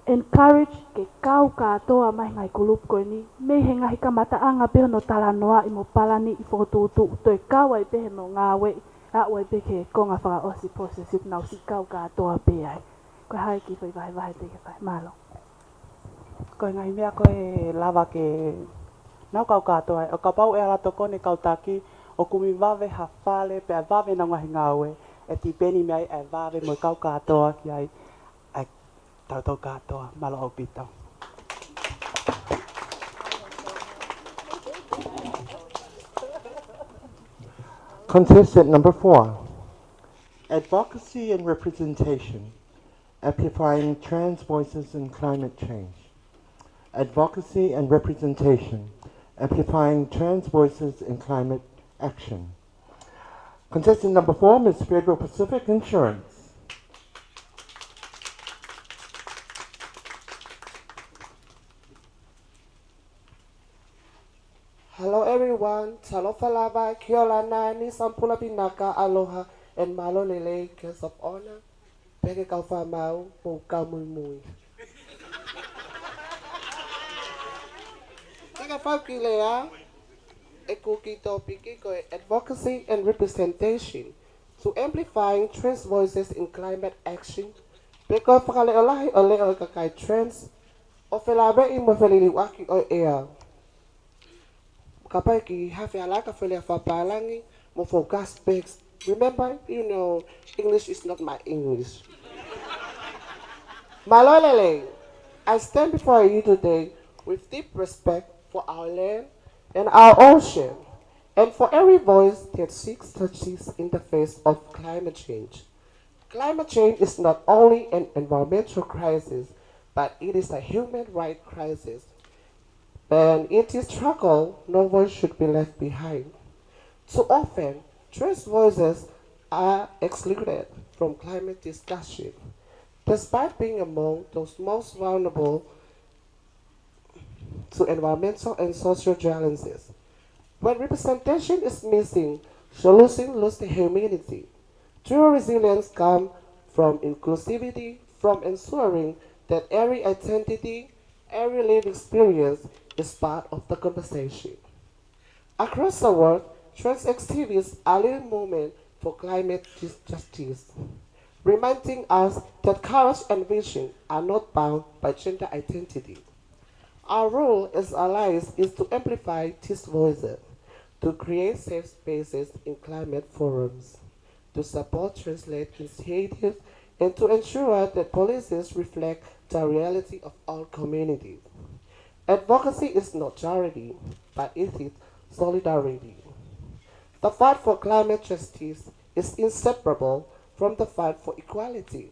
encourage ke kau katoa mai ngai kulupu koe ni. Me he ngahi ka mataanga pe hono tala noa I mo palani I whakotūtu. To e kau ai pe he no ngā we, a oi pe ke konga whaka osi process nau si kau katoa pe ai. Ko hai ki whai vahe te ke whai malo. Ko ngai mea koe lava ke nau kau katoa ai. O ka pau e ala toko ne kau taki, o kumi wawe ha whale pe a wawe na ngahi ngāwe. E ti peni mea e wawe mo kau katoa ki ai. Tau katoa, malo au pitau. Contestant number 4. Advocacy and representation, amplifying trans voices in climate change. Advocacy and representation, amplifying trans voices in climate action. Contestant number 4, Ms. Federal Pacific Insurance. Hello everyone, talofa lava, kiola nani, sampula binaka, aloha, and malo lele, guest of honor. Peke kau whamau, mo kau mui mui. Tika whauki lea, e kuki topiki ko advocacy and representation to amplifying trans voices in climate action. Peko whakale olahi o leo kakai trans, o whelabe I mo wheliliwaki o ea. Kapai ki hawhi alaka whelea whapalangi mo focus specs. Remember, English is not my English. Malolele, I stand before you today with deep respect for our land and our ocean, and for every voice that seeks justice in the face of climate change. Climate change is not only an environmental crisis, but it is a human rights crisis. And in this struggle, no one should be left behind. Too often, trans voices are excluded from climate discussion, despite being among those most vulnerable to environmental and social challenges. When representation is missing, solutions lose their humanity. True resilience comes from inclusivity, from ensuring that every identity, every lived experience is part of the conversation. Across the world, trans activists are leading movement for climate justice, reminding us that courage and vision are not bound by gender identity. Our role as allies is to amplify these voices, to create safe spaces in climate forums, to support trans-led initiatives, and to ensure that policies reflect the reality of all communities. Advocacy is not charity, but it is solidarity. The fight for climate justice is inseparable from the fight for equality.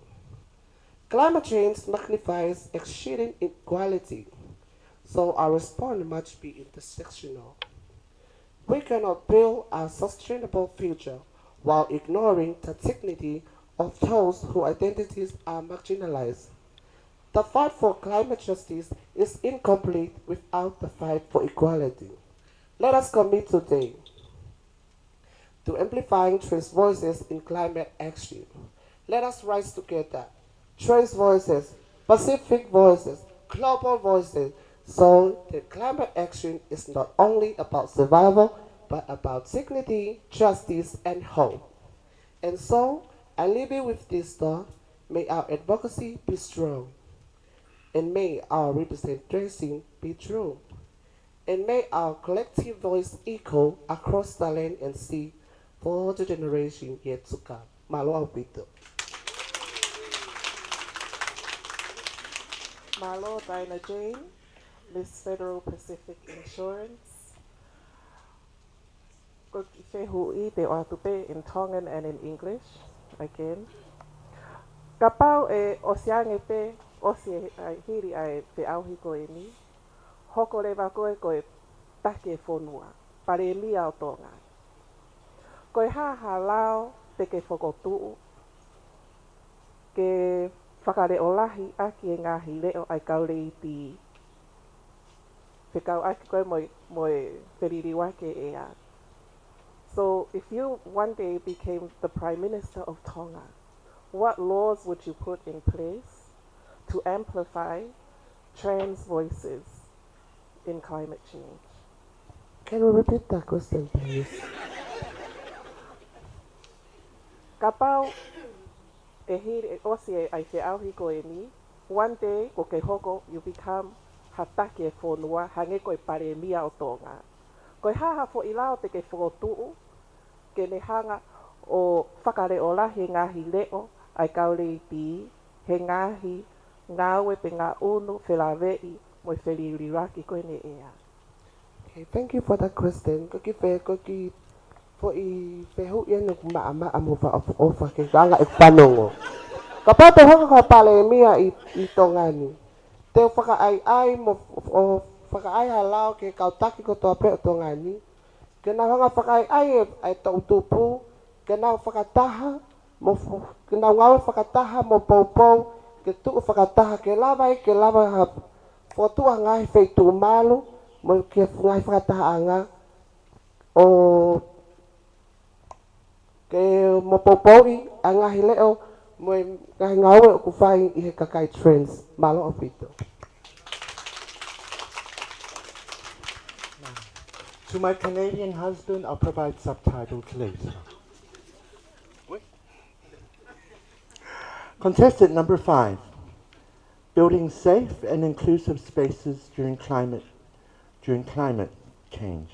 Climate change magnifies exceeding inequality, so our response must be intersectional. We cannot build a sustainable future while ignoring the dignity of those whose identities are marginalized. The fight for climate justice is incomplete without the fight for equality. Let us commit today to amplifying trans voices in climate action. Let us rise together, trans voices, Pacific voices, global voices, so that climate action is not only about survival, but about dignity, justice, and hope. And so, I leave you with this thought: may our advocacy be strong, and may our representation be true, and may our collective voice echo across the land and sea for the generation yet to come. Malo Albito. Malo Dinah Jane, Miss Federal Pacific Insurance. Fehui te oatupe in Tongan and in English again. Kapau e osiange pe osi ai hiri ai te auhi koe ni. Hoko lewa koe koe take whonua, pare mia o tonga. Koe haha lao te ke whokotuu, ke whakare o lahi aki e ngahi leo ai kaure i ti. Whikau aki koe moe whiriri wake e a. So if you one day became the Prime Minister of Tonga, what laws would you put in place to amplify trans voices in climate change? Can you repeat that question, please? Kapau e hiri osi ai te auhi koe ni, one day ko ke hoko you become hatake e whonua, hange koe pare mia o tonga. Koe haha fo ilao te ke whokotuu, ke ne hanga o whakare o lahi ngahi leo, ai kaure i pi, he ngahi, ngawe pe ngā unu, whelawei, mo wheliri raki koe ne ea. Okay, thank you for that question. Koki for i fehu ia nuk maa amufa of ofa ke ganga e panongo. Kapata hoka ka pale mia i tongani. Te whaka ai mo o whaka ai halau ke kautaki ko toa pe o tongani. Ke nā hanga whaka ai e tau tupu. Ke nā whakataha mo ke nā ngawe whakataha mo poupou. Ke tuu whakataha ke lava ha fotua ngai feitu malu. Mo ke ngai whakataha anga o ke mo poupoi a ngahi leo mo ngahi ngawe o kuwhai i he kakai trends. Malo o pito. To my Canadian husband, I'll provide subtitles later. Contestant number 5. Building safe and inclusive spaces during climate change.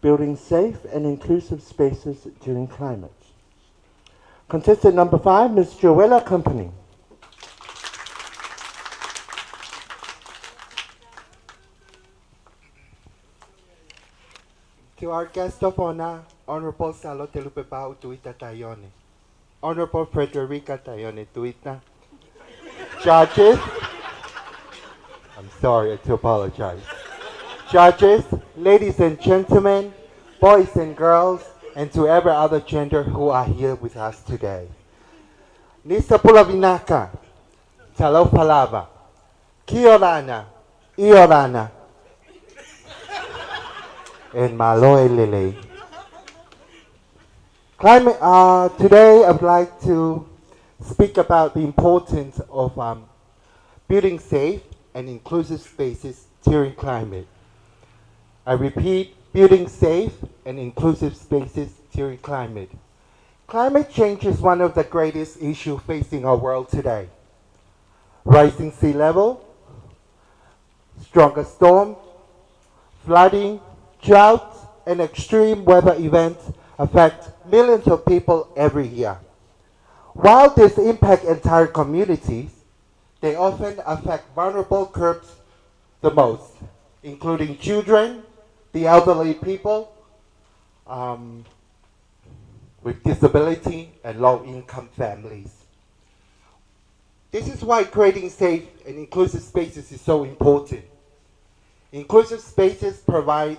Building safe and inclusive spaces during climate. Contestant number 5, Ms. Joella Company. To our guest of honor, Honourable Salote Lupepau'u Tuita Taione. Honourable Frederica Taione Tuita. Judges, I'm sorry, I have to apologize. Judges, ladies and gentlemen, boys and girls, and to every other gender who are here with us today. Nisa Pulavinaka, Talopalava, Kiorana, Iorana, and Maloe Lele. Today I would like to speak about the importance of building safe and inclusive spaces during climate. I repeat, building safe and inclusive spaces during climate. Climate change is one of the greatest issues facing our world today. Rising sea level, stronger storm, flooding, droughts, and extreme weather events affect millions of people every year. While these impact entire communities, they often affect vulnerable groups the most, including children, the elderly people, with disability and low-income families. This is why creating safe and inclusive spaces is so important. Inclusive spaces provide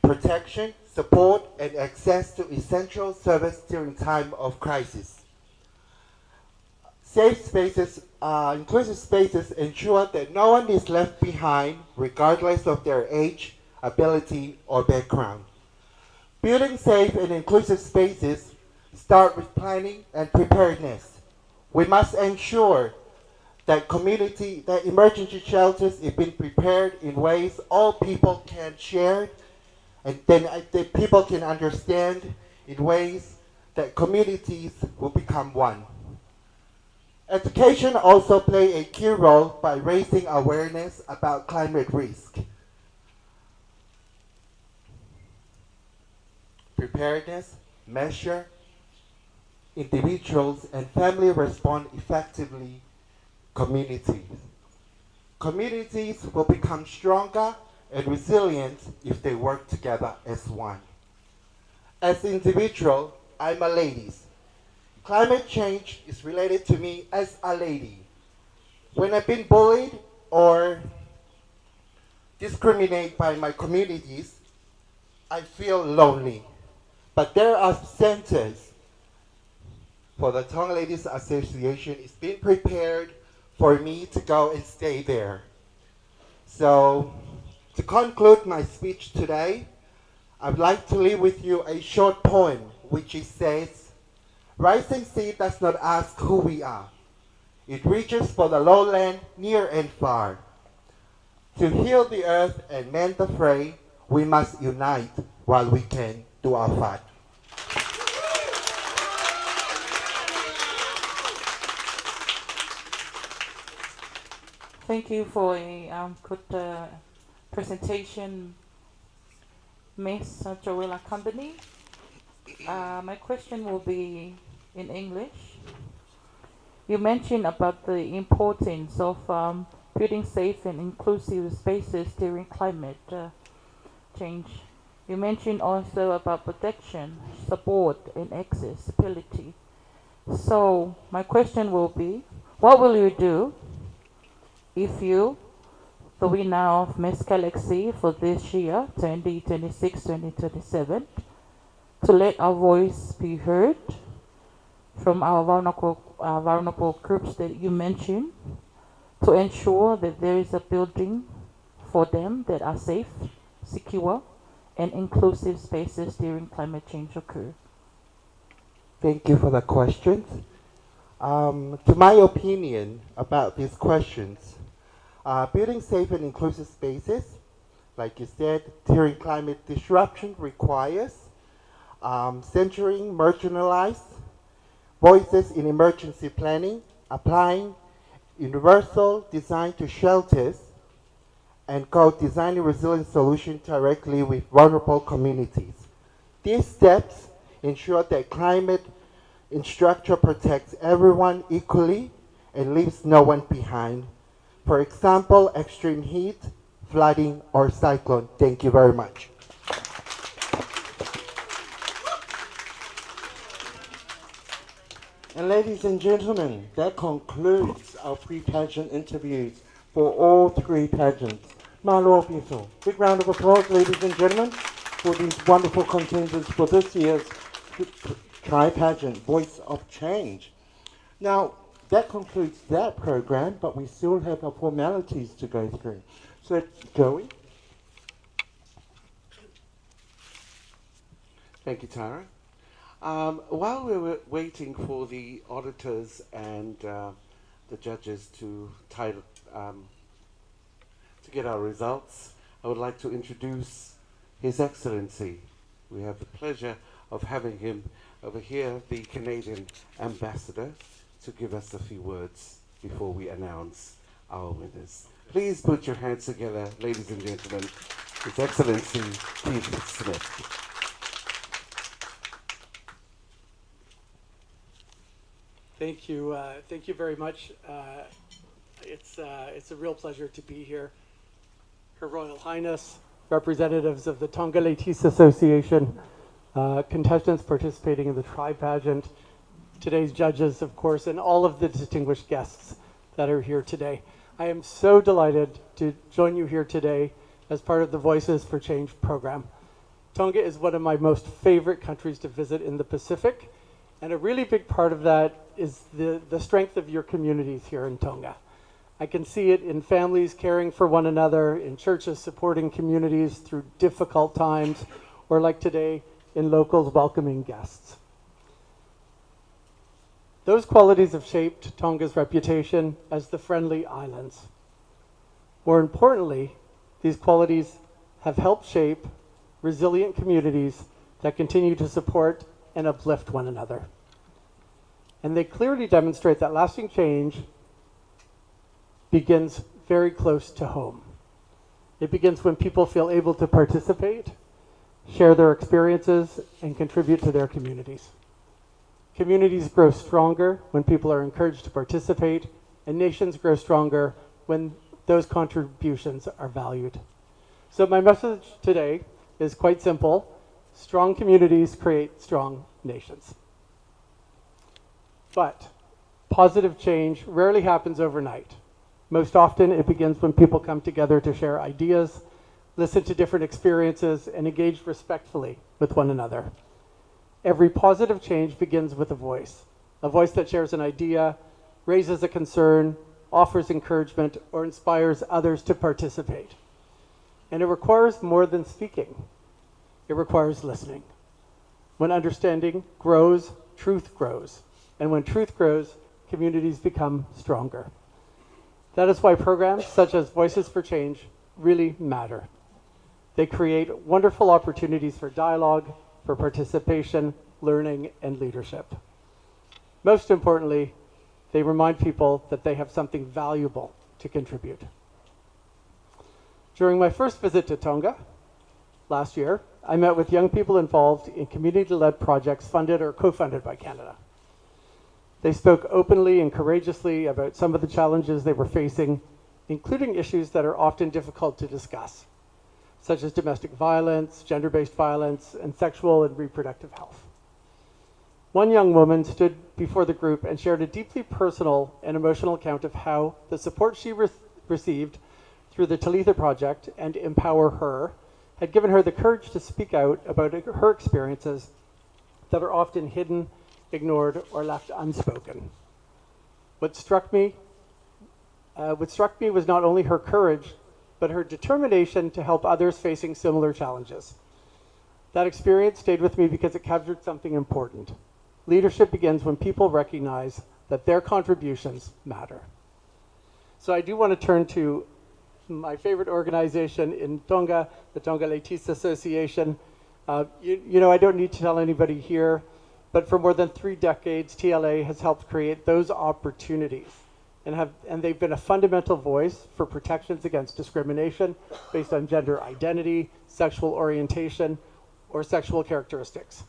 protection, support, and access to essential service during time of crisis. Safe spaces, inclusive spaces ensure that no one is left behind regardless of their age, ability, or background. Building safe and inclusive spaces start with planning and preparedness. We must ensure that emergency shelters have been prepared in ways all people can share, and then that people can understand in ways that communities will become one. Education also plays a key role by raising awareness about climate risk. Preparedness, measure, individuals and families respond effectively. Communities will become stronger and resilient if they work together as one. As an individual, I'm a lady. Climate change is related to me as a lady. When I've been bullied or discriminated by my communities, I feel lonely. But there are centers for the Tonga Ladies Association. It's been prepared for me to go and stay there. So, to conclude my speech today, I'd like to leave with you a short poem which says, "Rising sea does not ask who we are. It reaches for the lowland near and far. To heal the earth and mend the fray, we must unite while we can do our part." Thank you for a good presentation, Miss Joella Company. My question will be in English. You mentioned about the importance of building safe and inclusive spaces during climate change. You mentioned also about protection, support, and accessibility. So my question will be, what will you do if you, the winner of Miss Galaxy for this year, 2026-2027, to let our voice be heard from our vulnerable groups that you mentioned, to ensure that there is a building for them that are safe, secure, and inclusive spaces during climate change occur? Thank you for the questions. To my opinion about these questions, building safe and inclusive spaces, like you said, during climate disruption requires centering marginalized voices in emergency planning, applying universal design to shelters, and co-designing resilient solutions directly with vulnerable communities. These steps ensure that climate infrastructure protects everyone equally and leaves no one behind. For example, extreme heat, flooding, or cyclone. Thank you very much. And ladies and gentlemen, that concludes our pre-pageant interviews for all three pageants. Malo Piso. Big round of applause, ladies and gentlemen, for these wonderful contenders for this year's Tri-Pageant Voice of Change. Now, that concludes that program, but we still have our formalities to go through. So, Joey. Thank you, Tara. While we were waiting for the auditors and the judges to get our results, I would like to introduce His Excellency. We have the pleasure of having him over here, the Canadian Ambassador, to give us a few words before we announce our winners. Please put your hands together, ladies and gentlemen. His Excellency Keith Smith. Thank you very much. It's a real pleasure to be here. Her Royal Highness, representatives of the Tonga Ladies Association, contestants participating in the Tri Pageant, today's judges, of course, and all of the distinguished guests that are here today. I am so delighted to join you here today as part of the Voices for Change program. Tonga is one of my most favorite countries to visit in the Pacific, and a really big part of that is the strength of your communities here in Tonga. I can see it in families caring for one another, in churches supporting communities through difficult times, or like today, in locals welcoming guests. Those qualities have shaped Tonga's reputation as the friendly islands. More importantly, these qualities have helped shape resilient communities that continue to support and uplift one another. And they clearly demonstrate that lasting change begins very close to home. It begins when people feel able to participate, share their experiences, and contribute to their communities. Communities grow stronger when people are encouraged to participate, and nations grow stronger when those contributions are valued. So my message today is quite simple. Strong communities create strong nations. But positive change rarely happens overnight. Most often it begins when people come together to share ideas, listen to different experiences, and engage respectfully with one another. Every positive change begins with a voice that shares an idea, raises a concern, offers encouragement, or inspires others to participate. And it requires more than speaking. It requires listening. When understanding grows, truth grows. And when truth grows, communities become stronger. That is why programs such as Voices for Change really matter. They create wonderful opportunities for dialogue, for participation, learning, and leadership. Most importantly, they remind people that they have something valuable to contribute. During my first visit to Tonga last year, I met with young people involved in community-led projects funded or co-funded by Canada. They spoke openly and courageously about some of the challenges they were facing, including issues that are often difficult to discuss, such as domestic violence, gender-based violence, and sexual and reproductive health. One young woman stood before the group and shared a deeply personal and emotional account of how the support she received through the Talitha Project and Empower Her had given her the courage to speak out about her experiences that are often hidden, ignored, or left unspoken. What struck me was not only her courage, but her determination to help others facing similar challenges. That experience stayed with me because it captured something important. Leadership begins when people recognize that their contributions matter. So I do want to turn to my favorite organization in Tonga, the Tonga Latis Association. You know, I don't need to tell anybody here, but for more than 3 decades, TLA has helped create those opportunities, and they've been a fundamental voice for protections against discrimination based on gender identity, sexual orientation, or sexual characteristics.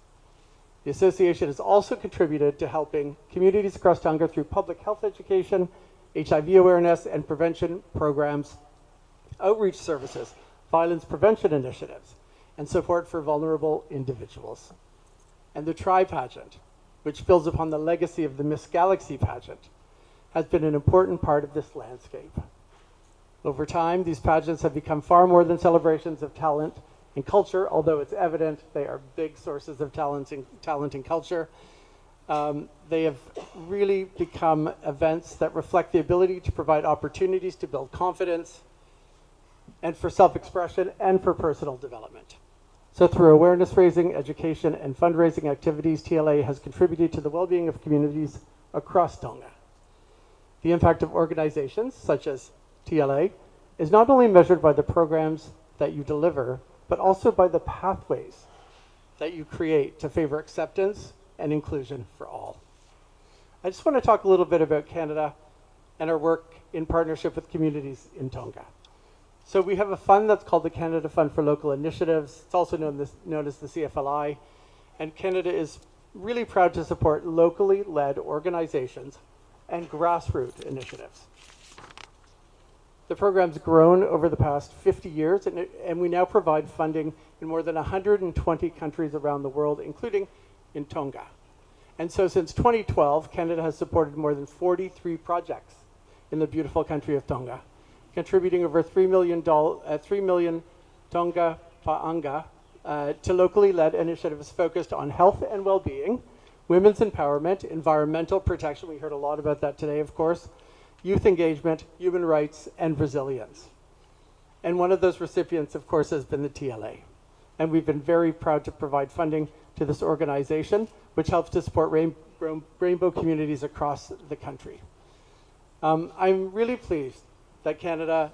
The association has also contributed to helping communities across Tonga through public health education, HIV awareness and prevention programs, outreach services, violence prevention initiatives, and support for vulnerable individuals. And the Tri Pageant, which builds upon the legacy of the Miss Galaxy pageant, has been an important part of this landscape. Over time, these pageants have become far more than celebrations of talent and culture, although it's evident they are big sources of talent and culture. They have really become events that reflect the ability to provide opportunities to build confidence and for self-expression and for personal development. So through awareness raising, education, and fundraising activities, TLA has contributed to the well-being of communities across Tonga. The impact of organizations such as TLA is not only measured by the programs that you deliver, but also by the pathways that you create to favor acceptance and inclusion for all. I just want to talk a little bit about Canada and our work in partnership with communities in Tonga. So we have a fund that's called the Canada Fund for Local Initiatives. It's also known as the CFLI. And Canada is really proud to support locally led organizations and grassroots initiatives. The program's grown over the past 50 years, and we now provide funding in more than 120 countries around the world, including in Tonga. And so since 2012, Canada has supported more than 43 projects in the beautiful country of Tonga, contributing over 3 million Tonga Pa'anga to locally led initiatives focused on health and well-being, women's empowerment, environmental protection, we heard a lot about that today, of course, youth engagement, human rights, and resilience. And one of those recipients, of course, has been the TLA. And we've been very proud to provide funding to this organization, which helps to support rainbow communities across the country. I'm really pleased that Canada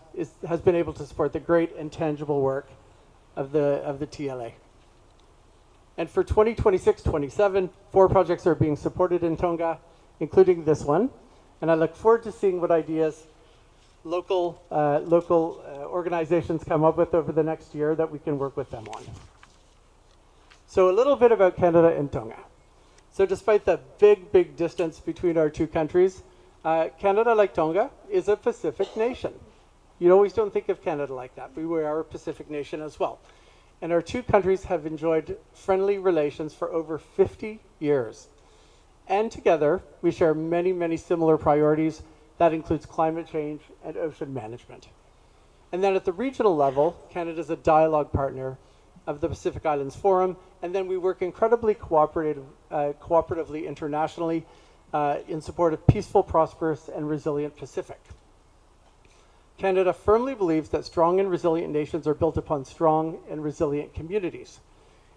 has been able to support the great and tangible work of the TLA. And for 2026-27, 4 projects are being supported in Tonga, including this one. And I look forward to seeing what ideas local organizations come up with over the next year that we can work with them on. So a little bit about Canada and Tonga. So despite the big distance between our two countries, Canada, like Tonga, is a Pacific nation. You always don't think of Canada like that, but we are a Pacific nation as well. And our two countries have enjoyed friendly relations for over 50 years. And together, we share many similar priorities. That includes climate change and ocean management. And then at the regional level, Canada is a dialogue partner of the Pacific Islands Forum, and then we work incredibly cooperatively internationally in support of peaceful, prosperous, and resilient Pacific. Canada firmly believes that strong and resilient nations are built upon strong and resilient communities.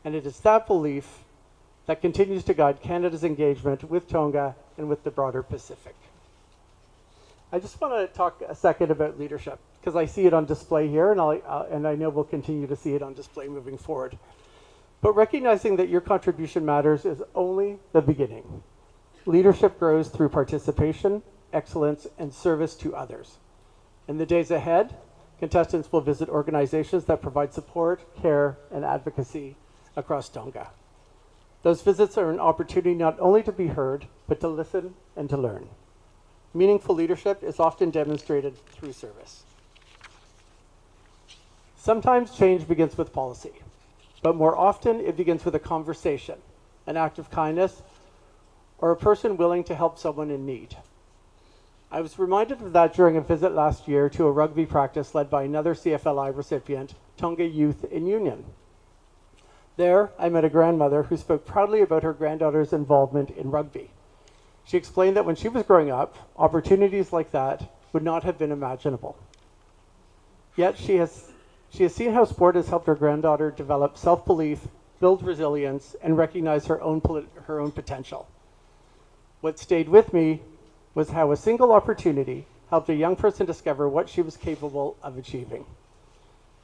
And it is that belief that continues to guide Canada's engagement with Tonga and with the broader Pacific. I just want to talk a second about leadership, because I see it on display here, and I know we'll continue to see it on display moving forward. But recognizing that your contribution matters is only the beginning. Leadership grows through participation, excellence, and service to others. In the days ahead, contestants will visit organizations that provide support, care, and advocacy across Tonga. Those visits are an opportunity not only to be heard, but to listen and to learn. Meaningful leadership is often demonstrated through service. Sometimes change begins with policy, but more often it begins with a conversation, an act of kindness, or a person willing to help someone in need. I was reminded of that during a visit last year to a rugby practice led by another CFLI recipient, Tonga Youth in Union. There, I met a grandmother who spoke proudly about her granddaughter's involvement in rugby. She explained that when she was growing up, opportunities like that would not have been imaginable. Yet she has seen how sport has helped her granddaughter develop self-belief, build resilience, and recognize her own potential. What stayed with me was how a single opportunity helped a young person discover what she was capable of achieving.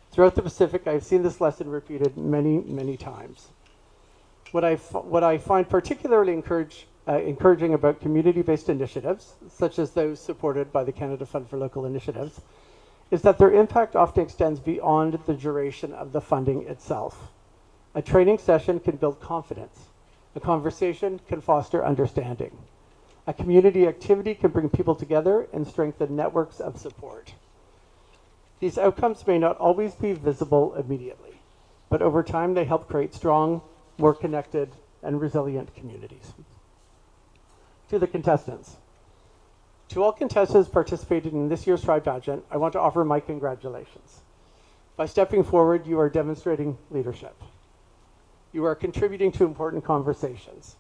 Throughout the Pacific, I've seen this lesson repeated many times. What I find particularly encouraging about community-based initiatives, such as those supported by the Canada Fund for Local Initiatives, is that their impact often extends beyond the duration of the funding itself. A training session can build confidence. A conversation can foster understanding. A community activity can bring people together and strengthen networks of support. These outcomes may not always be visible immediately, but over time they help create strong, more connected, and resilient communities. To the contestants. To all contestants participating in this year's Tri Pageant, I want to offer my congratulations. By stepping forward, you are demonstrating leadership. You are contributing to important conversations.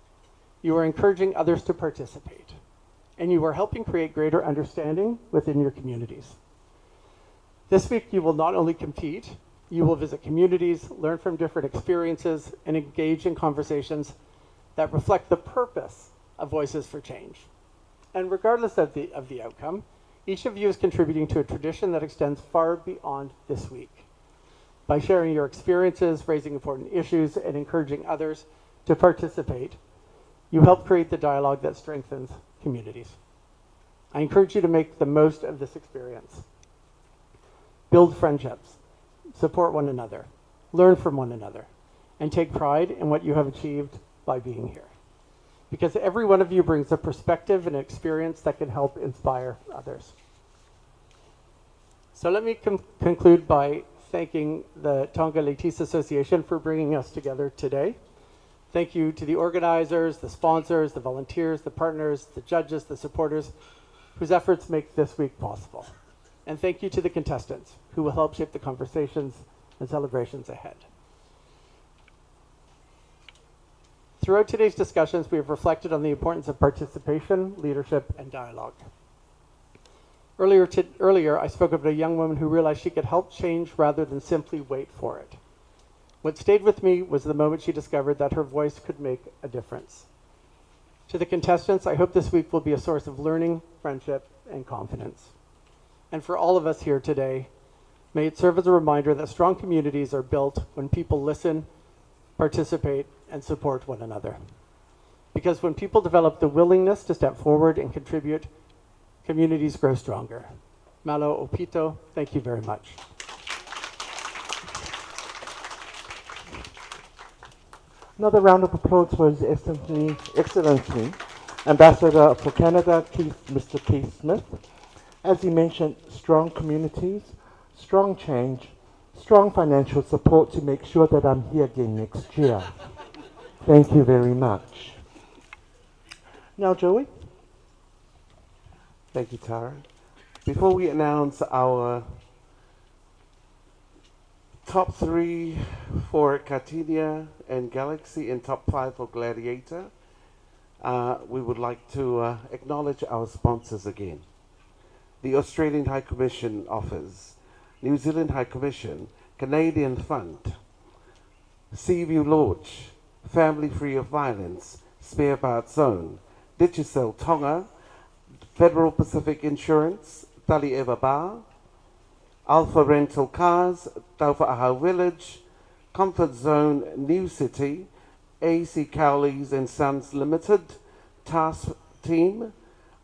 You are encouraging others to participate. And you are helping create greater understanding within your communities. This week, you will not only compete, you will visit communities, learn from different experiences, and engage in conversations that reflect the purpose of Voices for Change. And regardless of the outcome, each of you is contributing to a tradition that extends far beyond this week. By sharing your experiences, raising important issues, and encouraging others to participate, you help create the dialogue that strengthens communities. I encourage you to make the most of this experience. Build friendships, support one another, learn from one another, and take pride in what you have achieved by being here. Because every one of you brings a perspective and experience that can help inspire others. So let me conclude by thanking the Tonga Ladies Association for bringing us together today. Thank you to the organizers, the sponsors, the volunteers, the partners, the judges, the supporters, whose efforts make this week possible. And thank you to the contestants, who will help shape the conversations and celebrations ahead. Throughout today's discussions, we have reflected on the importance of participation, leadership, and dialogue. Earlier, I spoke about a young woman who realized she could help change rather than simply wait for it. What stayed with me was the moment she discovered that her voice could make a difference. To the contestants, I hope this week will be a source of learning, friendship, and confidence. And for all of us here today, may it serve as a reminder that strong communities are built when people listen, participate, and support one another. Because when people develop the willingness to step forward and contribute, communities grow stronger. Malo Opito, thank you very much. Another round of applause for His Excellency, Ambassador for Canada, Mr. Keith Smith. As he mentioned, strong communities, strong change, strong financial support to make sure that I'm here again next year. Thank you very much. Now, Joey. Thank you, Tara. Before we announce our top 3 for Katinia and Galaxy and top 5 for Gladiator, we would like to acknowledge our sponsors again. The Australian High Commission Office, New Zealand High Commission, Canadian Fund, Seaview Lodge, Family Free of Violence, Spare Parts Zone, Digicel Tonga, Federal Pacific Insurance, Tali Eva Bar, Alpha Rental Cars, Taufa'ahau Village, Comfort Zone New City, AC Cowleys and Sons Limited, Task Team,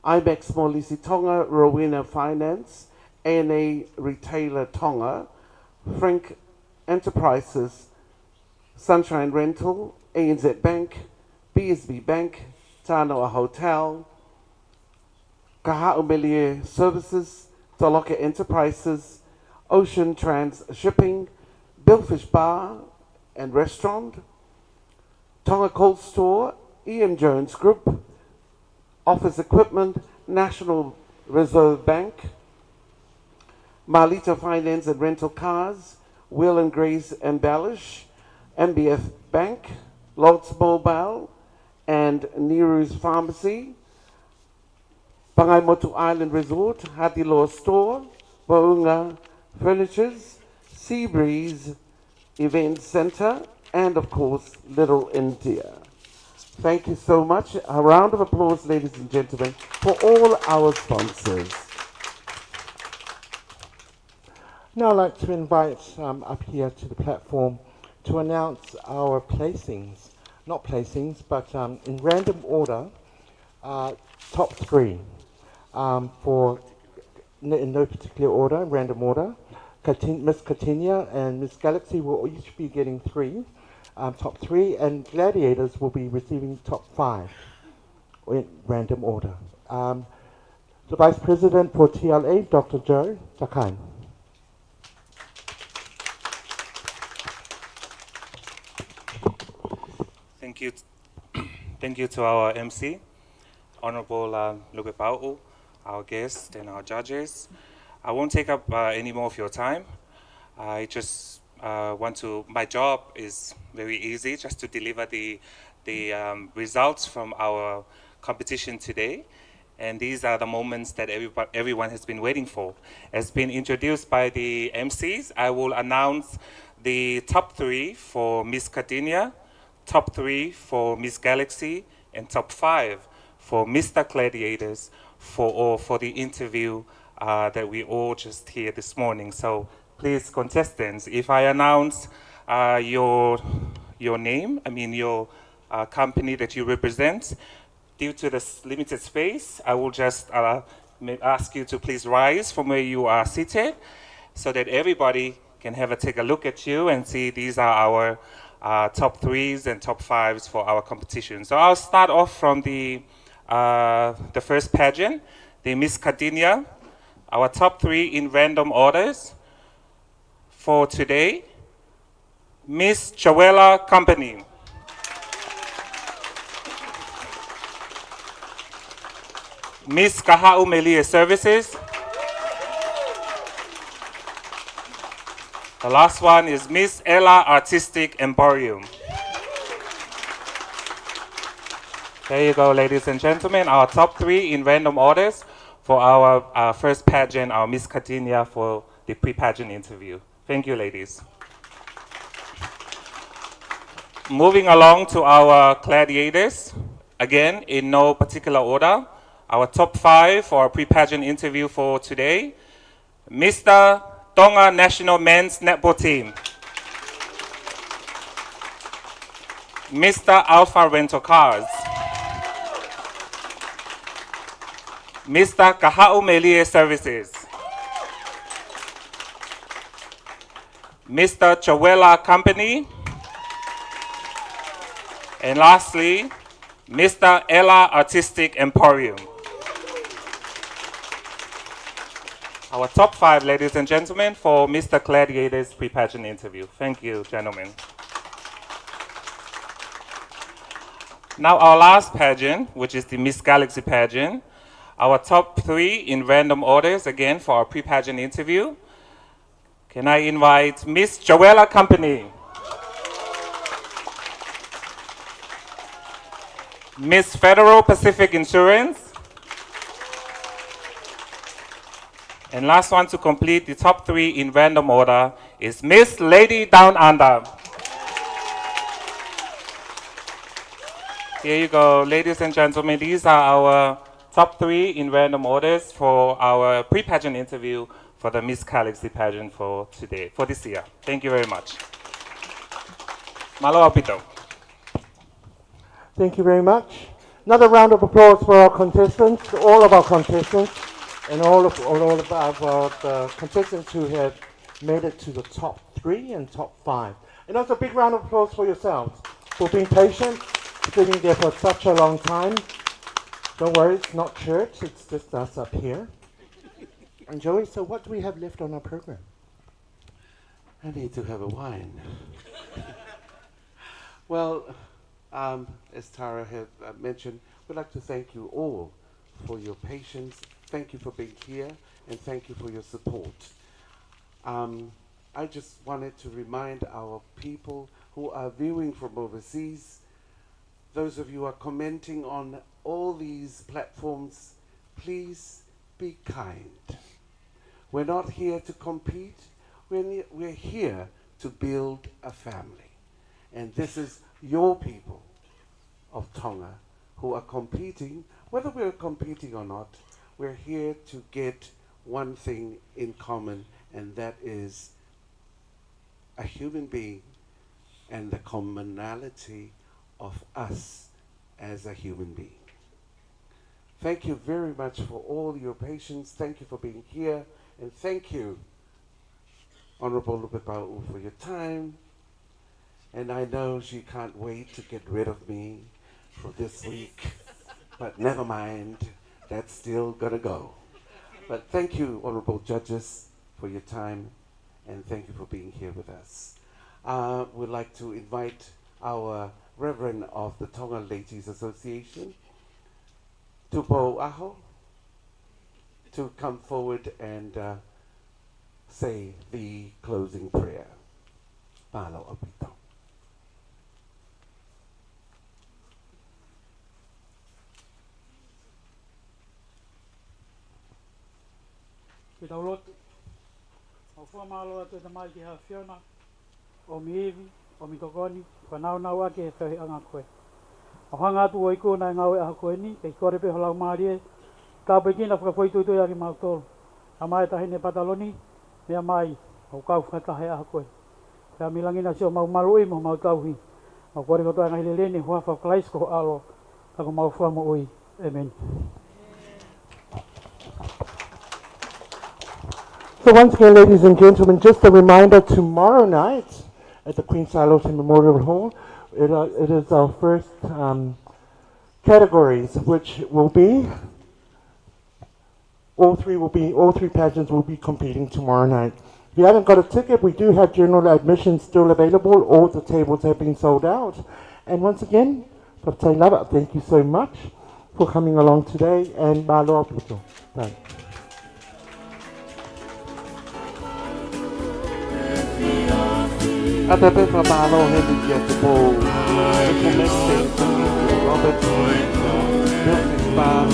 IBEX Molisi Tonga, Rowena Finance, ANA Retailer Tonga, Frank Enterprises, Sunshine Rental, ANZ Bank, BSB Bank, Tanoa Hotel, Kaha'umelie Services, Toloka Enterprises, Ocean Trans Shipping, Billfish Bar and Restaurant, Tonga Cold Store, Ian Jones Group, Office Equipment, National Reserve Bank, Marlita Finance and Rental Cars, Will and Grace Embellish, MBF Bank, Lotz Mobile, and Neru's Pharmacy, Pangaimotu Island Resort, Hatiloa Store, Waunga Furnitures, Seabreeze Event Center, and of course, Little India. Thank you so much. A round of applause, ladies and gentlemen, for all our sponsors. Now I'd like to invite up here to the platform to announce our placings. Not placings, but in random order, top 3 in no particular order, random order. Miss Katinia and Miss Galaxy will each be getting 3, top 3, and Gladiators will be receiving top 5 in random order. The Vice President for TLA, Dr. Joe Takai. Thank you to our MC, Honourable Lupepau'u, our guests and our judges. I won't take up any more of your time. I just my job is very easy, just to deliver the results from our competition today. And these are the moments that everyone has been waiting for. As been introduced by the MCs, I will announce the top 3 for Miss Katinia, top 3 for Miss Galaxy, and top 5 for Mr. Gladiators for the interview that we all just hear this morning. So please, contestants, if I announce your name, your company that you represent, due to this limited space, I will just ask you to please rise from where you are seated so that everybody can take a look at you and see these are our top 3s and top 5s for our competition. So I'll start off from the first pageant, the Miss Katinia Our top 3 in random orders for today, Miss Chawela Company. Miss Kaha'u Melia Services. The last one is Miss Ella Artistic Emporium. There you go, ladies and gentlemen, our top 3 in random orders for our first pageant, our Miss Katinia, for the pre-pageant interview. Thank you, ladies. Moving along to our gladiators, again, in no particular order. Our top 5 for our pre-pageant interview for today, Mr. Tonga National Men's Netball Team, Mr. Alpha Rental Cars, Mr. Kaha'u Melia Services, Mr. Chawela Company, and lastly, Mr. Ella Artistic Emporium. Our top 5, ladies and gentlemen, for Mr. Gladiator's pre-pageant interview. Thank you, gentlemen. Now our last pageant, which is the Miss Galaxy pageant. Our top 3 in random orders, again, for our pre-pageant interview. Can I invite Miss Chawela Company, Miss Federal Pacific Insurance, and last one to complete the top 3 in random order is Miss Lady Down Under. Here you go, ladies and gentlemen. These are our top 3 in random orders for our pre-pageant interview for the Miss Galaxy pageant for today, for this year. Thank you very much. Malo Apito. Thank you very much. Another round of applause for our contestants, all of our contestants, and all of our contestants who have made it to the top 3 and top 5. And also a big round of applause for yourselves for being patient, sitting there for such a long time. Don't worry, it's not church, it's just us up here. And Joey, so what do we have left on our program? I need to have a wine. Well, as Tara had mentioned, we'd like to thank you all for your patience. Thank you for being here, and thank you for your support. I just wanted to remind our people who are viewing from overseas, those of you who are commenting on all these platforms, please be kind. We're not here to compete. We're here to build a family. And this is your people of Tonga who are competing. Whether we're competing or not, we're here to get one thing in common, and that is a human being and the commonality of us as a human being. Thank you very much for all your patience. Thank you for being here. And thank you, Honourable Lupepau'u, for your time. And I know she can't wait to get rid of me for this week. But never mind, that's still gonna go. But thank you, Honourable Judges, for your time. And thank you for being here with us. We'd like to invite our Reverend of the Tonga Ladies Association, Tupou'aho, to come forward and say the closing prayer. Malo Apito. Ki taulotu, o fua malo atu te mai ki ha whiona, o mi iwi, o mi tokoni, kwa nau ake he whahi anga koe. O hanga atu o iku na ngau e aha koe ni, kei kore pe holau maarie, ka pekina whakawhaitui aki mau tolu. A mai tahine pataloni, mea mai, o kau whatahe aha koe. Pea milangina si o mau marui mo mau tauhi. Mau kore kotoa ngahi leni, hua whaklaisko ho alo, tako mau fua mo ui. Amen. So once again, ladies and gentlemen, just a reminder, tomorrow night at the Queen Salote Memorial Hall, it is our first categories, which will be all three pageants will be competing tomorrow night. If you haven't got a ticket, we do have general admission still available. All the tables have been sold out. And once again, thank you so much for coming along today, and malo pito. Bye. Atape Fabalo Henry Yatupo, Recommending Robert Billfish Bar,